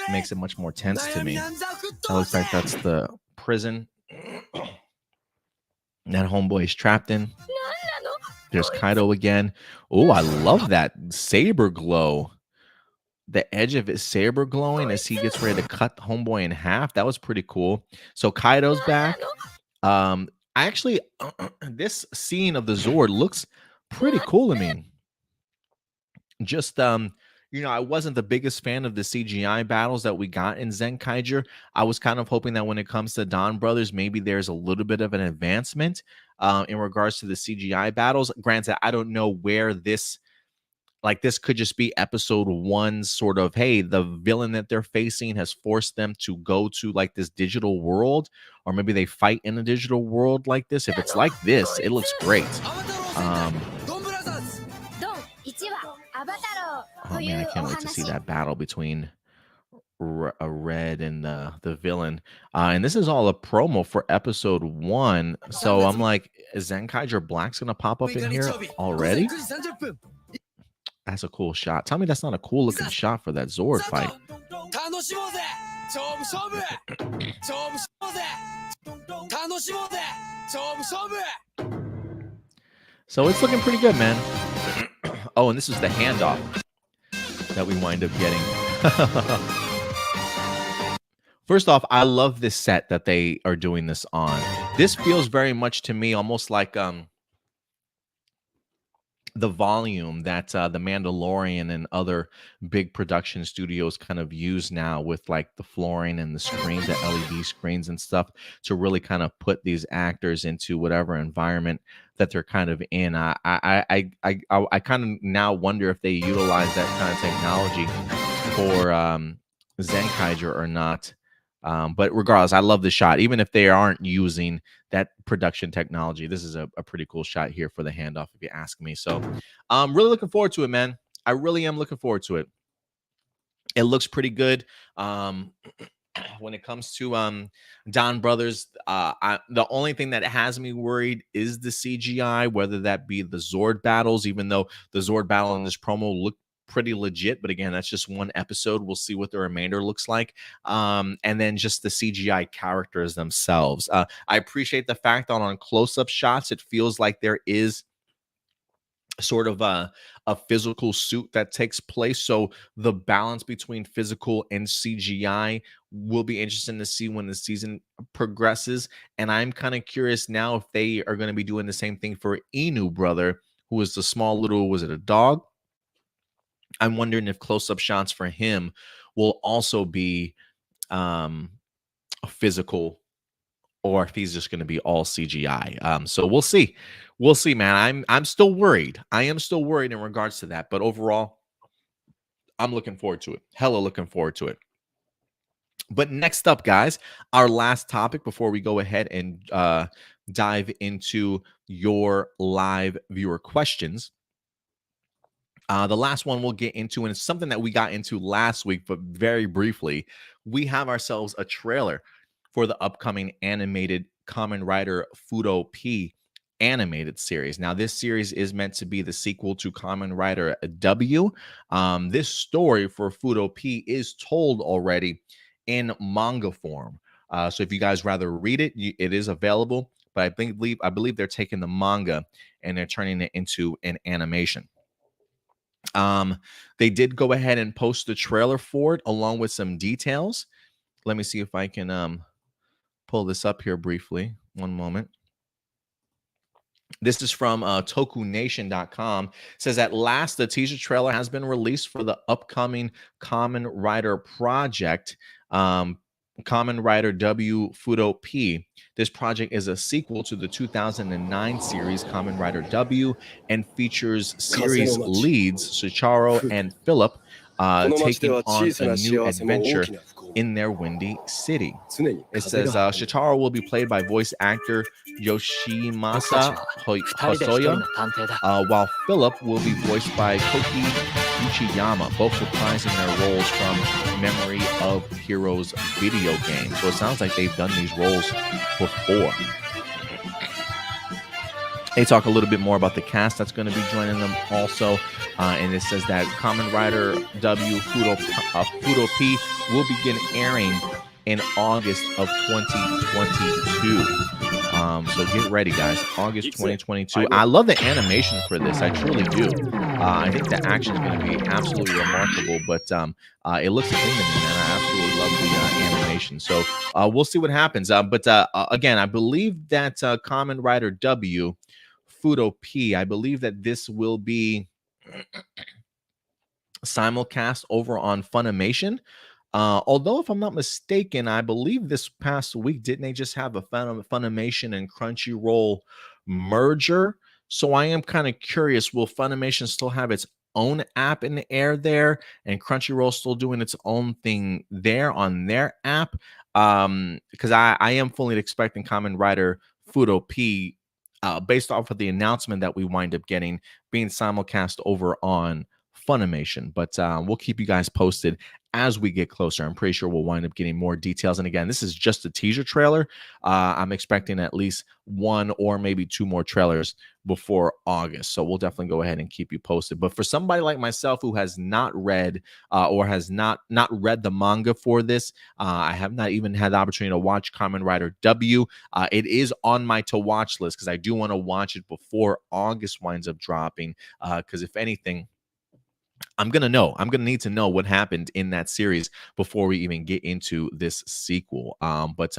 makes it much more tense to me. That looks like that's the prison that Homeboy is trapped in. There's Kaido again. Oh, I love that saber glow. The edge of his saber glowing as he gets ready to cut Homeboy in half. That was pretty cool. So Kaido's back. Actually, this scene of the Zord looks pretty cool to me. Just I wasn't the biggest fan of the CGI battles that we got in Zenkaiger. I was kind of hoping that when it comes to Donbrothers, maybe there's a little bit of an advancement in regards to the CGI battles. Granted, I don't know where this could just be episode 1 sort of, hey, the villain that they're facing has forced them to go to like this digital world, or maybe they fight in a digital world like this. If it's like this, it looks great. Oh man, I can't wait to see that battle between Red and the villain. And this is all a promo for episode 1. So I'm like, is Zenkaiger Black's gonna pop up in here already? That's a cool shot. Tell me that's not a cool looking shot for that Zord fight. So it's looking pretty good, man. Oh, and this is the handoff that we wind up getting. First off, I love this set that they are doing this on. This feels very much to me almost like the volume that the Mandalorian and other big production studios kind of use now with like the flooring and the screens, the LED screens and stuff, to really kind of put these actors into whatever environment that they're kind of in. I kind of now wonder if they utilize that kind of technology for Zenkaiger or not. But regardless, I love the shot. Even if they aren't using that production technology, this is a pretty cool shot here for the handoff, if you ask me. So I'm really looking forward to it, man. I really am looking forward to it. It looks pretty good. When it comes to Donbrothers, the only thing that has me worried is the CGI, whether that be the Zord battles, even though the Zord battle in this promo looked pretty legit. But again, that's just one episode. We'll see what the remainder looks like. And then just the CGI characters themselves. I appreciate the fact that on close-up shots, it feels like there is sort of a physical suit that takes place. So the balance between physical and CGI will be interesting to see when the season progresses. And I'm kind of curious now if they are going to be doing the same thing for Inu brother, who is the small little, was it a dog? I'm wondering if close-up shots for him will also be physical, or if he's just going to be all CGI. So we'll see. We'll see, man. I'm still worried. I am still worried in regards to that. But overall, I'm looking forward to it. Hella looking forward to it. But next up, guys, our last topic before we go ahead and dive into your live viewer questions. The last one we'll get into, and it's something that we got into last week, but very briefly, we have ourselves a trailer for the upcoming animated Kamen Rider Fuuto P animated series. Now, this series is meant to be the sequel to Kamen Rider W. This story for Fuuto P is told already in manga form. So if you guys rather read it, it is available. But I believe they're taking the manga and they're turning it into an animation. They did go ahead and post the trailer for it along with some details. Let me see if I can pull this up here briefly. One moment. This is from tokunation.com. It says at last the teaser trailer has been released for the upcoming Kamen Rider project, Kamen Rider W Fuuto P. This project is a sequel to the 2009 series Kamen Rider W and features series leads Shicharo and Philip taking on a new adventure in their windy city. It says Shitaro will be played by voice actor Yoshimasa Hosoya, while Philip will be voiced by Koki Uchiyama, both reprising their roles from Memory of Heroes video game. So it sounds like they've done these roles before. They talk a little bit more about the cast that's going to be joining them also. And it says that Kamen Rider W Fuuto P will begin airing in August of 2022. So get ready, guys. August 2022. I love the animation for this. I truly do. I think the action is going to be absolutely remarkable, but it looks amazing, man. I absolutely love the animation. So we'll see what happens. But again, I believe that Kamen Rider W Fuuto P, I believe that this will be simulcast over on Funimation. Although, if I'm not mistaken, I believe this past week, didn't they just have a Funimation and Crunchyroll merger? So I am kind of curious, will Funimation still have its own app in the air there and Crunchyroll still doing its own thing there on their app? Because I am fully expecting Kamen Rider Fuuto P, based off of the announcement that we wind up getting, being simulcast over on Funimation. But we'll keep you guys posted as we get closer. I'm pretty sure we'll wind up getting more details. And again, this is just a teaser trailer. I'm expecting at least one or maybe two more trailers before August. So we'll definitely go ahead and keep you posted. But for somebody like myself who has not read or has not read the manga for this, I have not even had the opportunity to watch Kamen Rider W. It is on my to watch list because I do want to watch it before August winds up dropping. Because if anything, I'm going to need to know what happened in that series before we even get into this sequel. But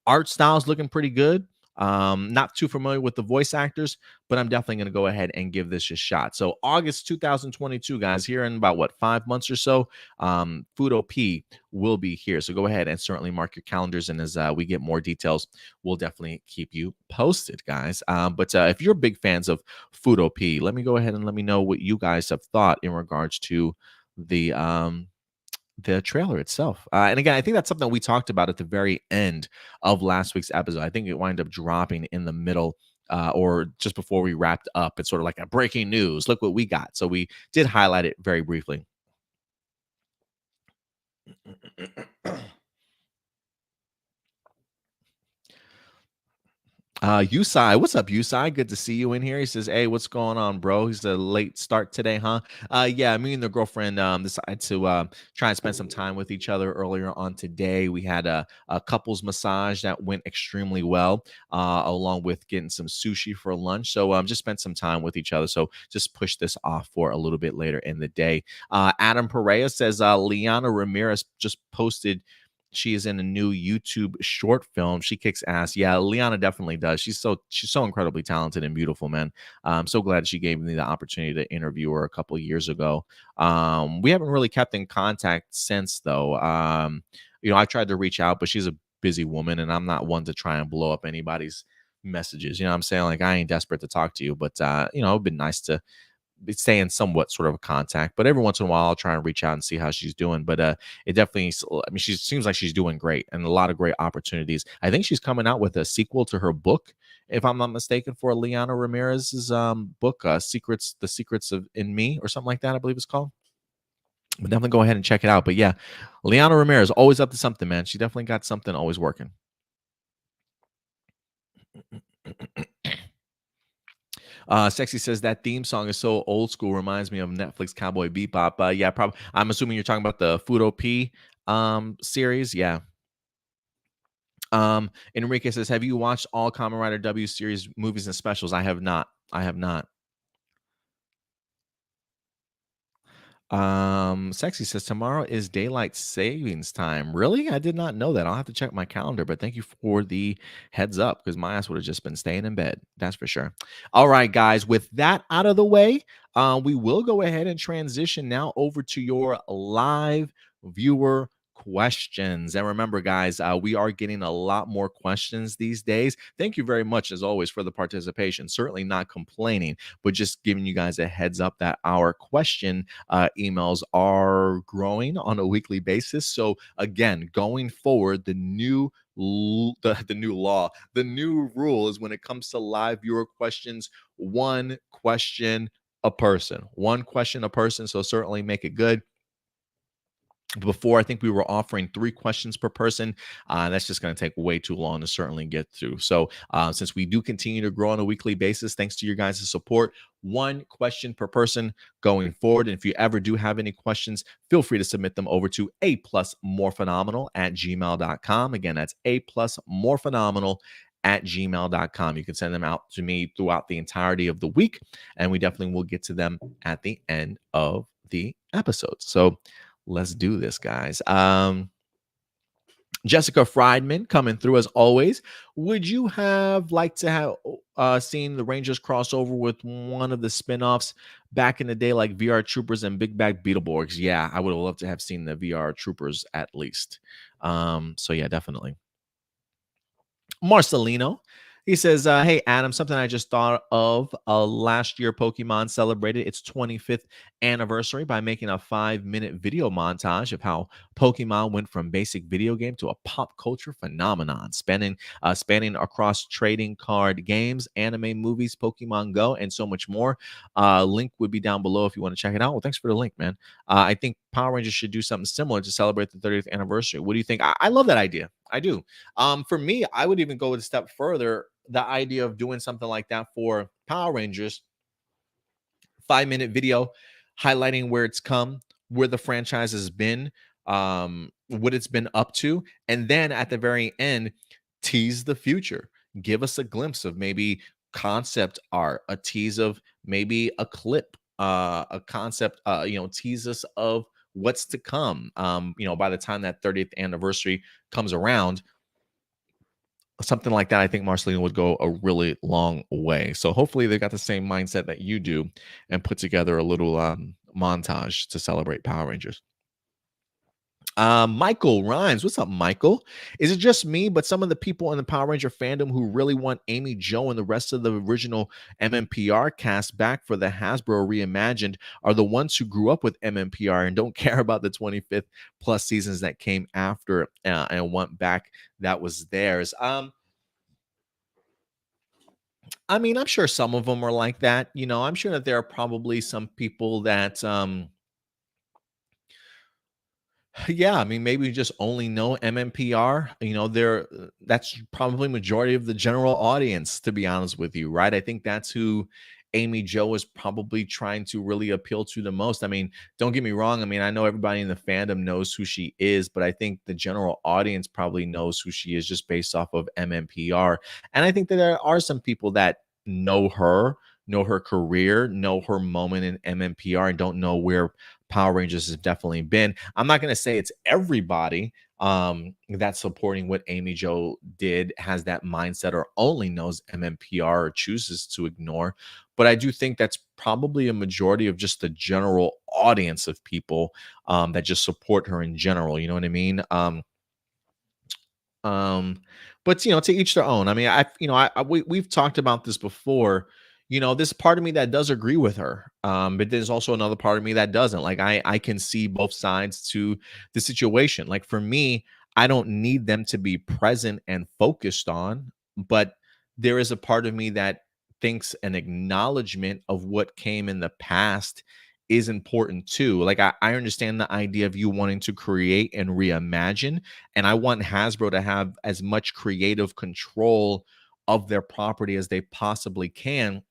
art style's looking pretty good. Not too familiar with the voice actors, but I'm definitely going to go ahead and give this a shot. So August 2022, guys, here in about 5 months or so, Fuuto P will be here. So go ahead and certainly mark your calendars. And as we get more details, we'll definitely keep you posted, guys. But if you're big fans of Fuuto P, let me go ahead and let me know what you guys have thought in regards to the trailer itself. And again, I think that's something we talked about at the very end of last week's episode. I think it wound up dropping in the middle or just before we wrapped up. It's sort of like a breaking news. Look what we got. So we did highlight it very briefly. Usai, what's up, Usai? Good to see you in here. He says, "Hey, what's going on, bro?" He's a late start today, huh? Yeah, me and the girlfriend decided to try and spend some time with each other earlier on today. We had a couples massage that went extremely well, along with getting some sushi for lunch. So just spent some time with each other. So just push this off for a little bit later in the day. Adam Perea says Liana Ramirez just posted. She is in a new YouTube short film. She kicks ass. Yeah, Liana definitely does. She's so incredibly talented and beautiful, man. I'm so glad she gave me the opportunity to interview her a couple of years ago. We haven't really kept in contact since, though. I tried to reach out, but she's a busy woman, and I'm not one to try and blow up anybody's messages. You know what I'm saying? Like, I ain't desperate to talk to you, but it'd been nice to stay in somewhat sort of a contact, but every once in a while I'll try and reach out and see how she's doing. But it definitely, she seems like she's doing great and a lot of great opportunities. I think she's coming out with a sequel to her book, if I'm not mistaken, for Liana Ramirez's book, The Secrets of in Me, or something like that, I believe it's called. But definitely go ahead and check it out. But yeah, Liana Ramirez, always up to something, man. She definitely got something always working. Sexy says that theme song is so old school, reminds me of Netflix Cowboy Bebop. Yeah, probably. I'm assuming you're talking about the Fuuto P series. Yeah. Enrique says, "Have you watched all Kamen Rider W series movies and specials?" I have not. I have not. Sexy says tomorrow is daylight savings time. Really? I did not know that. I'll have to check my calendar, but thank you for the heads up because my ass would have just been staying in bed. That's for sure. All right, guys, with that out of the way, we will go ahead and transition now over to your live viewer questions. And remember, guys, we are getting a lot more questions these days. Thank you very much, as always, for the participation. Certainly not complaining, but just giving you guys a heads up that our question emails are growing on a weekly basis. So again, going forward, the new law, the new rule is when it comes to live viewer questions, one question a person, one question a person. So certainly make it good. Before, I think we were offering 3 questions per person. That's just going to take way too long to certainly get through. So, since we do continue to grow on a weekly basis, thanks to your guys' support, 1 question per person going forward. And if you ever do have any questions, feel free to submit them over to a plus more phenomenal at gmail.com. Again, that's a plus more phenomenal at gmail.com. You can send them out to me throughout the entirety of the week, and we definitely will get to them at the end of the episode. So, let's do this, guys. Jessica Friedman coming through as always. Would you have liked to have seen the Rangers crossover with one of the spinoffs back in the day, like VR Troopers and Big Bag Beetleborgs? Yeah, I would have loved to have seen the VR Troopers at least. So yeah, definitely. Marcelino. He says, "Hey Adam, something I just thought of. Last year, Pokemon celebrated its 25th anniversary by making a 5-minute video montage of how Pokemon went from basic video game to a pop culture phenomenon, spanning across trading card games, anime, movies, Pokemon Go, and so much more. Link would be down below if you want to check it out. Well, thanks for the link, man. I think Power Rangers should do something similar to celebrate the 30th anniversary. What do you think? I love that idea. I do. For me, I would even go a step further. The idea of doing something like that for Power Rangers, 5-minute video highlighting where it's come, where the franchise has been, what it's been up to, and then at the very end, tease the future. Give us a glimpse of maybe concept art, a tease of maybe a clip, a concept, tease us of what's to come. By the time that 30th anniversary comes around, something like that, I think Marcelino would go a really long way. So hopefully they got the same mindset that you do and put together a little montage to celebrate Power Rangers. Michael Rhymes, what's up, Michael? Is it just me, but some of the people in the Power Ranger fandom who really want Amy Jo and the rest of the original MMPR cast back for the Hasbro reimagined are the ones who grew up with MMPR and don't care about the 25th plus seasons that came after and want back that was theirs? I mean, I'm sure some of them are like that. I'm sure that there are probably some people that yeah, I mean, maybe just only know MMPR. That's probably majority of the general audience, to be honest with you, right? I think that's who Amy Jo is probably trying to really appeal to the most. I mean, don't get me wrong. I mean, I know everybody in the fandom knows who she is, but I think the general audience probably knows who she is just based off of MMPR. And I think that there are some people that know her career, know her moment in MMPR, and don't know where Power Rangers has definitely been. I'm not going to say it's everybody that's supporting what Amy Jo did has that mindset or only knows MMPR or chooses to ignore. But I do think that's probably a majority of just the general audience of people that just support her in general. You know what I mean? Um, but to each their own. I mean, we've talked about this before. This part of me that does agree with her, but there's also another part of me that doesn't. Like I can see both sides to the situation. Like for me, I don't need them to be present and focused on, but there is a part of me that thinks an acknowledgement of what came in the past is important too. Like I understand the idea of you wanting to create and reimagine, and I want Hasbro to have as much creative control of their property as they possibly can.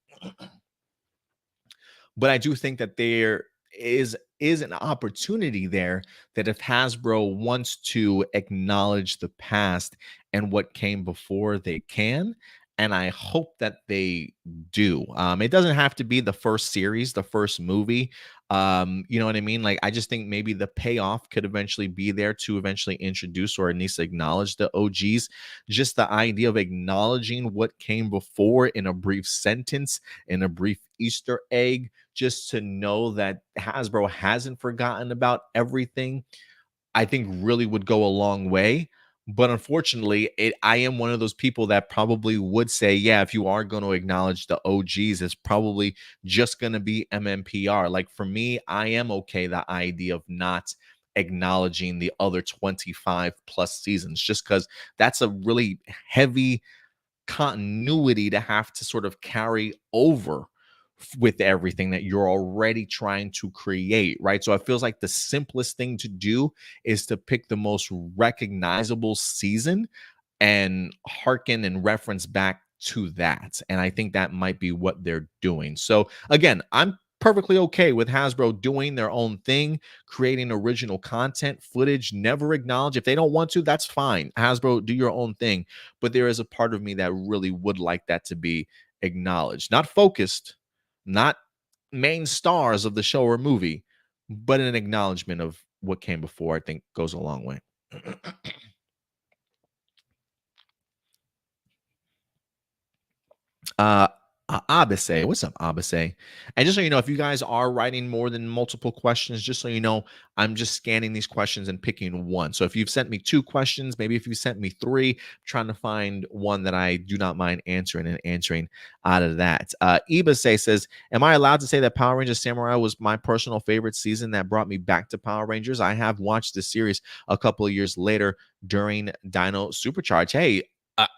But I do think that there is an opportunity there that if Hasbro wants to acknowledge the past and what came before, they can. And I hope that they do. It doesn't have to be the first series, the first movie. You know what I mean? Like, I just think maybe the payoff could eventually be there to eventually introduce or at least acknowledge the OGs. Just the idea of acknowledging what came before in a brief sentence, in a brief Easter egg, just to know that Hasbro hasn't forgotten about everything, I think really would go a long way. But unfortunately, I am one of those people that probably would say, yeah, if you are going to acknowledge the OGs, it's probably just going to be MMPR. Like for me, I am okay the idea of not acknowledging the other 25 plus seasons, just because that's a really heavy continuity to have to sort of carry over with everything that you're already trying to create, right? So it feels like the simplest thing to do is to pick the most recognizable season and hearken and reference back to that. And I think that might be what they're doing. So again, I'm perfectly okay with Hasbro doing their own thing, creating original content, footage, never acknowledge. If they don't want to, that's fine. Hasbro, do your own thing. But there is a part of me that really would like that to be acknowledged, not focused, not main stars of the show or movie, but an acknowledgement of what came before, I think goes a long way. Uh, Abase, what's up, Abase? And just so you know, if you guys are writing more than multiple questions, just so you know, I'm just scanning these questions and picking one. So if you've sent me two questions, maybe if you sent me three, I'm trying to find one that I do not mind answering and answering out of that. Ibase says, "Am I allowed to say that Power Rangers Samurai was my personal favorite season that brought me back to Power Rangers? I have watched the series a couple of years later during Dino Supercharge." Hey,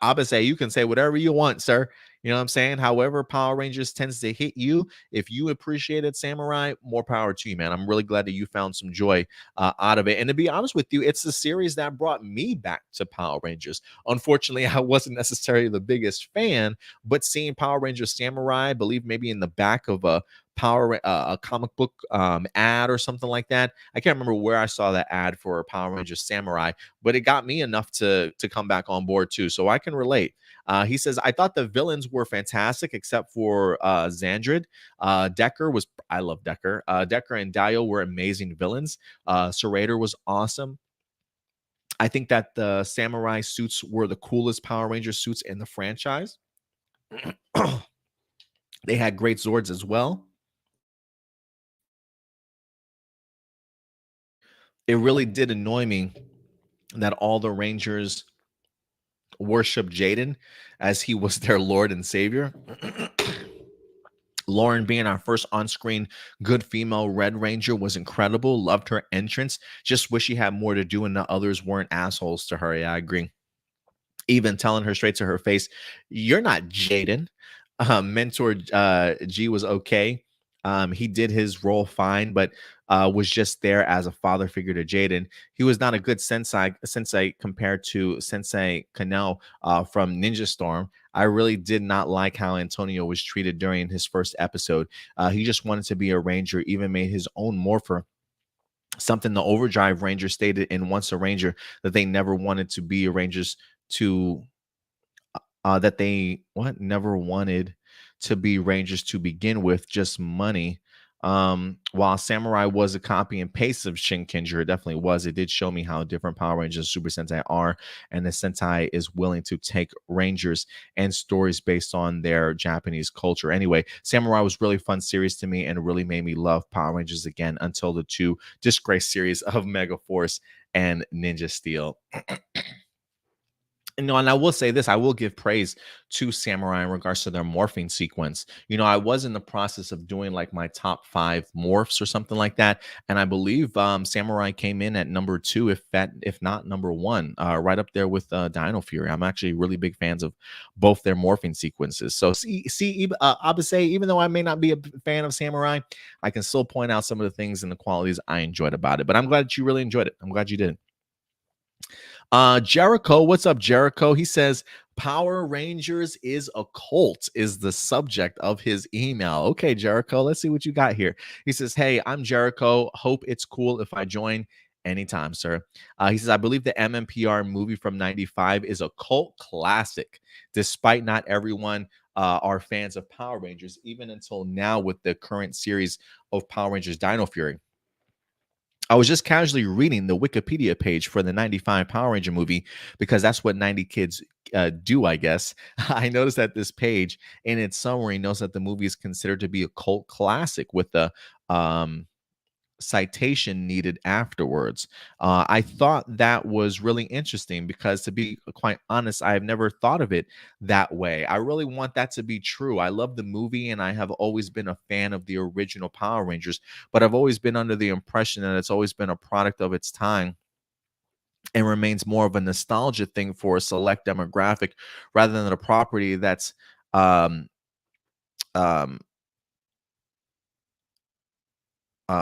Abase, you can say whatever you want, sir. You know what I'm saying? However, Power Rangers tends to hit you. If you appreciated Samurai, more power to you, man. I'm really glad that you found some joy out of it. And to be honest with you, it's the series that brought me back to Power Rangers. Unfortunately, I wasn't necessarily the biggest fan, but seeing Power Rangers Samurai, I believe maybe in the back of a a comic book ad or something like that. I can't remember where I saw that ad for Power Rangers Samurai, but it got me enough to come back on board too. So I can relate. He says, I thought the villains were fantastic except for Xandrid. Decker was, I love Decker. Decker and Dio were amazing villains. Serrator was awesome. I think that the samurai suits were the coolest Power Ranger suits in the franchise. They had great Zords as well. It really did annoy me that all the Rangers worship Jaden as he was their Lord and Savior. Lauren being our first on-screen good female Red Ranger was incredible. Loved her entrance. Just wish she had more to do and the others weren't assholes to her. Yeah, I agree. Even telling her straight to her face, "You're not Jaden." Mentor G was okay. He did his role fine, but was just there as a father figure to Jaden. He was not a good sensei compared to Sensei Kanel from Ninja Storm. I really did not like how Antonio was treated during his first episode. He just wanted to be a ranger, even made his own morpher. Something the Overdrive Ranger stated in Once a Ranger, that they never wanted to be Rangers to that they what never wanted to be Rangers to begin with, just money. While Samurai was a copy and paste of Shinkenger, it definitely was. It did show me how different Power Rangers and Super Sentai are, and the Sentai is willing to take Rangers and stories based on their Japanese culture. Anyway, Samurai was really fun series to me and really made me love Power Rangers again until the two disgrace series of Mega Force and Ninja Steel. And, and I will say this, I will give praise to Samurai in regards to their morphing sequence. I was in the process of doing like my top 5 morphs or something like that, and I believe Samurai came in at number 2, if not number 1, right up there with Dino Fury. I'm actually really big fans of both their morphing sequences. So Abase, even though I may not be a fan of Samurai, I can still point out some of the things and the qualities I enjoyed about it. But I'm glad that you really enjoyed it. I'm glad you did. Jericho, what's up, Jericho? He says Power Rangers is a cult is the subject of his email. Okay, Jericho, let's see what you got here. He says, "Hey, I'm Jericho. Hope it's cool if I join anytime, sir." He says, "I believe the MMPR movie from 95 is a cult classic, despite not everyone are fans of Power Rangers, even until now with the current series of Power Rangers Dino Fury. I was just casually reading the Wikipedia page for the 95 Power Ranger movie because that's what 90 kids do, I guess. I noticed that this page in its summary notes that the movie is considered to be a cult classic with the um, citation needed afterwards. I thought that was really interesting because, to be quite honest, I have never thought of it that way. I really want that to be true. I love the movie and I have always been a fan of the original Power Rangers, but I've always been under the impression that it's always been a product of its time and remains more of a nostalgia thing for a select demographic rather than a property that's um, um,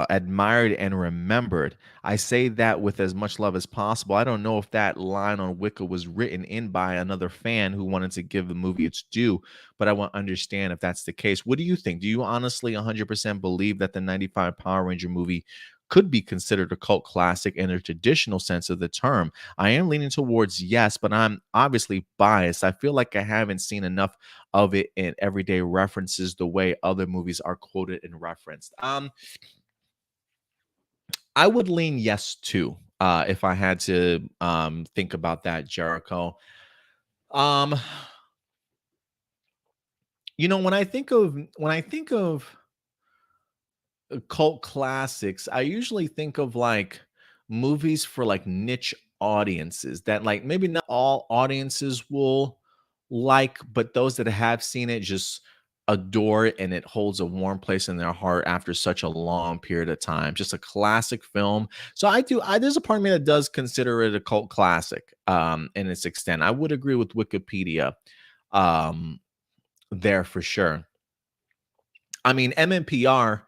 admired and remembered. I say that with as much love as possible. I don't know if that line on Wicca was written in by another fan who wanted to give the movie its due, but I want to understand if that's the case. What do you think? Do you honestly 100% believe that the 95 Power Ranger movie could be considered a cult classic in a traditional sense of the term? I am leaning towards yes, but I'm obviously biased. I feel like I haven't seen enough of it in everyday references the way other movies are quoted and referenced. I would lean yes too, if I had to think about that, Jericho. Um, when I think of cult classics, I usually think of like movies for like niche audiences that like maybe not all audiences will like, but those that have seen it just adore it and it holds a warm place in their heart after such a long period of time. Just a classic film. So I there's a part of me that does consider it a cult classic in its extent. I would agree with Wikipedia um there for sure. I mean, MMPR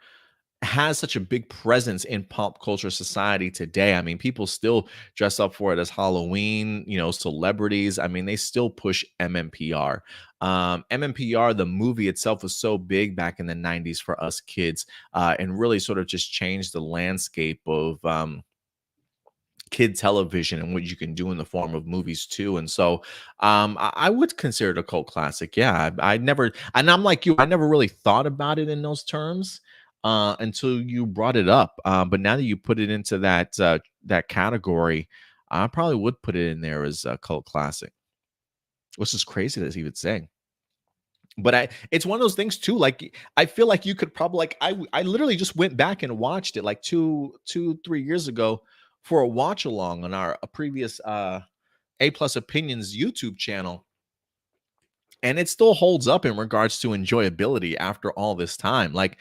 has such a big presence in pop culture society today. I mean, people still dress up for it as Halloween, celebrities. I mean, they still push MMPR. MMPR, the movie itself, was so big back in the 90s for us kids and really sort of just changed the landscape of kid television and what you can do in the form of movies too. And so I would consider it a cult classic. Yeah. I never, and I'm like you, I never really thought about it in those terms until you brought it up. But now that you put it into that category, I probably would put it in there as a cult classic, which is crazy to even say. But it's one of those things too. Like I feel like you could probably like I literally just went back and watched it like 3 years ago for a watch along on our previous A Plus Opinions YouTube channel, and it still holds up in regards to enjoyability after all this time. Like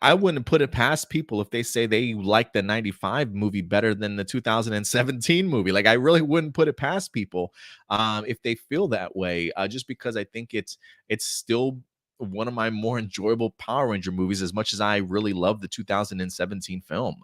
I wouldn't put it past people if they say they like the 95 movie better than the 2017 movie. Like I really wouldn't put it past people if they feel that way, just because I think it's still one of my more enjoyable Power Ranger movies, as much as I really love the 2017 film.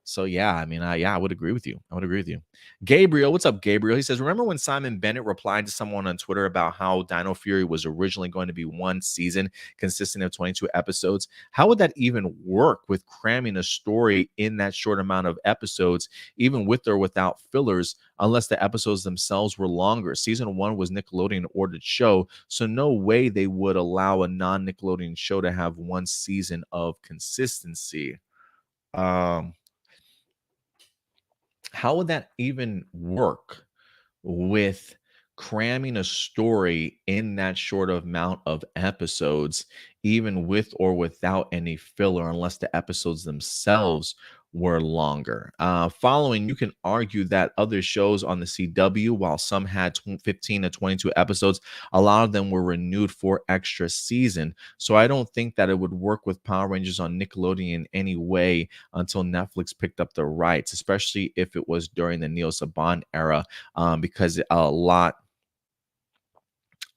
So yeah, I mean, yeah, I would agree with you. I would agree with you. Gabriel, what's up, Gabriel? He says, remember when Simon Bennett replied to someone on Twitter about how Dino Fury was originally going to be one season consisting of 22 episodes? How would that even work with cramming a story in that short amount of episodes, even with or without fillers, unless the episodes themselves were longer? Season one was Nickelodeon ordered show, so no way they would allow a non-Nickelodeon show to have one season of consistency. Um, how would that even work with cramming a story in that short amount of episodes, even with or without any filler, unless the episodes themselves were longer? Following, you can argue that other shows on the CW, while some had 15 to 22 episodes, a lot of them were renewed for extra season. So I don't think that it would work with Power Rangers on Nickelodeon in any way until Netflix picked up the rights, especially if it was during the Neil Saban era, because a lot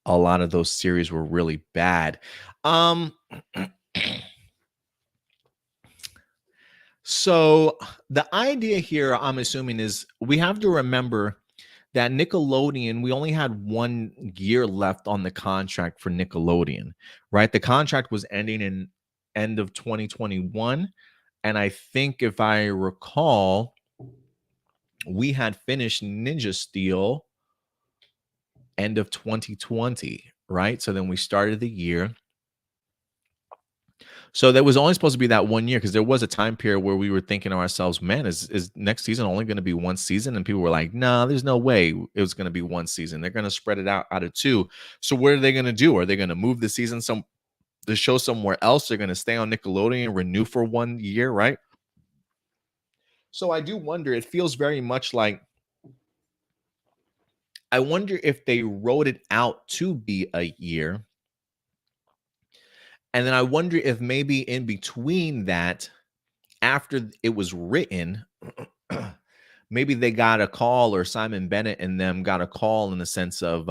of those series were really bad. Um, so the idea here, I'm assuming, is we have to remember that Nickelodeon, we only had 1 year left on the contract for Nickelodeon, right? The contract was ending in end of 2021. And I think if I recall, we had finished Ninja Steel end of 2020, right? So then we started the year. So there was only supposed to be that 1 year because there was a time period where we were thinking to ourselves, man, is next season only going to be one season? And people were like, no, there's no way it was going to be one season. They're going to spread it out of two. So what are they going to do? Are they going to move the season the show somewhere else? They're going to stay on Nickelodeon and renew for 1 year, right? So I do wonder, it feels very much like, I wonder if they wrote it out to be a year. And then I wonder if maybe in between that, after it was written, maybe they got a call, or Simon Bennett and them got a call in the sense of,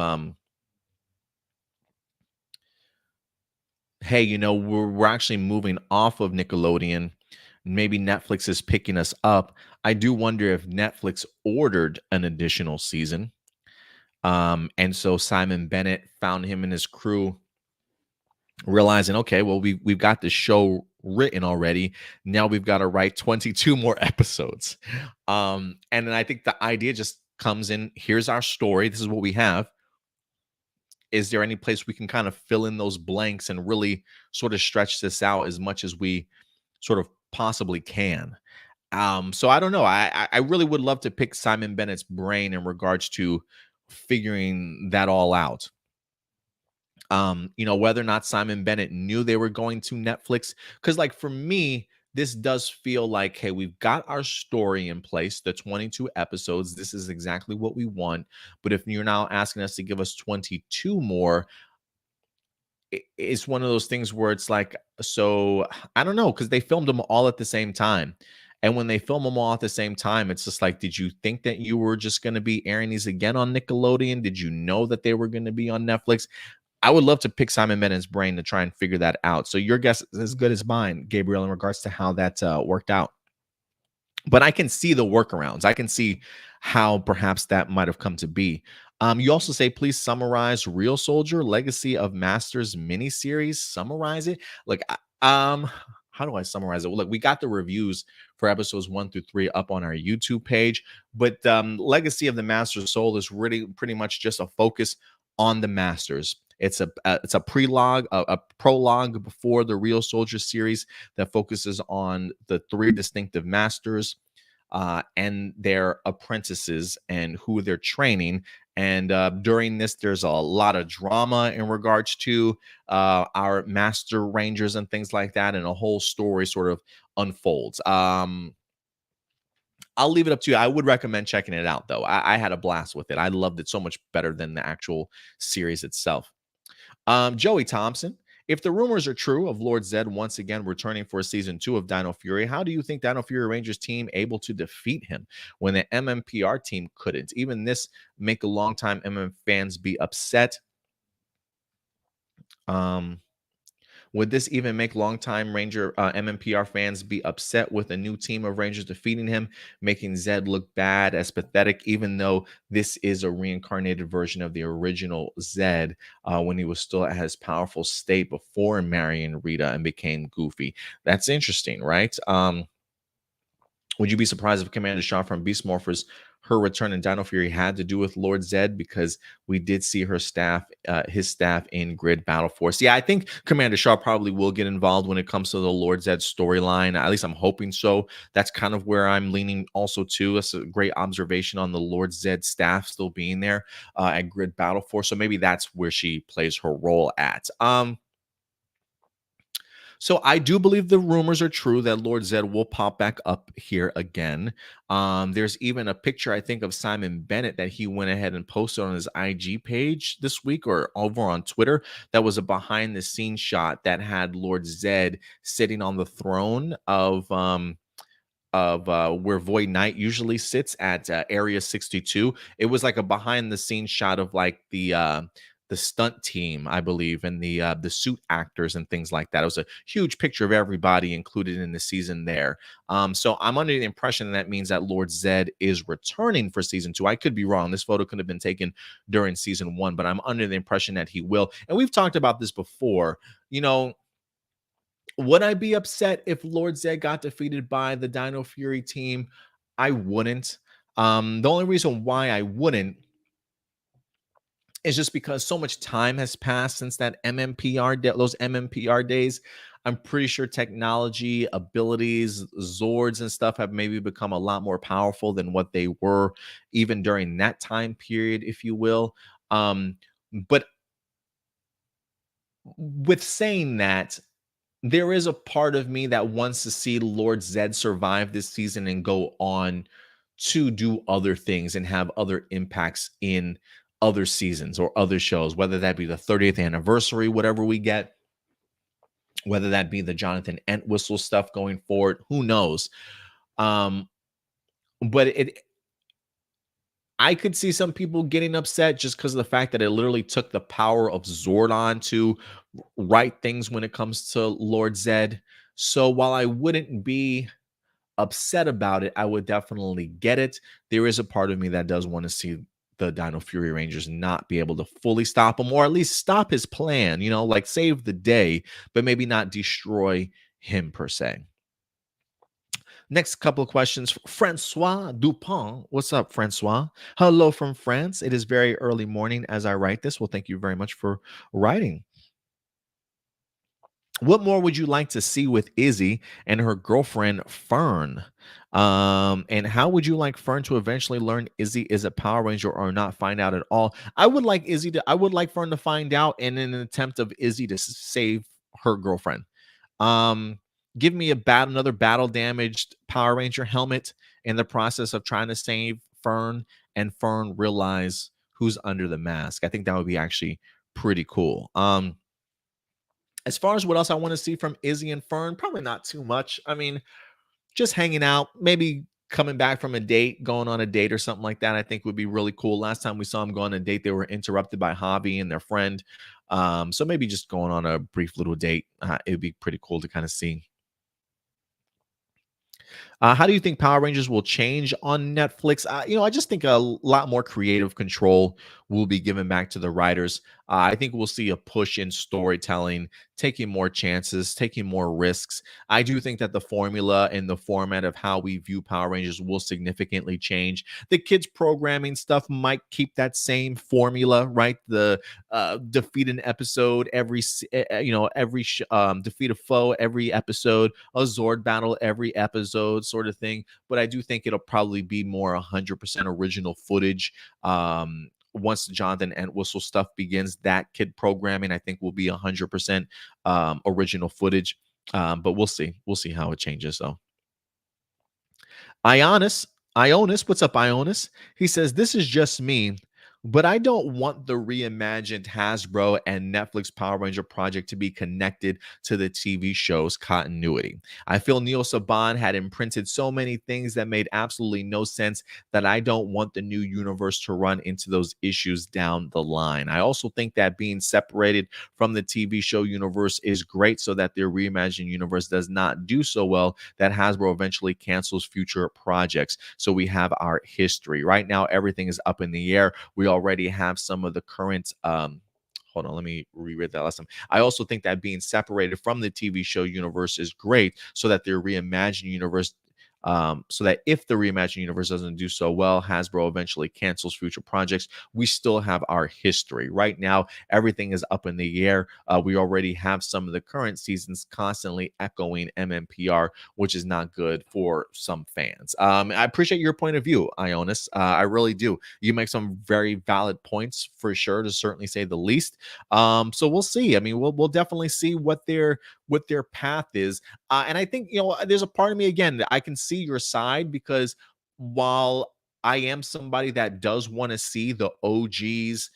hey, we're actually moving off of Nickelodeon. Maybe Netflix is picking us up. I do wonder if Netflix ordered an additional season. And so Simon Bennett found him and his crew, realizing, okay, well, we've got the show written already. Now we've got to write 22 more episodes. And then I think the idea just comes in, here's our story. This is what we have. Is there any place we can kind of fill in those blanks and really sort of stretch this out as much as we sort of possibly can? So I don't know. I really would love to pick Simon Bennett's brain in regards to figuring that all out. Whether or not Simon Bennett knew they were going to Netflix. Because, like, for me, this does feel like, hey, we've got our story in place, the 22 episodes. This is exactly what we want. But if you're now asking us to give us 22 more, it's one of those things where it's like, so I don't know, because they filmed them all at the same time. And when they film them all at the same time, it's just like, did you think that you were just going to be airing these again on Nickelodeon? Did you know that they were going to be on Netflix? I would love to pick Simon Bennett's brain to try and figure that out. So your guess is as good as mine, Gabriel, in regards to how that worked out. But I can see the workarounds. I can see how perhaps that might have come to be. You also say, please summarize Real Soldier Legacy of Masters miniseries. Summarize it. Like, how do I summarize it? Well, look, we got the reviews for episodes 1 through 3 up on our YouTube page, but Legacy of the Master's Soul is really pretty much just a focus on the Masters. It's a prologue, a prologue before the Real Soldier series that focuses on the 3 distinctive masters and their apprentices and who they're training. And during this, there's a lot of drama in regards to our master rangers and things like that, and a whole story sort of unfolds. I'll leave it up to you. I would recommend checking it out, though. I had a blast with it. I loved it so much better than the actual series itself. Joey Thompson, if the rumors are true of Lord Zed once again returning for season 2 of Dino Fury, how do you think Dino Fury Rangers team able to defeat him when the MMPR team couldn't? Even this make a longtime MM fans be upset. Would this even make longtime Ranger MMPR fans be upset with a new team of Rangers defeating him, making Zed look bad as pathetic, even though this is a reincarnated version of the original Zed when he was still at his powerful state before marrying Rita and became goofy? That's interesting, right? Would you be surprised if Commander Shaw from Beast Morphers, her return in Dino Fury had to do with Lord Zed? Because we did see her staff, his staff in Grid Battle Force. Yeah, I think Commander Shaw probably will get involved when it comes to the Lord Zed storyline. At least I'm hoping so. That's kind of where I'm leaning also too. That's a great observation on the Lord Zed staff still being there at Grid Battle Force. So maybe that's where she plays her role at. So I do believe the rumors are true that Lord Zed will pop back up here again. There's even a picture, I think, of Simon Bennett that he went ahead and posted on his IG page this week or over on Twitter. That was a behind the scenes shot that had Lord Zed sitting on the throne of where Void Knight usually sits at Area 62. It was like a behind the scenes shot of like the stunt team, I believe, and the suit actors and things like that. It was a huge picture of everybody included in the season there. So I'm under the impression that means that Lord Zed is returning for season two. I could be wrong. This photo could have been taken during season one, but I'm under the impression that he will. And we've talked about this before. You know, would I be upset if Lord Zed got defeated by the Dino Fury team? I wouldn't. The only reason why I wouldn't is just because so much time has passed since that those MMPR days. I'm pretty sure technology, abilities, Zords and stuff have maybe become a lot more powerful than what they were even during that time period, if you will. But with saying that, there is a part of me that wants to see Lord Zed survive this season and go on to do other things and have other impacts in other seasons or other shows, whether that be the 30th anniversary, whatever we get, whether that be the Jonathan Entwistle stuff going forward, who knows? Um, but I could see some people getting upset just because of the fact that it literally took the power of Zordon to right things when it comes to Lord Zed. So while I wouldn't be upset about it, I would definitely get it. There is a part of me that does want to see the Dino Fury Rangers not be able to fully stop him, or at least stop his plan, like save the day, but maybe not destroy him per se. Next couple of questions. Francois Dupont. What's up, Francois? Hello from France. It is very early morning as I write this. Well, thank you very much for writing. What more would you like to see with Izzy and her girlfriend Fern? And how would you like Fern to eventually learn Izzy is a Power Ranger or not find out at all? I would like Fern to find out in an attempt of Izzy to save her girlfriend. Um, Give me another battle damaged Power Ranger helmet in the process of trying to save Fern, and Fern realize who's under the mask. I think that would be actually pretty cool. As far as what else I want to see from Izzy and Fern, probably not too much. I mean, just hanging out, maybe coming back from a date, going on a date or something like that, I think would be really cool. Last time we saw them go on a date, they were interrupted by Hobby and their friend. So maybe just going on a brief little date. It would be pretty cool to kind of see. How do you think Power Rangers will change on Netflix? I just think a lot more creative control will be given back to the writers. I think we'll see a push in storytelling, taking more chances, taking more risks. I do think that the formula and the format of how we view Power Rangers will significantly change. The kids programming stuff might keep that same formula, right? The defeat an episode defeat a foe every episode, a Zord battle every episode, sort of thing. But I do think it'll probably be more 100% original footage. Once the Jonathan Entwistle stuff begins, that kid programming I think will be 100% original footage. But we'll see. We'll see how it changes though. Ionis, Ionis, what's up, Ionis? He says, this is just me, but I don't want the reimagined Hasbro and Netflix Power Ranger project to be connected to the TV show's continuity. I feel Neil Saban had imprinted so many things that made absolutely no sense that I don't want the new universe to run into those issues down the line. I also think that being separated from the TV show universe is great so that their reimagined universe does not do so well that Hasbro eventually cancels future projects. So we have our history. Right now, everything is up in the air. We already have some of the current hold on, let me reread that last time. I also think that being separated from the TV show universe is great so that their reimagined universe so that if the reimagined universe doesn't do so well, Hasbro eventually cancels future projects. We still have our history. Right now, everything is up in the air. We already have some of the current seasons constantly echoing MMPR, which is not good for some fans. I appreciate your point of view, Ionis. I really do. You make some very valid points for sure, to certainly say the least. So we'll see. I mean, we'll definitely see what their path is. And I think, there's a part of me, again, that I can see your side because while I am somebody that does want to see the OGs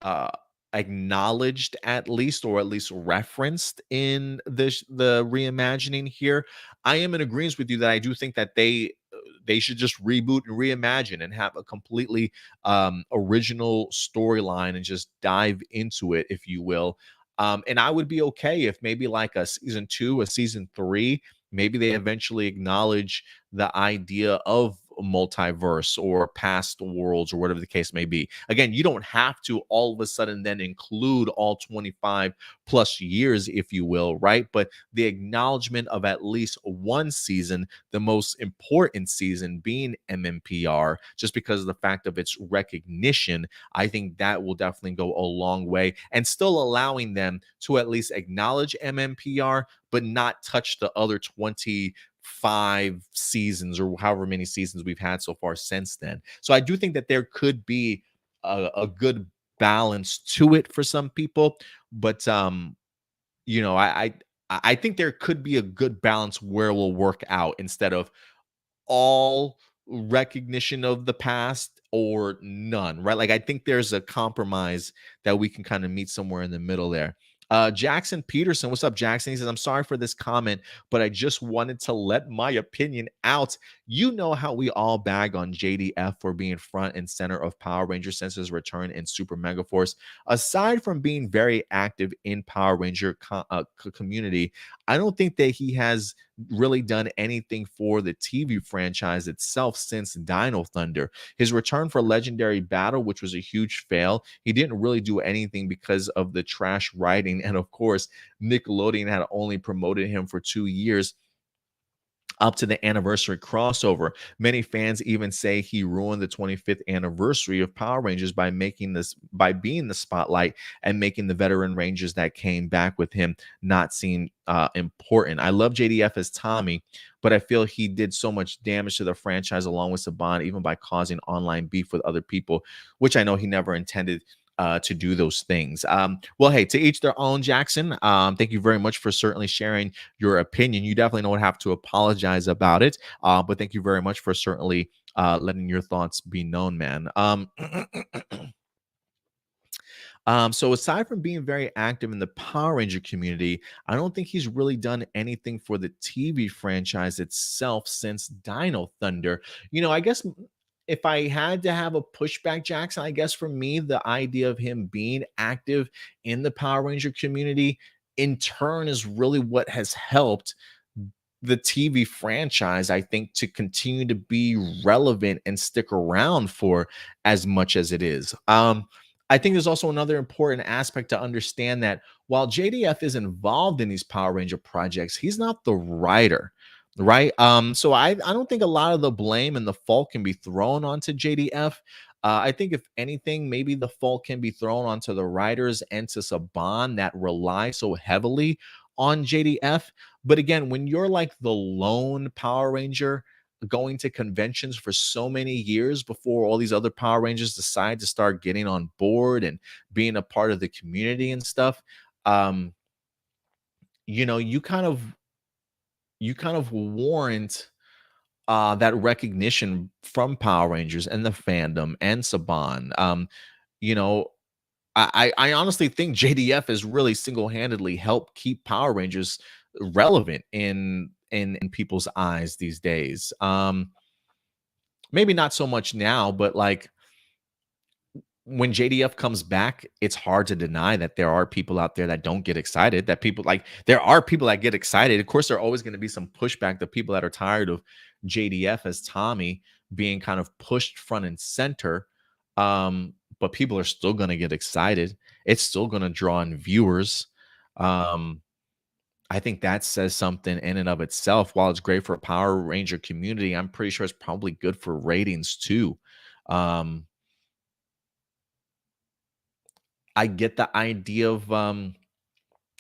uh, acknowledged at least, or at least referenced in the reimagining here, I am in agreement with you that I do think that they should just reboot and reimagine and have a completely original storyline and just dive into it, if you will. And I would be okay if maybe like a season two, a season three, maybe they eventually acknowledge the idea of a multiverse or past worlds or whatever the case may be. Again, you don't have to all of a sudden then include all 25 plus years, if you will, right? But the acknowledgement of at least one season, the most important season being MMPR, just because of the fact of its recognition, I think that will definitely go a long way and still allowing them to at least acknowledge MMPR, but not touch the other 25 seasons or however many seasons we've had so far since then. So I do think that there could be a good balance to it for some people, but you know, I think there could be a good balance where it will work out instead of all recognition of the past or none, right? Like I think there's a compromise that we can kind of meet somewhere in the middle there. Jackson Peterson, what's up, Jackson? He says, I'm sorry for this comment, but I just wanted to let my opinion out. You know how we all bag on JDF for being front and center of Power Rangers since his return in Super Mega Force. Aside from being very active in Power Ranger community, I don't think that he has really done anything for the TV franchise itself since Dino Thunder. His return for Legendary Battle, which was a huge fail, he didn't really do anything because of the trash writing. And of course, Nickelodeon had only promoted him for 2 years up to the anniversary crossover. Many fans even say he ruined the 25th anniversary of Power Rangers by being the spotlight and making the veteran Rangers that came back with him not seem important. I love JDF as Tommy, but I feel he did so much damage to the franchise along with Saban, even by causing online beef with other people, which I know he never intended to do those things. Well, hey, to each their own, Jackson. Thank you very much for certainly sharing your opinion. You definitely don't have to apologize about it, but thank you very much for certainly letting your thoughts be known, man. So aside from being very active in the Power Ranger community, I don't think he's really done anything for the TV franchise itself since Dino Thunder. You know, I guess if I had to have a pushback, Jackson, I guess for me, the idea of him being active in the Power Ranger community in turn is really what has helped the TV franchise, I think, to continue to be relevant and stick around for as much as it is. I think there's also another important aspect to understand that while JDF is involved in these Power Ranger projects, he's not the writer, right? So I don't think a lot of the blame and the fault can be thrown onto JDF. I think if anything, maybe the fault can be thrown onto the writers and to Saban that rely so heavily on JDF. But again, when you're like the lone Power Ranger going to conventions for so many years before all these other Power Rangers decide to start getting on board and being a part of the community and stuff, um, you know, you kind of warrant that recognition from Power Rangers and the fandom and Saban. You know, I honestly think JDF has really single-handedly helped keep Power Rangers relevant in people's eyes these days. Maybe not so much now, but like when JDF comes back, it's hard to deny that there are people out there that don't get excited. That people like there are people that get excited. Of course, there are always going to be some pushback. The people that are tired of JDF as Tommy being kind of pushed front and center. But people are still going to get excited. It's still going to draw in viewers. Um, I think that says something in and of itself. While it's great for a Power Ranger community, I'm pretty sure it's probably good for ratings too. Um, I get the idea of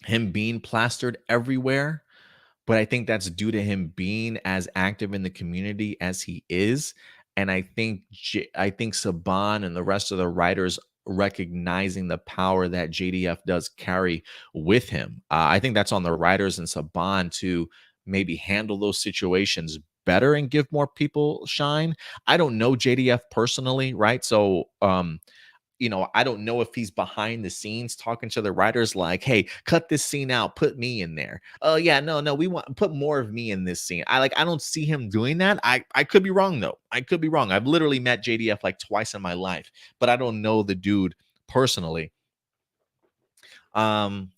him being plastered everywhere, but I think that's due to him being as active in the community as he is. And I think Saban and the rest of the writers recognizing the power that JDF does carry with him. I think that's on the writers and Saban to maybe handle those situations better and give more people shine. I don't know JDF personally, right? So I don't know if he's behind the scenes talking to the writers like, "Hey, cut this scene out, put me in there." "Oh yeah, no, no, we want put more of me in this scene." I don't see him doing that. I could be wrong though. I could be wrong. I've literally met JDF like twice in my life, but I don't know the dude personally. Um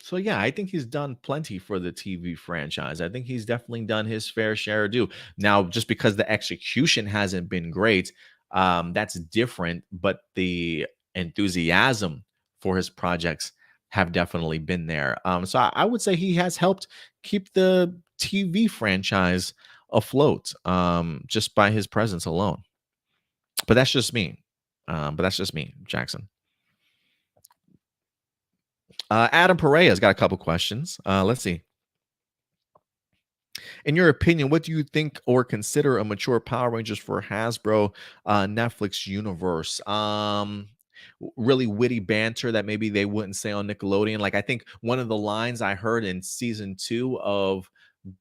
so yeah, I think he's done plenty for the TV franchise. I think he's definitely done his fair share due. Now, just because the execution hasn't been great, that's different. But the enthusiasm for his projects have definitely been there. So I would say he has helped keep the TV franchise afloat, just by his presence alone. But that's just me. Jackson. Adam Pereira's got a couple questions. Let's see. In your opinion, what do you think or consider a mature Power Rangers for Hasbro Netflix universe? Really witty banter that maybe they wouldn't say on Nickelodeon. Like I think one of the lines I heard in season 2 of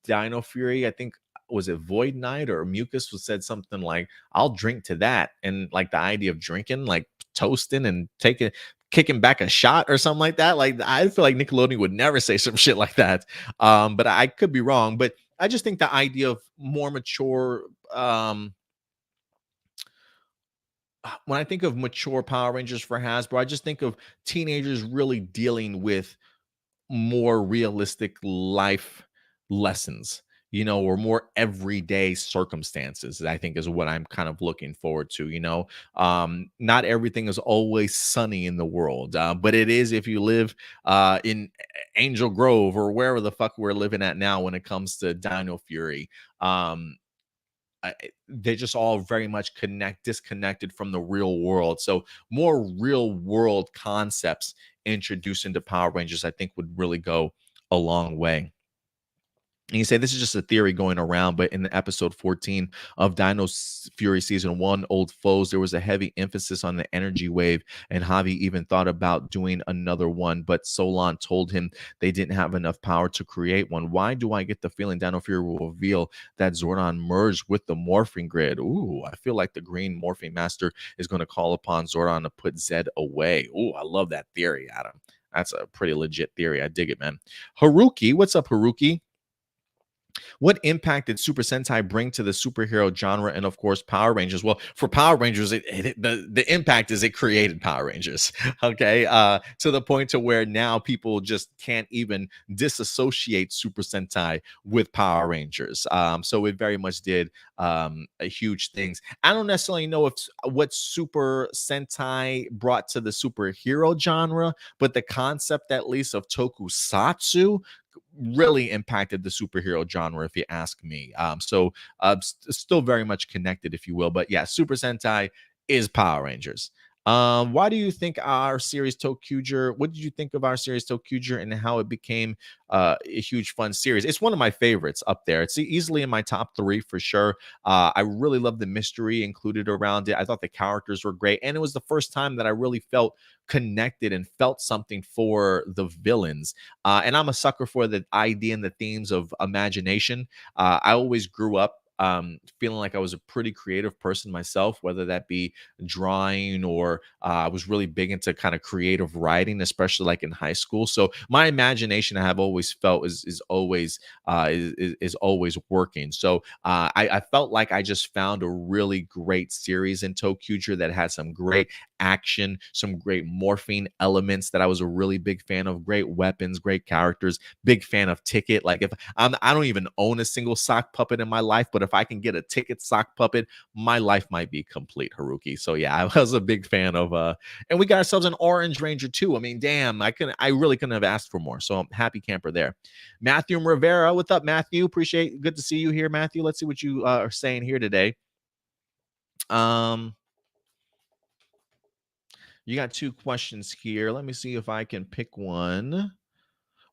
Dino Fury, I think was it Void Knight or Mucus was said something like, "I'll drink to that," and like the idea of drinking, like toasting and taking kicking back a shot or something like that. Like I feel like Nickelodeon would never say some shit like that. But I could be wrong. But I just think the idea of more mature, when I think of mature Power Rangers for Hasbro, I just think of teenagers really dealing with more realistic life lessons, or more everyday circumstances. I think is what I'm kind of looking forward to. Not everything is always sunny in the world, but it is if you live in Angel Grove or wherever the fuck we're living at now when it comes to Dino Fury. They just all very much disconnected from the real world. So more real world concepts introduced into Power Rangers, I think would really go a long way. And you say this is just a theory going around, but in the episode 14 of Dino Fury season 1, Old Foes, there was a heavy emphasis on the energy wave, and Javi even thought about doing another one, but Solon told him they didn't have enough power to create one. Why do I get the feeling Dino Fury will reveal that Zordon merged with the morphing grid? Ooh, I feel like the green morphing master is going to call upon Zordon to put Zed away. Ooh, I love that theory, Adam. That's a pretty legit theory. I dig it, man. Haruki, what's up, Haruki? What impact did Super Sentai bring to the superhero genre and, of course, Power Rangers? Well, for Power Rangers, the impact is it created Power Rangers, okay, to the point to where now people just can't even disassociate Super Sentai with Power Rangers. So it very much did a huge things. I don't necessarily know if what Super Sentai brought to the superhero genre, but the concept, at least, of tokusatsu really impacted the superhero genre, if you ask me. Still very much connected, if you will. But yeah, Super Sentai is Power Rangers. Why do you think our series Tokuger? What did you think of our series Tokuger and how it became a huge fun series? It's one of my favorites up there. It's easily in my top 3 for sure. I really love the mystery included around it. I thought the characters were great, and it was the first time that I really felt connected and felt something for the villains. And I'm a sucker for the idea and the themes of imagination. I always grew up feeling like I was a pretty creative person myself, whether that be drawing or I was really big into kind of creative writing, especially like in high school. So my imagination, I have always felt is always working. So I felt like I just found a really great series in Tokuger that had some great action, some great morphine elements that I was a really big fan of, great weapons, great characters, big fan of Ticket. Like if I don't even own a single sock puppet in my life, but if I can get a Ticket sock puppet, my life might be complete, Haruki. So yeah, I was a big fan of and we got ourselves an Orange Ranger too. I mean, damn, I really couldn't have asked for more. So I'm happy camper there. Matthew Rivera, what's up, Matthew? Appreciate good to see you here, Matthew. Let's see what you are saying here today. Um You got 2 questions here. Let me see if I can pick one.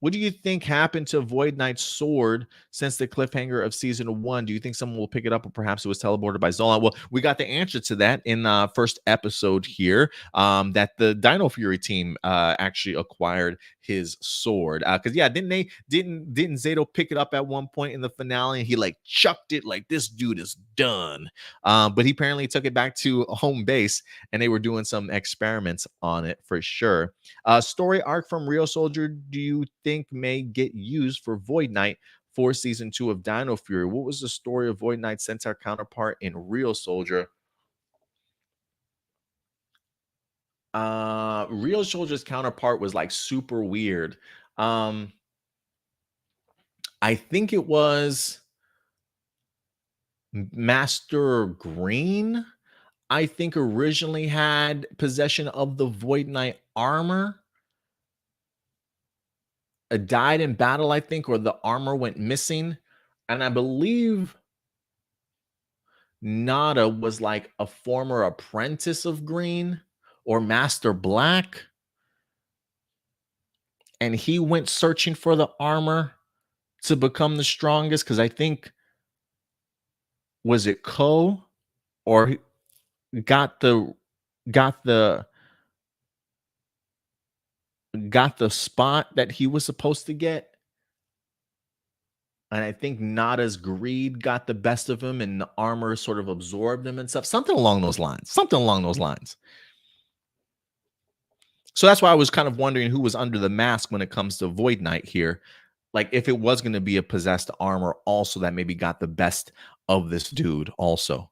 what do you think happened to Void Knight's sword since the cliffhanger of season one? Do you think someone will pick it up, or perhaps it was teleported by Zolan? Well, we got the answer to that in first episode here. That the Dino Fury team actually acquired his sword. Because yeah, didn't Zato pick it up at one point in the finale, and he like chucked it like this dude is done. But he apparently took it back to home base, and they were doing some experiments on it for sure. Story arc from Real Soldier, do you think may get used for Void Knight for season two of Dino Fury? What was the story of Void Knight's Centaur counterpart in Real Soldier? Real Soldier's counterpart was like super weird. Um, I think it was Master Green. I think originally had possession of the Void Knight armor. Died in battle, I think, or the armor went missing. And I believe Nada was like a former apprentice of Green or Master Black. And he went searching for the armor to become the strongest. Because I think, was it Ko, or got the got the got the spot that he was supposed to get? And I think Nada's greed got the best of him, and the armor sort of absorbed him and stuff. Something along those lines. Something along those lines. So that's why I was kind of wondering who was under the mask when it comes to Void Knight here. Like if it was going to be a possessed armor also that maybe got the best of this dude also.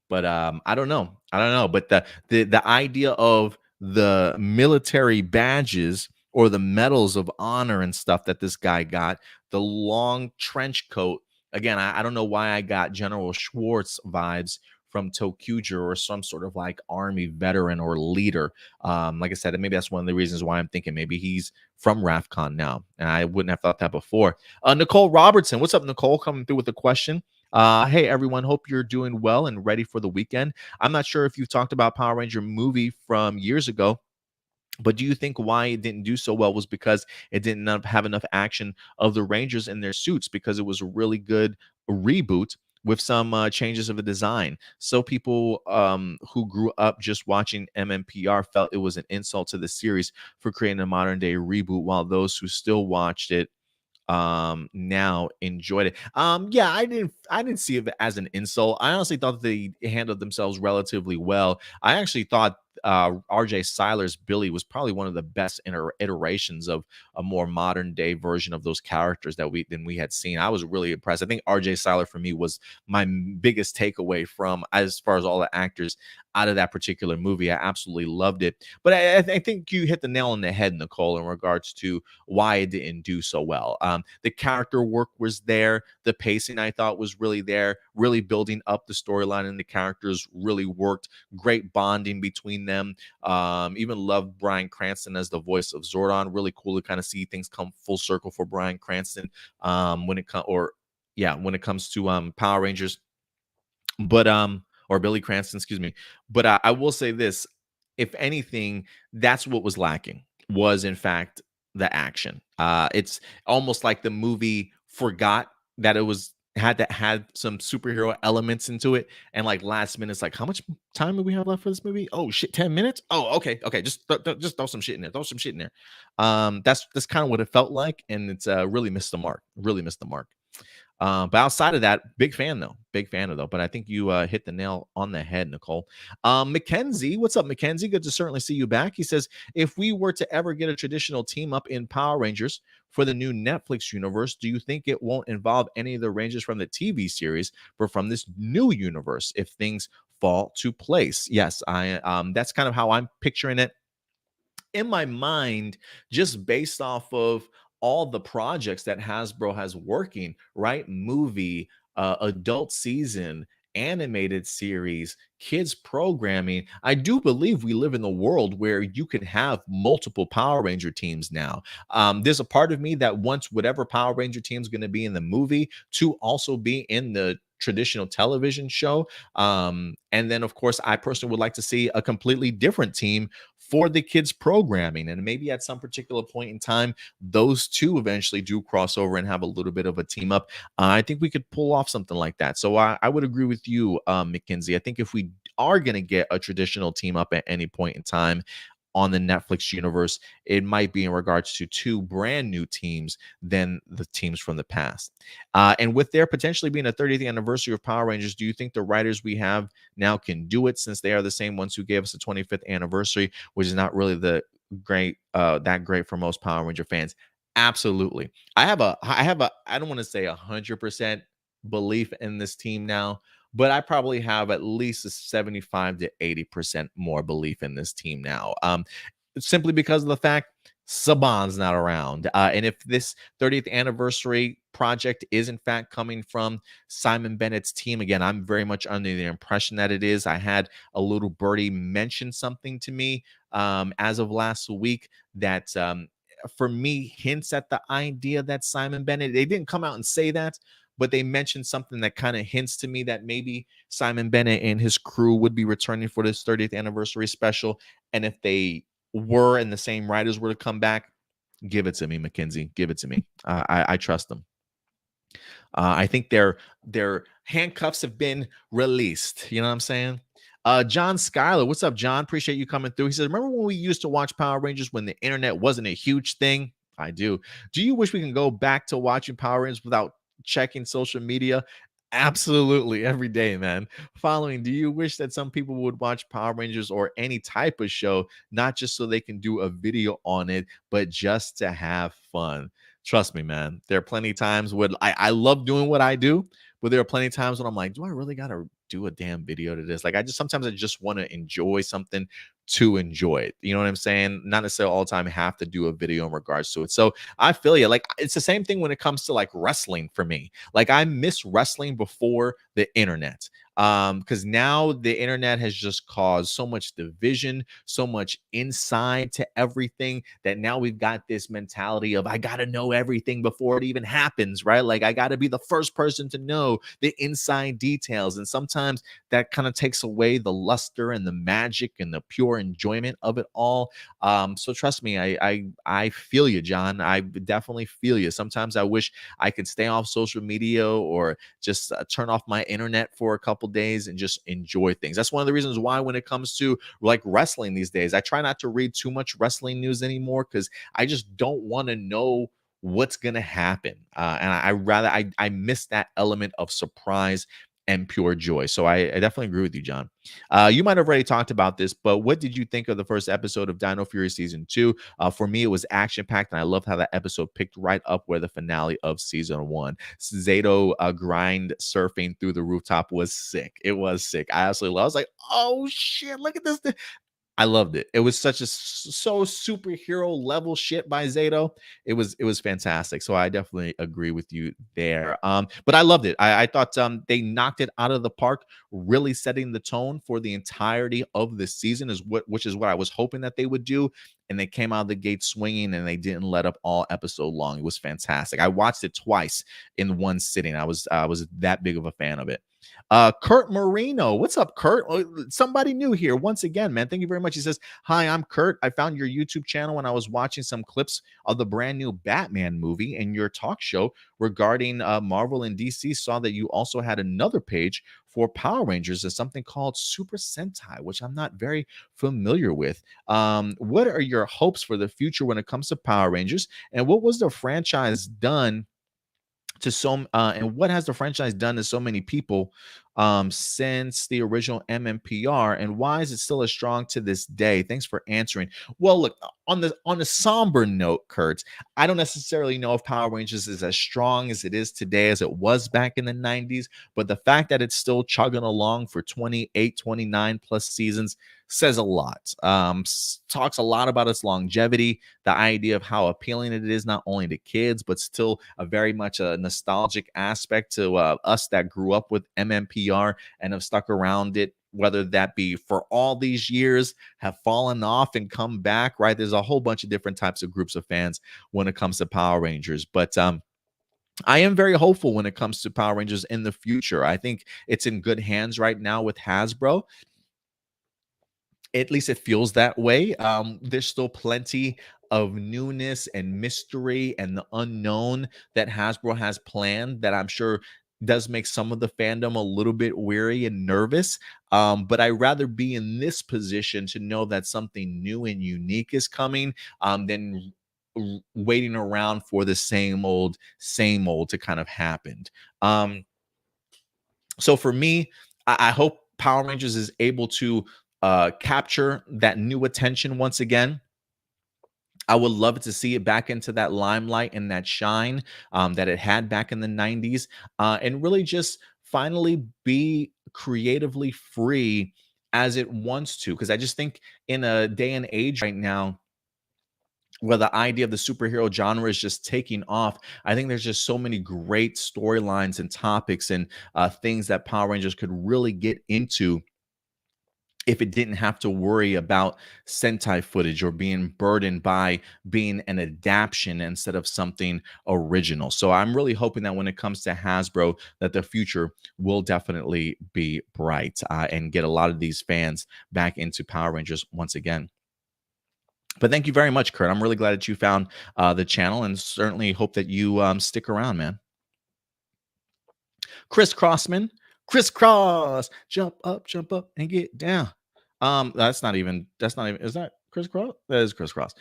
But I don't know. I don't know. But the idea of the military badges or the medals of honor and stuff that this guy got, the long trench coat. Again, I don't know why I got General Schwartz vibes from Tokuger or some sort of like army veteran or leader. Like I said, maybe that's one of the reasons why I'm thinking maybe he's from RAFCON now. And I wouldn't have thought that before. Nicole Robertson, what's up, Nicole? Coming through with a question. Hey everyone, hope you're doing well and ready for the weekend. I'm not sure if you've talked about Power Ranger movie from years ago, but do you think why it didn't do so well was because it didn't have enough action of the Rangers in their suits, because it was a really good reboot with some changes of the design? So people who grew up just watching MMPR felt it was an insult to the series for creating a modern day reboot, while those who still watched it now enjoyed it. Yeah, I didn't see it as an insult. I honestly thought they handled themselves relatively well. I actually thought RJ Seiler's Billy was probably one of the best iterations of a more modern day version of those characters that we had seen. I was really impressed. I think RJ Seiler for me was my biggest takeaway from, as far as all the actors out of that particular movie. I absolutely loved it. But I think you hit the nail on the head, Nicole, in regards to why it didn't do so well. The character work was there. The pacing I thought was really there, really building up the storyline, and the characters really worked. Great bonding between them. Even loved Bryan Cranston as the voice of Zordon. Really cool to kind of see things come full circle for Bryan Cranston when it comes to Power Rangers. But or Billy Cranston, excuse me. But I will say this: if anything, that's what was lacking, was in fact the action. It's almost like the movie forgot that it was had some superhero elements into it, and like last minute, it's like, how much time do we have left for this movie? Oh shit, 10 minutes. Oh, okay, okay, just throw some shit in there. Throw some shit in there. That's kind of what it felt like, and it's really missed the mark. Really missed the mark. But outside of that, big fan though. Big fan of though. But I think you hit the nail on the head, Nicole. Mackenzie, what's up, Mackenzie? Good to certainly see you back. He says, if we were to ever get a traditional team up in Power Rangers for the new Netflix universe, do you think it won't involve any of the Rangers from the TV series, but from this new universe if things fall to place? Yes, I that's kind of how I'm picturing it in my mind, just based off of all the projects that Hasbro has working, right? Movie, adult season, animated series, kids programming. I do believe we live in the world where you can have multiple Power Ranger teams now. There's a part of me that wants whatever Power Ranger team is going to be in the movie to also be in the traditional television show. And then, of course, I personally would like to see a completely different team for the kids programming. And maybe at some particular point in time, those two eventually do cross over and have a little bit of a team up. I think we could pull off something like that. So I would agree with you, Mackenzie. I think if we are going to get a traditional team up at any point in time on the Netflix universe, it might be in regards to two brand new teams than the teams from the past. And with there potentially being a 30th anniversary of Power Rangers, do you think the writers we have now can do it, since they are the same ones who gave us the 25th anniversary, which is not really the great that great for most Power Ranger fans? Absolutely. I don't want to say 100% belief in this team now, but I probably have at least a 75 to 80% more belief in this team now. Simply because of the fact Saban's not around. And if this 30th anniversary project is in fact coming from Simon Bennett's team, again, I'm very much under the impression that it is. I had a little birdie mention something to me as of last week that for me hints at the idea that Simon Bennett, they didn't come out and say that, but they mentioned something that kind of hints to me that maybe Simon Bennett and his crew would be returning for this 30th anniversary special. And if they were and the same writers were to come back, give it to me, Mackenzie. Give it to me. I trust them. I think their handcuffs have been released. You know what I'm saying? John Schuyler, what's up, John? Appreciate you coming through. He says, remember when we used to watch Power Rangers when the internet wasn't a huge thing? I do. Do you wish we can go back to watching Power Rangers without checking social media? Absolutely, every day, man. Following, do you wish that some people would watch Power Rangers or any type of show, not just so they can do a video on it, but just to have fun? Trust me, man. There are plenty of times when I love doing what I do, but there are plenty of times when I'm like, do I really gotta do a damn video to this? Like, I just want to enjoy something to enjoy it. You know what I'm saying? Not necessarily all the time have to do a video in regards to it. So I feel you. Like, it's the same thing when it comes to like wrestling for me. Like, I miss wrestling before the internet. Because now the internet has just caused so much division, so much inside to everything, that now we've got this mentality of I gotta know everything before it even happens, right? Like, I gotta be the first person to know the inside details. And sometimes that kind of takes away the luster and the magic and the pure enjoyment of it all. So trust me, I feel you, John. I definitely feel you. Sometimes I wish I could stay off social media or just turn off my internet for a couple days and just enjoy things. That's one of the reasons why when it comes to like wrestling these days, I try not to read too much wrestling news anymore, because I just don't want to know what's going to happen. And I miss that element of surprise and pure joy. So I definitely agree with you, John. You might have already talked about this, but what did you think of the first episode of Dino Fury Season 2? For me, it was action-packed, and I loved how that episode picked right up where the finale of Season 1. Zato grind surfing through the rooftop was sick. It was sick. I absolutely loved it. I was like, oh, shit, look at this. I loved it. It was such a so superhero level shit by Zato. It was fantastic. So I definitely agree with you there. But I loved it. I thought they knocked it out of the park, really setting the tone for the entirety of the season, which is what I was hoping that they would do. And they came out of the gate swinging, and they didn't let up all episode long. It was fantastic. I watched it twice in one sitting. I was that big of a fan of it. Kurt Marino, what's up, Kurt? Somebody new here once again, man. Thank you very much. He says, hi, I'm Kurt. I found your YouTube channel when I was watching some clips of the brand new Batman movie, and your talk show regarding Marvel and DC. Saw that you also had another page for Power Rangers. There's something called Super Sentai, which I'm not very familiar with. What are your hopes for the future when it comes to Power Rangers, and what was the franchise done to and what has the franchise done to so many people since the original MMPR, and why is it still as strong to this day? Thanks for answering. Well, look, on the somber note, Kurt, I don't necessarily know if Power Rangers is as strong as it is today as it was back in the 90s, but the fact that it's still chugging along for 28, 29 plus seasons says a lot. Talks a lot about its longevity, the idea of how appealing it is not only to kids, but still a very much a nostalgic aspect to us that grew up with MMPR and have stuck around it, whether that be for all these years, have fallen off and come back, right? There's a whole bunch of different types of groups of fans when it comes to Power Rangers. But I am very hopeful when it comes to Power Rangers in the future. I think it's in good hands right now with Hasbro. At least it feels that way. There's still plenty of newness and mystery and the unknown that Hasbro has planned that I'm sure does make some of the fandom a little bit weary and nervous. But I'd rather be in this position to know that something new and unique is coming than waiting around for the same old to kind of happen. Um, so for me, I hope Power Rangers is able to capture that new attention once again. I would love to see it back into that limelight and that shine that it had back in the 90s, and really just finally be creatively free as it wants to. Because I just think in a day and age right now, where the idea of the superhero genre is just taking off. I think there's just so many great storylines and topics and things that Power Rangers could really get into if it didn't have to worry about Sentai footage or being burdened by being an adaptation instead of something original. So I'm really hoping that when it comes to Hasbro, that the future will definitely be bright and get a lot of these fans back into Power Rangers once again. But thank you very much, Kurt. I'm really glad that you found the channel and certainly hope that you stick around, man. Chris Crossman, crisscross, jump up, and get down. That's not even, is that Chris Cross? That is Chris Cross.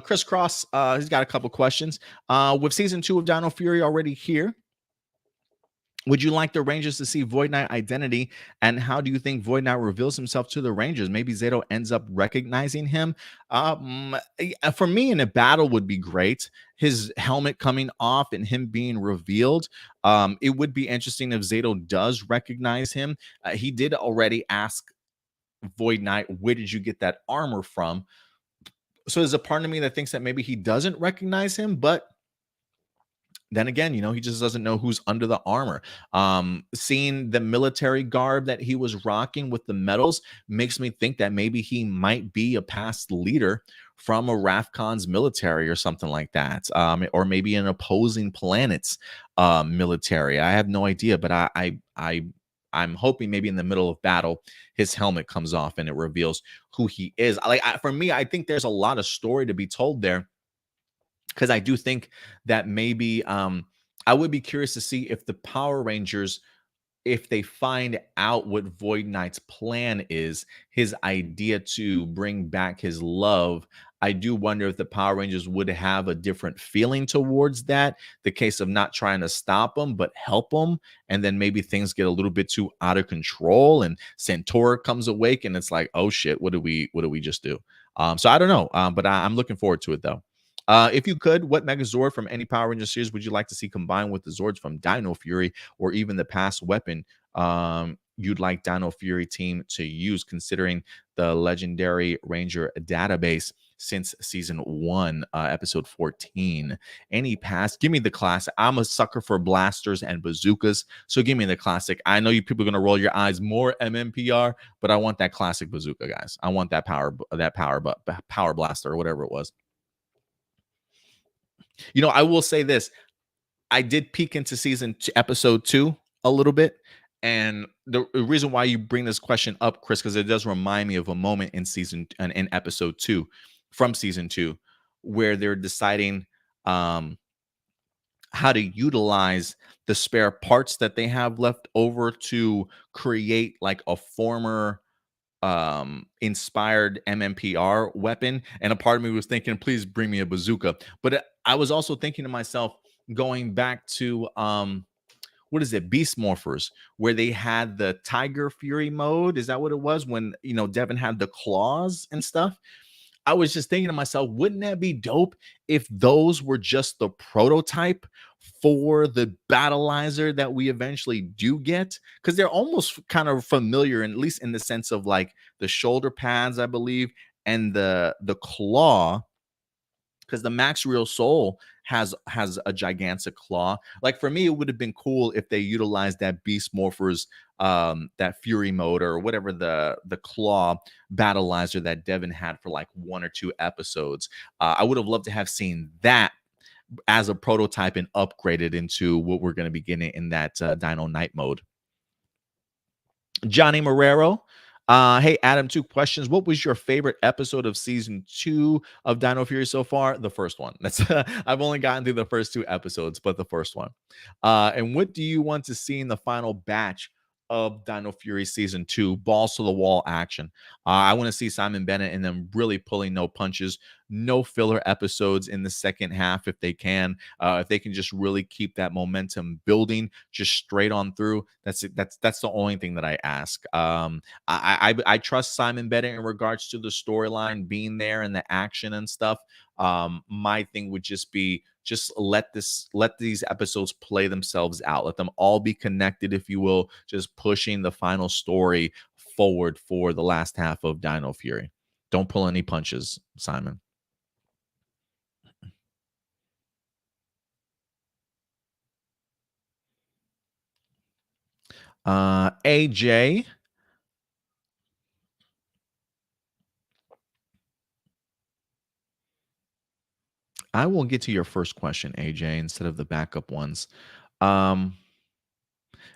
Chris Cross, he's got a couple questions. With season 2 of Dino Fury already here, would you like the Rangers to see Void Knight identity? And how do you think Void Knight reveals himself to the Rangers? Maybe Zato ends up recognizing him. For me, in a battle would be great. His helmet coming off and him being revealed. It would be interesting if Zato does recognize him. He did already ask Void Knight, where did you get that armor from? So there's a part of me that thinks that maybe he doesn't recognize him, but then again, he just doesn't know who's under the armor. Seeing the military garb that he was rocking with the medals makes me think that maybe he might be a past leader from a Rafcon's military or something like that, or maybe an opposing planet's military. I have no idea, but I'm hoping maybe in the middle of battle, his helmet comes off and it reveals who he is. For me, I think there's a lot of story to be told there, because I do think that maybe I would be curious to see if the Power Rangers, if they find out what Void Knight's plan is, his idea to bring back his love. I do wonder if the Power Rangers would have a different feeling towards that, the case of not trying to stop him, but help him. And then maybe things get a little bit too out of control and Centaur comes awake and it's like, oh shit, what do we just do? So I don't know, but I'm looking forward to it though. If you could, what Megazord from any Power Ranger series would you like to see combined with the Zords from Dino Fury or even the past weapon you'd like Dino Fury team to use, considering the legendary Ranger database since season 1, episode 14? Any past? Give me the classic. I'm a sucker for blasters and bazookas, so give me the classic. I know you people are gonna roll your eyes more MMPR, but I want that classic bazooka, guys. I want that power blaster or whatever it was. I will say this. I did peek into episode 2 a little bit. And the reason why you bring this question up, Chris, because it does remind me of a moment in episode 2 from season 2, where they're deciding how to utilize the spare parts that they have left over to create like a former inspired MMPR weapon. And a part of me was thinking, please bring me a bazooka. But I was also thinking to myself, going back to what is it, Beast Morphers, where they had the Tiger Fury mode. Is that what it was, when Devin had the claws and stuff? I was just thinking to myself, wouldn't that be dope if those were just the prototype for the Battleizer that we eventually do get? Because they're almost kind of familiar, at least in the sense of like the shoulder pads, I believe, and the claw, because the Max Real Soul has a gigantic claw. Like for me, it would have been cool if they utilized that Beast Morphers, that Fury mode or whatever the claw Battleizer that Devin had for like 1 or 2 episodes. I would have loved to have seen that as a prototype and upgraded into what we're going to be getting in that Dino Night mode. Johnny Marrero. Hey, Adam, two questions. What was your favorite episode of season 2 of Dino Fury so far? The first one. That's I've only gotten through the first 2 episodes, but the first one. And what do you want to see in the final batch of Dino Fury season 2? Balls to the wall action. I want to see Simon Bennett and them really pulling no punches, no filler episodes in the second half if they can. If they can just really keep that momentum building, just straight on through. That's it. That's the only thing that I ask. I trust Simon Bennett in regards to the storyline being there and the action and stuff. My thing would just be just let these episodes play themselves out. Let them all be connected, if you will, just pushing the final story forward for the last half of Dino Fury. Don't pull any punches, Simon. AJ, I will get to your first question, AJ, instead of the backup ones. Um,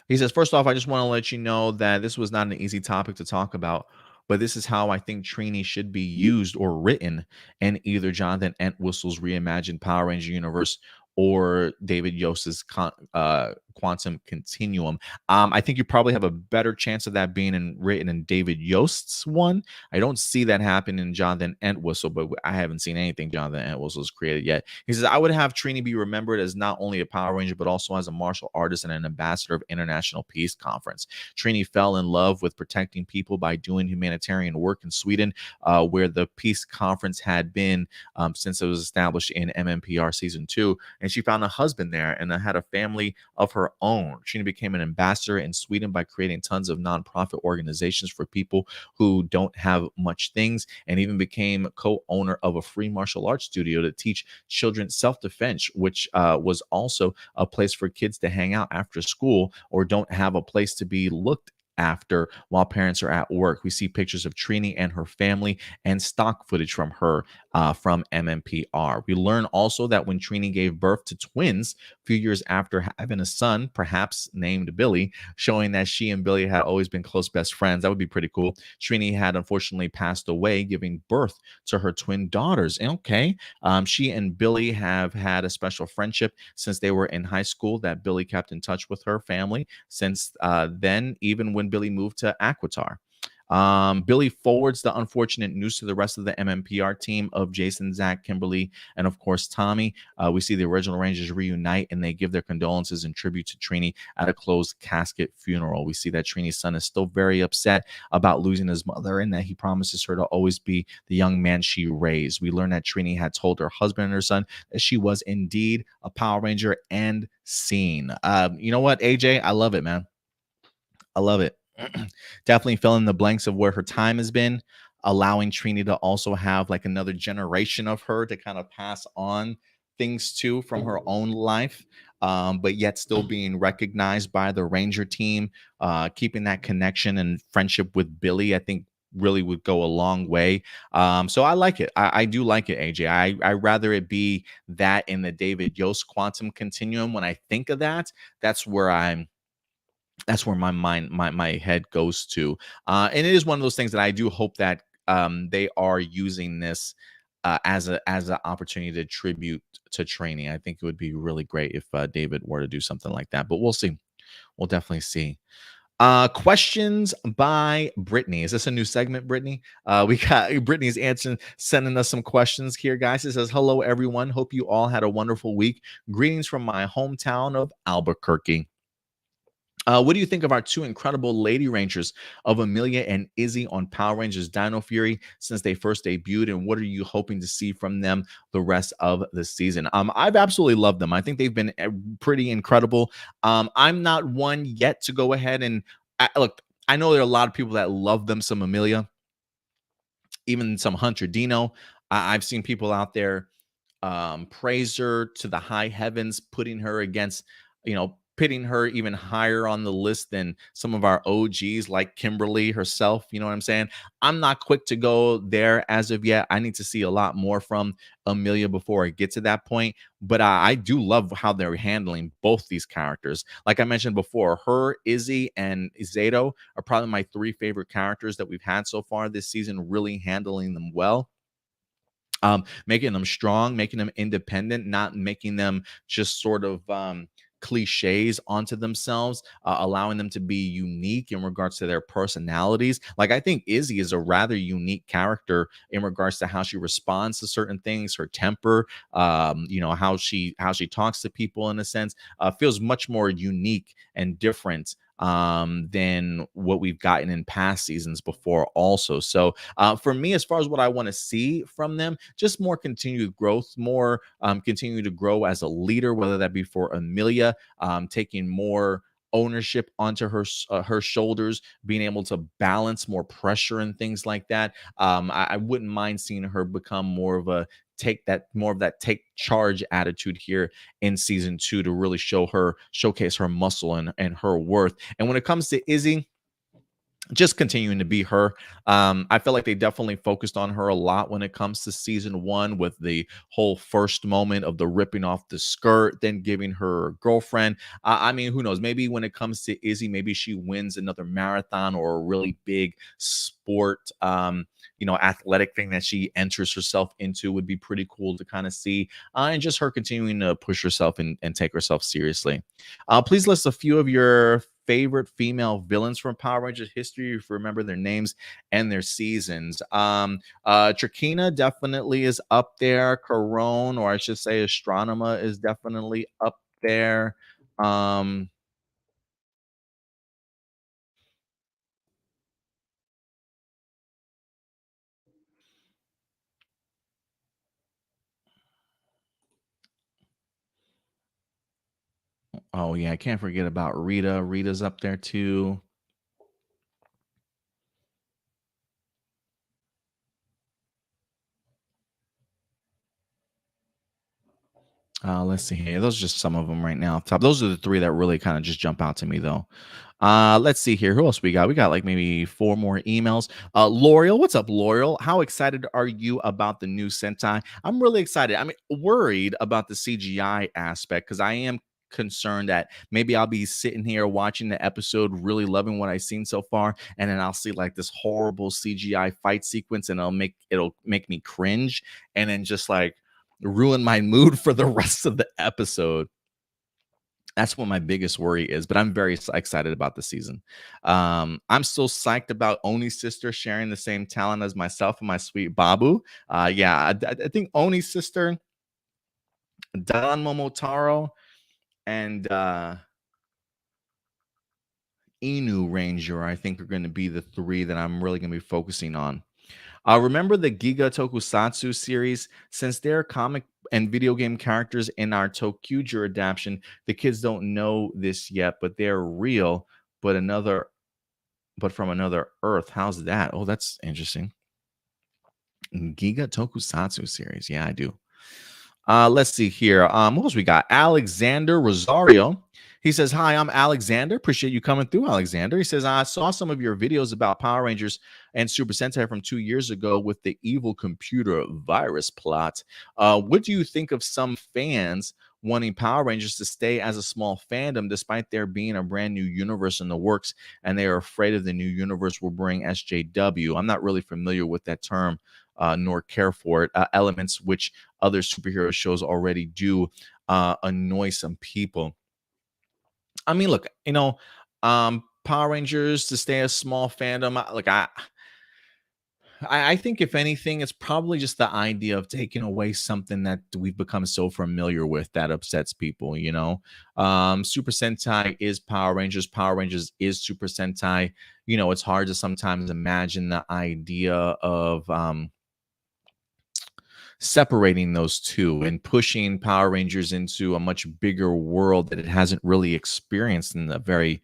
He says, first off, I just want to let you know that this was not an easy topic to talk about, but this is how I think Trini should be used or written in either Jonathan Entwistle's reimagined Power Ranger universe or David Yost's Quantum Continuum. I think you probably have a better chance of that being written in David Yost's one. I don't see that happen in Jonathan Entwistle, but I haven't seen anything Jonathan Entwistle's created yet. He says, I would have Trini be remembered as not only a Power Ranger, but also as a martial artist and an ambassador of International Peace Conference. Trini fell in love with protecting people by doing humanitarian work in Sweden, where the Peace Conference had been since it was established in MMPR Season 2. And she found a husband there and had a family of her own. Trini became an ambassador in Sweden by creating tons of nonprofit organizations for people who don't have much things, and even became co-owner of a free martial arts studio to teach children self-defense, which was also a place for kids to hang out after school or don't have a place to be looked after while parents are at work. We see pictures of Trini and her family and stock footage from her from MMPR. We learn also that when Trini gave birth to twins a few years after having a son, perhaps named Billy, showing that she and Billy had always been close best friends. That would be pretty cool. Trini had unfortunately passed away, giving birth to her twin daughters. Okay. She and Billy have had a special friendship since they were in high school, that Billy kept in touch with her family since then, even when Billy moved to Aquitar. Billy forwards the unfortunate news to the rest of the MMPR team of Jason, Zach, Kimberly, and of course Tommy. We see the original Rangers reunite and they give their condolences and tribute to Trini at a closed casket funeral. We see that Trini's son is still very upset about losing his mother and that he promises her to always be the young man she raised. We learn that Trini had told her husband and her son that she was indeed a Power Ranger and seen. You know what, AJ? I love it, man. I love it. Definitely fill in the blanks of where her time has been, allowing Trini to also have like another generation of her to kind of pass on things to from her own life, but yet still being recognized by the Ranger team, keeping that connection and friendship with Billy, I think really would go a long way. So I like it. I do like it, AJ. I rather it be that in the David Yost Quantum Continuum. When I think of that, that's where my mind my head goes to, and it is one of those things that I do hope that they are using this as an opportunity to tribute to training. I think it would be really great if David were to do something like that, but we'll see. We'll definitely see. Questions by Brittany. Is this a new segment, Brittany? We got Brittany's answering, sending us some questions here, guys. It says, hello, everyone. Hope you all had a wonderful week. Greetings from my hometown of Albuquerque. What do you think of our two incredible Lady Rangers of Amelia and Izzy on Power Rangers Dino Fury since they first debuted? And what are you hoping to see from them the rest of the season? I've absolutely loved them. I think they've been pretty incredible. I'm not one yet to go ahead and look. I know there are a lot of people that love them, some Amelia, even some Hunter Dino. I've seen people out there praise her to the high heavens, putting her against, you know, pitting her even higher on the list than some of our OGs like Kimberly herself. You know what I'm saying? I'm not quick to go there as of yet. I need to see a lot more from Amelia before I get to that point. But I do love how they're handling both these characters. Like I mentioned before, her, Izzy, and Zato are probably my three favorite characters that we've had so far this season, really handling them well, making them strong, making them independent, not making them just sort of cliches onto themselves, allowing them to be unique in regards to their personalities. Like I think Izzy is a rather unique character in regards to how she responds to certain things, her temper, how she talks to people in a sense, feels much more unique and different than what we've gotten in past seasons before also. So for me, as far as what I want to see from them, just more continued growth, more continue to grow as a leader, whether that be for Amelia, taking more ownership onto her shoulders, being able to balance more pressure and things like that. I wouldn't mind seeing her become more of that take charge attitude here in season two to really showcase her muscle and her worth. And when it comes to Izzy, just continuing to be her. I feel like they definitely focused on her a lot when it comes to season one, with the whole first moment of the ripping off the skirt, then giving her girlfriend. I mean, who knows? Maybe when it comes to Izzy, maybe she wins another marathon or a really big sport, athletic thing that she enters herself into would be pretty cool to kind of see. And just her continuing to push herself and take herself seriously. Please list a few of your favorite female villains from Power Rangers history, if you remember their names and their seasons. Trakina definitely is up there. Corone, or I should say Astronema, is definitely up there. Um, oh yeah, I can't forget about Rita. Rita's up there too. Let's see here. Those are just some of them right now. Top. Those are the three that really kind of just jump out to me, though. Let's see here. Who else we got? We got like maybe four more emails. L'Oreal, what's up, L'Oreal? How excited are you about the new Sentai? I'm really excited. I'm worried about the CGI aspect because I am concerned that maybe I'll be sitting here watching the episode, really loving what I've seen so far, and then I'll see like this horrible CGI fight sequence, and it'll make me cringe, and then just like ruin my mood for the rest of the episode. That's what my biggest worry is, but I'm very excited about the season. I'm still psyched about Oni's sister sharing the same talent as myself and my sweet Babu. Yeah, I think Oni's sister, Don Momotaro, and Inu Ranger, I think, are going to be the three that I'm really going to be focusing on. Remember the Giga Tokusatsu series? Since they're comic and video game characters in our Tokuger adaptation, the kids don't know this yet, but they're real, but from another Earth. How's that? Oh, that's interesting. Giga Tokusatsu series. Yeah, I do. Let's see here. What else we got? Alexander Rosario. He says, "Hi, I'm Alexander. Appreciate you coming through, Alexander." He says, "I saw some of your videos about Power Rangers and Super Sentai from 2 years ago with the evil computer virus plot. What do you think of some fans wanting Power Rangers to stay as a small fandom despite there being a brand new universe in the works, and they are afraid of the new universe will bring SJW? I'm not really familiar with that term, nor care for it. Elements which other superhero shows already do annoy some people. I mean, look, Power Rangers to stay a small fandom. I think if anything, it's probably just the idea of taking away something that we've become so familiar with that upsets people. Super Sentai is Power Rangers. Power Rangers is Super Sentai. It's hard to sometimes imagine the idea of separating those two and pushing Power Rangers into a much bigger world that it hasn't really experienced in a very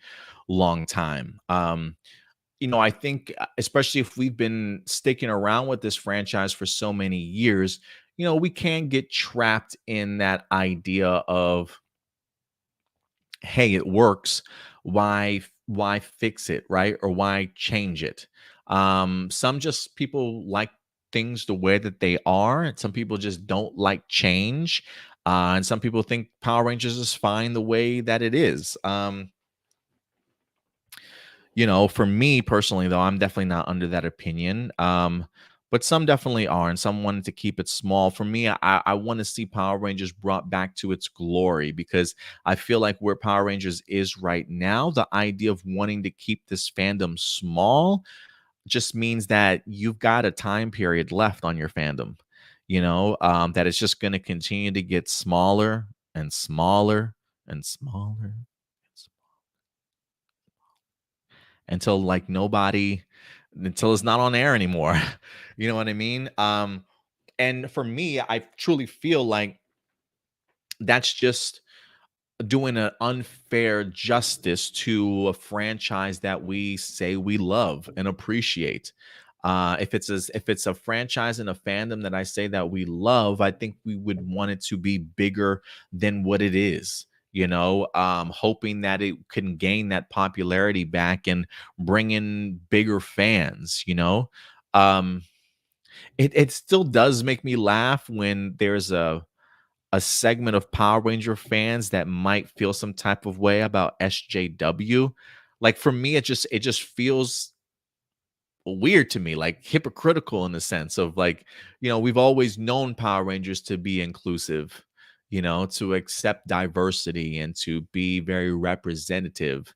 long time. I think, especially if we've been sticking around with this franchise for so many years, we can get trapped in that idea of hey, it works. Why fix it, right? Or why change it? Some just people like things the way that they are, and some people just don't like change. And some people think Power Rangers is fine the way that it is. For me personally, though, I'm definitely not under that opinion. But some definitely are, and some wanted to keep it small. For me, I want to see Power Rangers brought back to its glory because I feel like where Power Rangers is right now, the idea of wanting to keep this fandom small just means that you've got a time period left on your fandom, that it's just going to continue to get smaller and smaller and smaller until like nobody until it's not on air anymore. You know what I mean? And for me, I truly feel like that's just doing an unfair justice to a franchise that we say we love and appreciate. If it's a franchise and a fandom that I say that we love, I think we would want it to be bigger than what it is. Hoping that it can gain that popularity back and bring in bigger fans. Um, it still does make me laugh when there's a segment of Power Ranger fans that might feel some type of way about SJW. Like for me, it just feels weird to me, like hypocritical in the sense of like, we've always known Power Rangers to be inclusive, to accept diversity and to be very representative.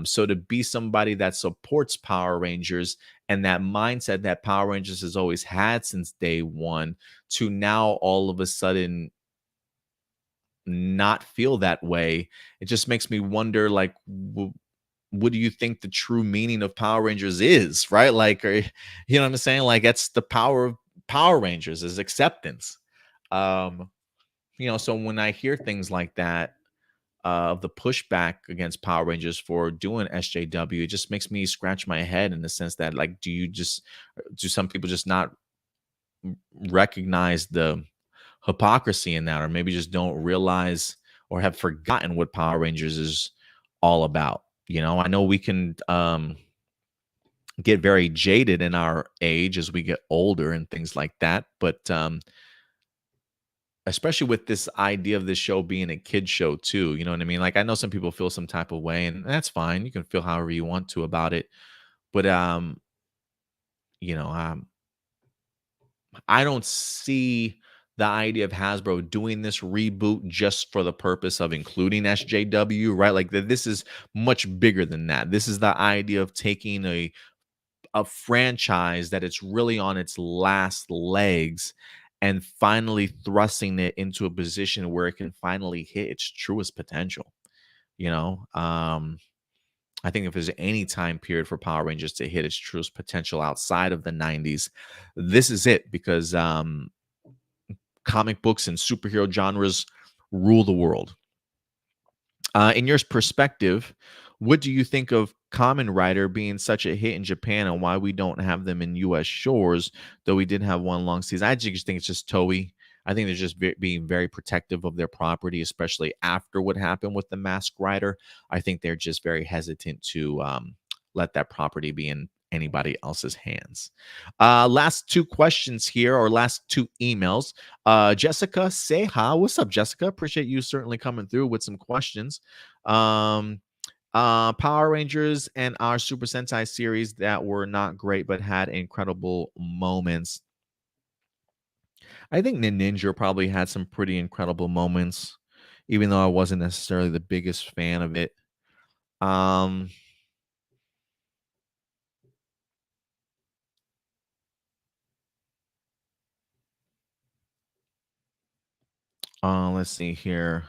So to be somebody that supports Power Rangers and that mindset that Power Rangers has always had since day one, to now all of a sudden not feel that way, it just makes me wonder, like, what do you think the true meaning of Power Rangers is, right? Like, you know what I'm saying? Like, that's the power of Power Rangers is acceptance. Um, so when I hear things like that, of the pushback against Power Rangers for doing SJW, it just makes me scratch my head in the sense that, like, do some people just not recognize the hypocrisy in that, or maybe just don't realize or have forgotten what Power Rangers is all about? I know we can get very jaded in our age as we get older and things like that, but especially with this idea of this show being a kid show too, you know what I mean? Like I know some people feel some type of way, and that's fine. You can feel however you want to about it, but you know, um, I don't see the idea of Hasbro doing this reboot just for the purpose of including SJW, right? Like this is much bigger than that. This is the idea of taking a franchise that it's really on its last legs and finally thrusting it into a position where it can finally hit its truest potential. You know, I think if there's any time period for Power Rangers to hit its truest potential outside of the 90s, this is it because comic books and superhero genres rule the world. In your perspective, what do you think of Kamen Rider being such a hit in Japan and why we don't have them in U.S. shores, though we did have one long season? I just think it's just Toei. I think they're just being very protective of their property, especially after what happened with the Mask Rider. I think they're just very hesitant to let that property be in anybody else's hands. Last two questions here, or last two emails. Jessica, say hi. What's up, Jessica? Appreciate you certainly coming through with some questions. Um, Power Rangers and our Super Sentai series that were not great but had incredible moments. I think Ninja probably had some pretty incredible moments, even though I wasn't necessarily the biggest fan of it. Um, let's see here.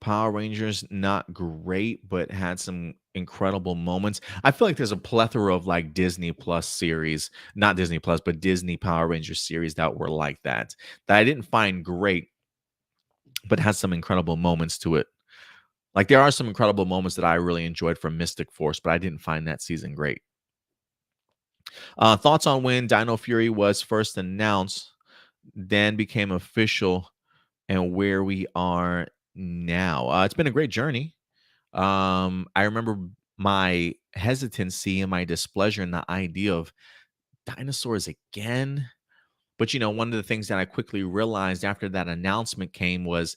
Power Rangers, not great, but had some incredible moments. I feel like there's a plethora of like Disney Plus series, not Disney Plus, but Disney Power Rangers series that were like that I didn't find great, but had some incredible moments to it. Like there are some incredible moments that I really enjoyed from Mystic Force, but I didn't find that season great. Thoughts on when Dino Fury was first announced, then became official, and where we are now. It's been a great journey. I remember my hesitancy and my displeasure in the idea of dinosaurs again. But, one of the things that I quickly realized after that announcement came was,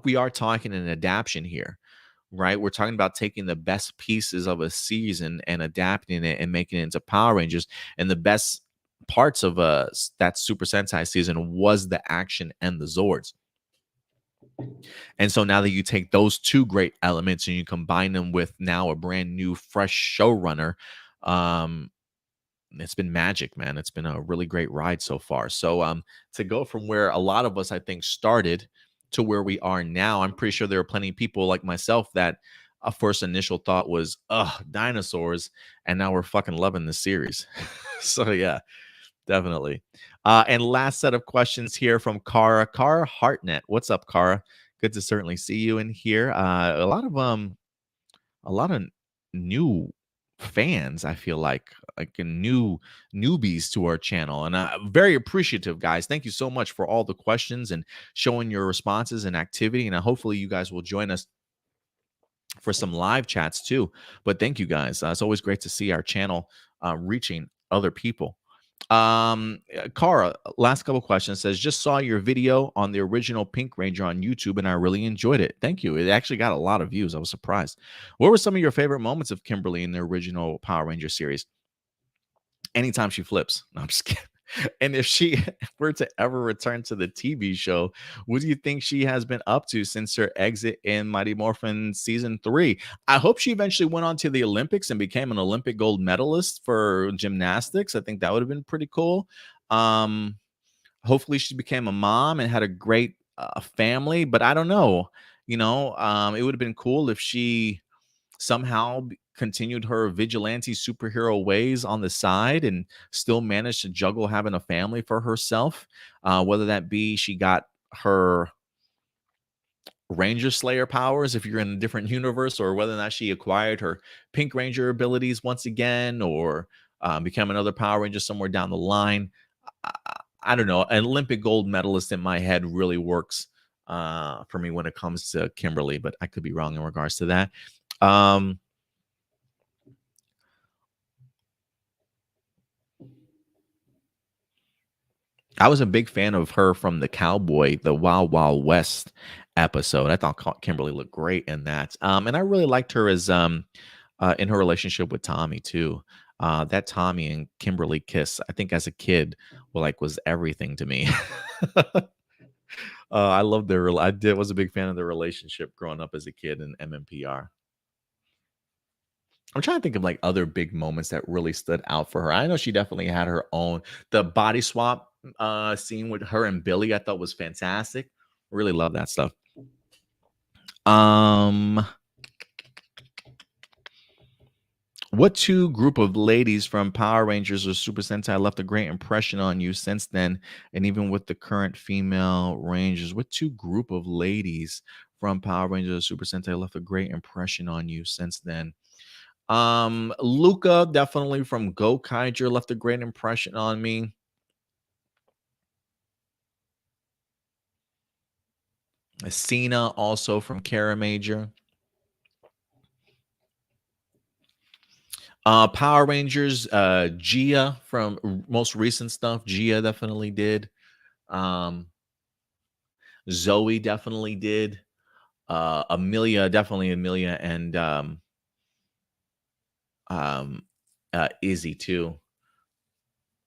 we are talking an adaptation here, right? We're talking about taking the best pieces of a season and adapting it and making it into Power Rangers. And the best parts of that Super Sentai season was the action and the Zords. And so now that you take those two great elements and you combine them with now a brand new, fresh showrunner, um, it's been magic, man. It's been a really great ride so far. So to go from where a lot of us I think started to where we are now, I'm pretty sure there are plenty of people like myself that a first initial thought was, ugh, dinosaurs, and now we're fucking loving the series. So yeah, definitely. And last set of questions here from Kara Hartnett. What's up, Kara? Good to certainly see you in here. A lot of new fans, I feel like a newbies to our channel, and very appreciative, guys. Thank you so much for all the questions and showing your responses and activity, and hopefully you guys will join us for some live chats too. But thank you guys. It's always great to see our channel reaching other people. Kara, last couple questions, says, just saw your video on the original Pink Ranger on YouTube and I really enjoyed it. Thank you. It actually got a lot of views. I was surprised. What were some of your favorite moments of Kimberly in the original Power Ranger series? Anytime she flips. No, I'm just kidding. And if she were to ever return to the TV show, what do you think she has been up to since her exit in Mighty Morphin season 3? I hope she eventually went on to the Olympics and became an Olympic gold medalist for gymnastics. I think that would have been pretty cool. Um, Hopefully she became a mom and had a great family, but I don't know. It would have been cool if she somehow continued her vigilante superhero ways on the side and still managed to juggle having a family for herself. Whether that be she got her Ranger Slayer powers if you're in a different universe, or whether or not she acquired her Pink Ranger abilities once again, or become another Power Ranger somewhere down the line. I, I don't know. An Olympic gold medalist in my head really works for me when it comes to Kimberly, but I could be wrong in regards to that. I was a big fan of her from the Cowboy, the Wild Wild West episode. I thought Kimberly looked great in that. And I really liked her as in her relationship with Tommy too. That Tommy and Kimberly kiss, I think as a kid, was everything to me. I loved I was a big fan of their relationship growing up as a kid in MMPR. I'm trying to think of other big moments that really stood out for her. I know she definitely had her own. The body swap scene with her and Billy, I thought was fantastic. Really love that stuff. Um, what two group of ladies from Power Rangers or Super Sentai left a great impression on you since then, and even with the current female Rangers? What two group of ladies from Power Rangers or Super Sentai left a great impression on you since then? Luca, definitely from Zenkaiger, left a great impression on me. Cena, also from Kiramager. Power Rangers, Gia from most recent stuff. Gia definitely did. Um, Zoe definitely did. Amelia, definitely Amelia, and um, Izzy too.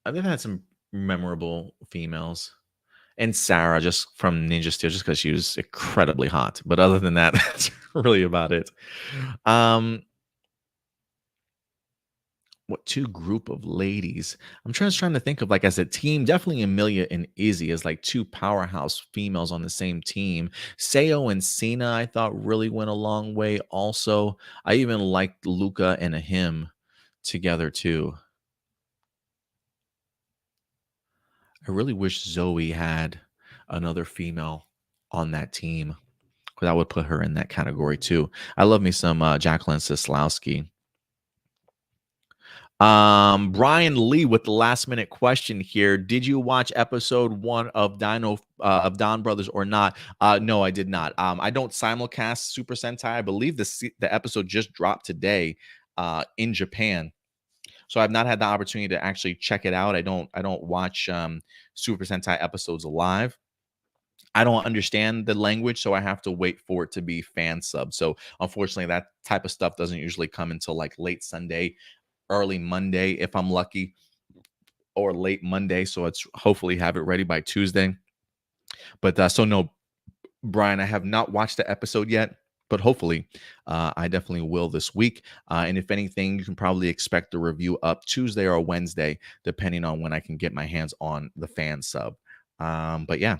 They've had some memorable females. And Sarah, just from Ninja Steel, just because she was incredibly hot. But other than that, that's really about it. What two group of ladies? I'm trying to think of as a team. Definitely Amelia and Izzy as two powerhouse females on the same team. Sayo and Cena, I thought really went a long way. Also, I even liked Luca and him together too. I really wish Zoe had another female on that team, because I would put her in that category too. I love me some Jacqueline Sislowski. Brian Lee with the last minute question here. Did you watch episode one of Dino of Don Brothers or not? No, I did not. I don't simulcast Super Sentai. I believe the episode just dropped today in Japan. So I've not had the opportunity to actually check it out. I don't watch Super Sentai episodes live. I don't understand the language, so I have to wait for it to be fan sub. So unfortunately, that type of stuff doesn't usually come until like late Sunday, early Monday, if I'm lucky, or late Monday. So it's hopefully have it ready by Tuesday. But so no, Brian, I have not watched the episode yet, but hopefully I definitely will this week. And if anything, you can probably expect the review up Tuesday or Wednesday, depending on when I can get my hands on the fan sub. But yeah.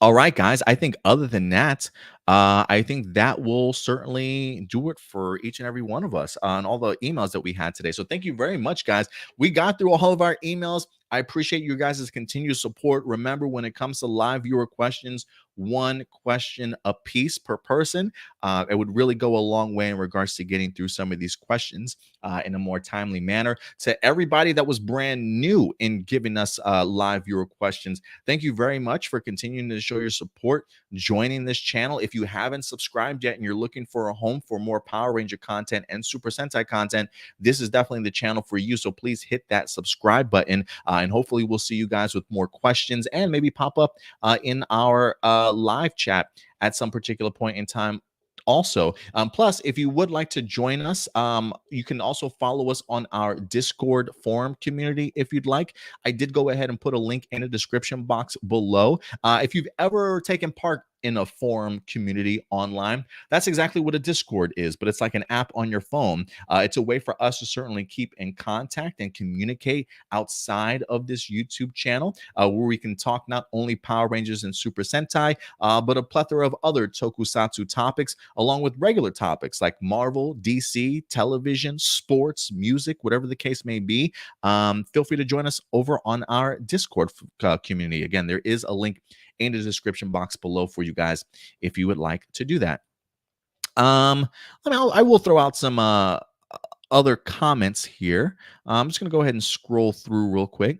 All right, guys. I think other than that, I think that will certainly do it for each and every one of us on all the emails that we had today. So thank you very much, guys. We got through all of our emails. I appreciate you guys' continued support. Remember, when it comes to live viewer questions, one question a piece per person. It would really go a long way in regards to getting through some of these questions in a more timely manner. To everybody that was brand new in giving us live viewer questions, thank you very much for continuing to show your support, joining this channel. If you haven't subscribed yet and you're looking for a home for more Power Ranger content and Super Sentai content, this is definitely the channel for you. So please hit that subscribe button, and hopefully we'll see you guys with more questions and maybe pop up in our live chat at some particular point in time also. Plus, if you would like to join us, you can also follow us on our Discord forum community if you'd like. I did go ahead and put a link in the description box below. If you've ever taken part in a forum community online, that's exactly what a Discord is, but it's like an app on your phone. It's a way for us to certainly keep in contact and communicate outside of this YouTube channel, where we can talk not only Power Rangers and Super Sentai, but a plethora of other tokusatsu topics, along with regular topics like Marvel, DC, television, sports, music, whatever the case may be. Feel free to join us over on our Discord community. Again, there is a link in the description box below for you guys if you would like to do that. I will throw out some other comments here. I'm just going to go ahead and scroll through real quick,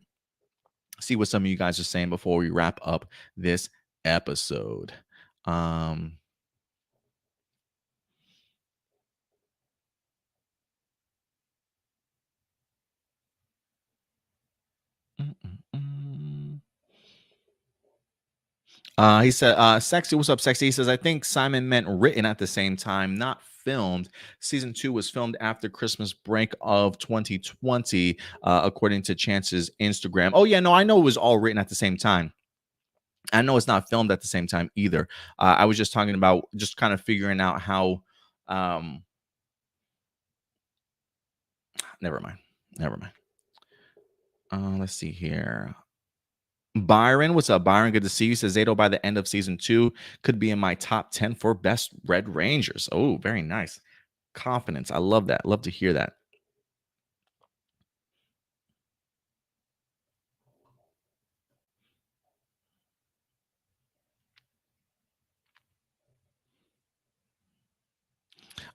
see what some of you guys are saying before we wrap up this episode. Um, mm, mm, mm. He said, Sexy, what's up, Sexy? He says, I think Simon meant written at the same time, not filmed. Season 2 was filmed after Christmas break of 2020, according to Chance's Instagram. Oh, yeah, no, I know it was all written at the same time. I know it's not filmed at the same time either. I was just talking about just kind of figuring out how. Never mind. Never mind. Let's see here. Byron, what's up, Byron? Good to see you. Says Zato by the end of season 2 could be in my top 10 for best Red Rangers. Oh, very nice. Confidence. I love that. Love to hear that.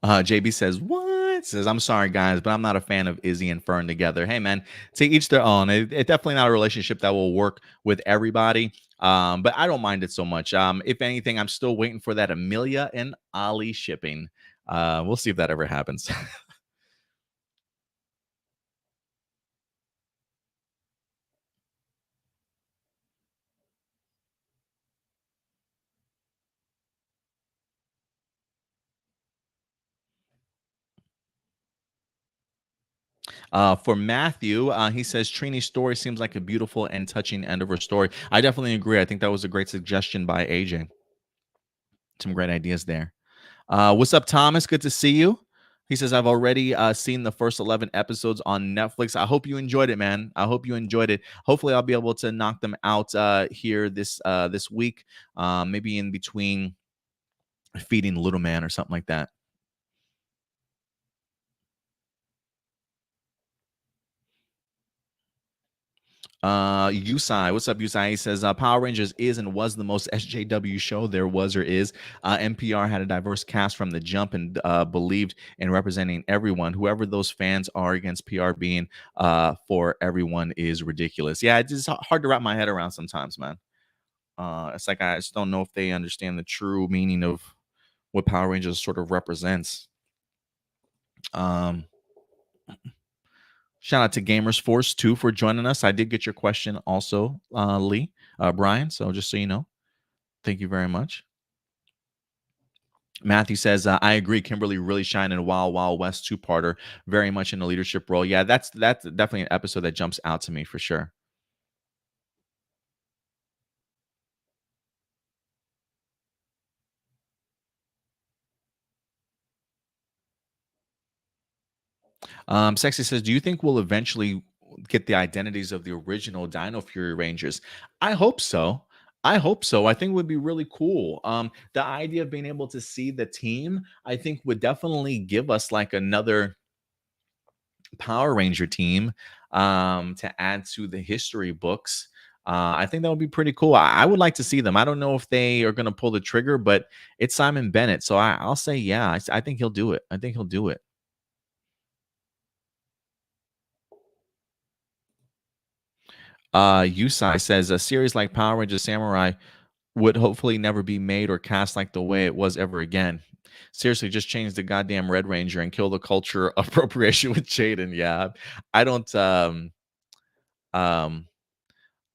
JB says, what? Says, I'm sorry, guys, but I'm not a fan of Izzy and Fern together. Hey, man, to each their own. It's definitely not a relationship that will work with everybody. But I don't mind it so much. If anything, I'm still waiting for that Amelia and Ali shipping. We'll see if that ever happens. For Matthew, he says Trini's story seems like a beautiful and touching end of her story. I definitely agree. I think that was a great suggestion by AJ. Some great ideas there. What's up, Thomas? Good to see you. He says, I've already seen the first 11 episodes on Netflix. I hope you enjoyed it, man. I hope you enjoyed it. Hopefully, I'll be able to knock them out here this week, maybe in between feeding Little Man or something like that. Usai, what's up, Usai? He says Power Rangers is and was the most SJW show there was or is. NPR had a diverse cast from the jump and believed in representing everyone. Whoever those fans are against PR being for everyone is ridiculous. Yeah, it's just hard to wrap my head around sometimes, man. It's like I just don't know if they understand the true meaning of what Power Rangers sort of represents. Um, Shout out to Gamers Force 2 for joining us. I did get your question also, Lee, Brian. So just so you know, thank you very much. Matthew says, I agree. Kimberly really shined in Wild Wild West two-parter, very much in a leadership role. Yeah, that's definitely an episode that jumps out to me for sure. Sexy says, do you think we'll eventually get the identities of the original Dino Fury Rangers? I hope so. I hope so. I think it would be really cool. The idea of being able to see the team, I think, would definitely give us like another Power Ranger team to add to the history books. I think that would be pretty cool. I would like to see them. I don't know if they are going to pull the trigger, but it's Simon Bennett, so I'll say yeah. I think he'll do it. I think he'll do it. Yusai says a series like Power Rangers Samurai would hopefully never be made or cast like the way it was ever again. Seriously, just change the goddamn Red Ranger and kill the culture appropriation with Jaden. Yeah, I don't. Um,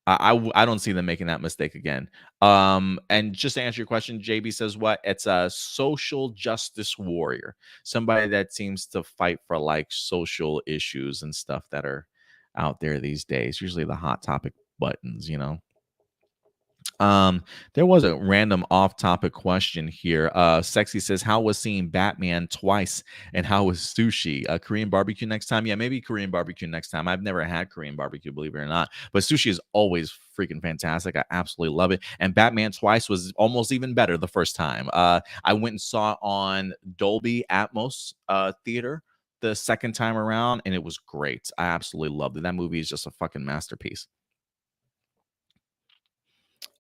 I don't see them making that mistake again. And just to answer your question, JB says what? It's a social justice warrior, somebody that seems to fight for like social issues and stuff that are out there these days. Usually the hot topic buttons, you know. There was a random off-topic question here. Sexy says, "How was seeing Batman twice, and how was sushi? Korean barbecue next time? Yeah, maybe Korean barbecue next time. I've never had Korean barbecue, believe it or not, but sushi is always freaking fantastic. I absolutely love it. And Batman twice was almost even better the first time. I went and saw it on Dolby Atmos theater the second time around, and it was great. I absolutely loved it. That movie is just a fucking masterpiece."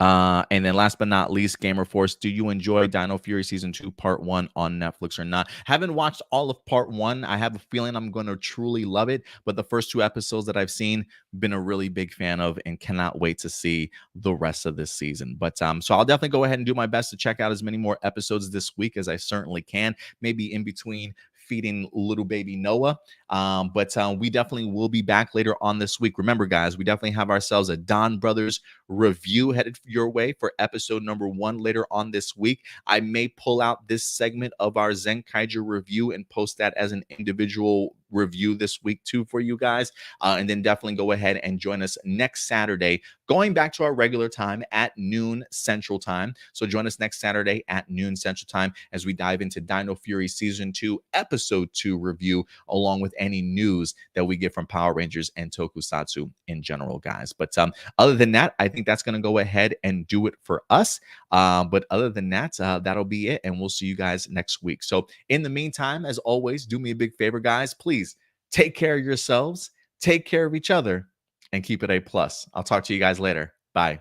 And then last but not least, Gamer Force, do you enjoy Dino Fury Season 2 Part 1 on Netflix or not? Haven't watched all of Part 1. I have a feeling I'm going to truly love it, but the first two episodes that I've seen, been a really big fan of and cannot wait to see the rest of this season. But so I'll definitely go ahead and do my best to check out as many more episodes this week as I certainly can, maybe in between feeding little baby Noah. But we definitely will be back later on this week. Remember, guys, we definitely have ourselves a Donbrothers review headed your way for episode number 1 later on this week. I may pull out this segment of our Zenkaiger review and post that as an individual review this week too for you guys. And then definitely go ahead and join us next Saturday, going back to our regular time at noon Central Time. So join us next Saturday at noon Central Time as we dive into Dino Fury Season 2, Episode 2 review, along with any news that we get from Power Rangers and Tokusatsu in general, guys. But other than that, I think that's going to go ahead and do it for us. But other than that, that'll be it. And we'll see you guys next week. So in the meantime, as always, do me a big favor, guys. Please take care of yourselves, take care of each other, and keep it A plus. I'll talk to you guys later. Bye.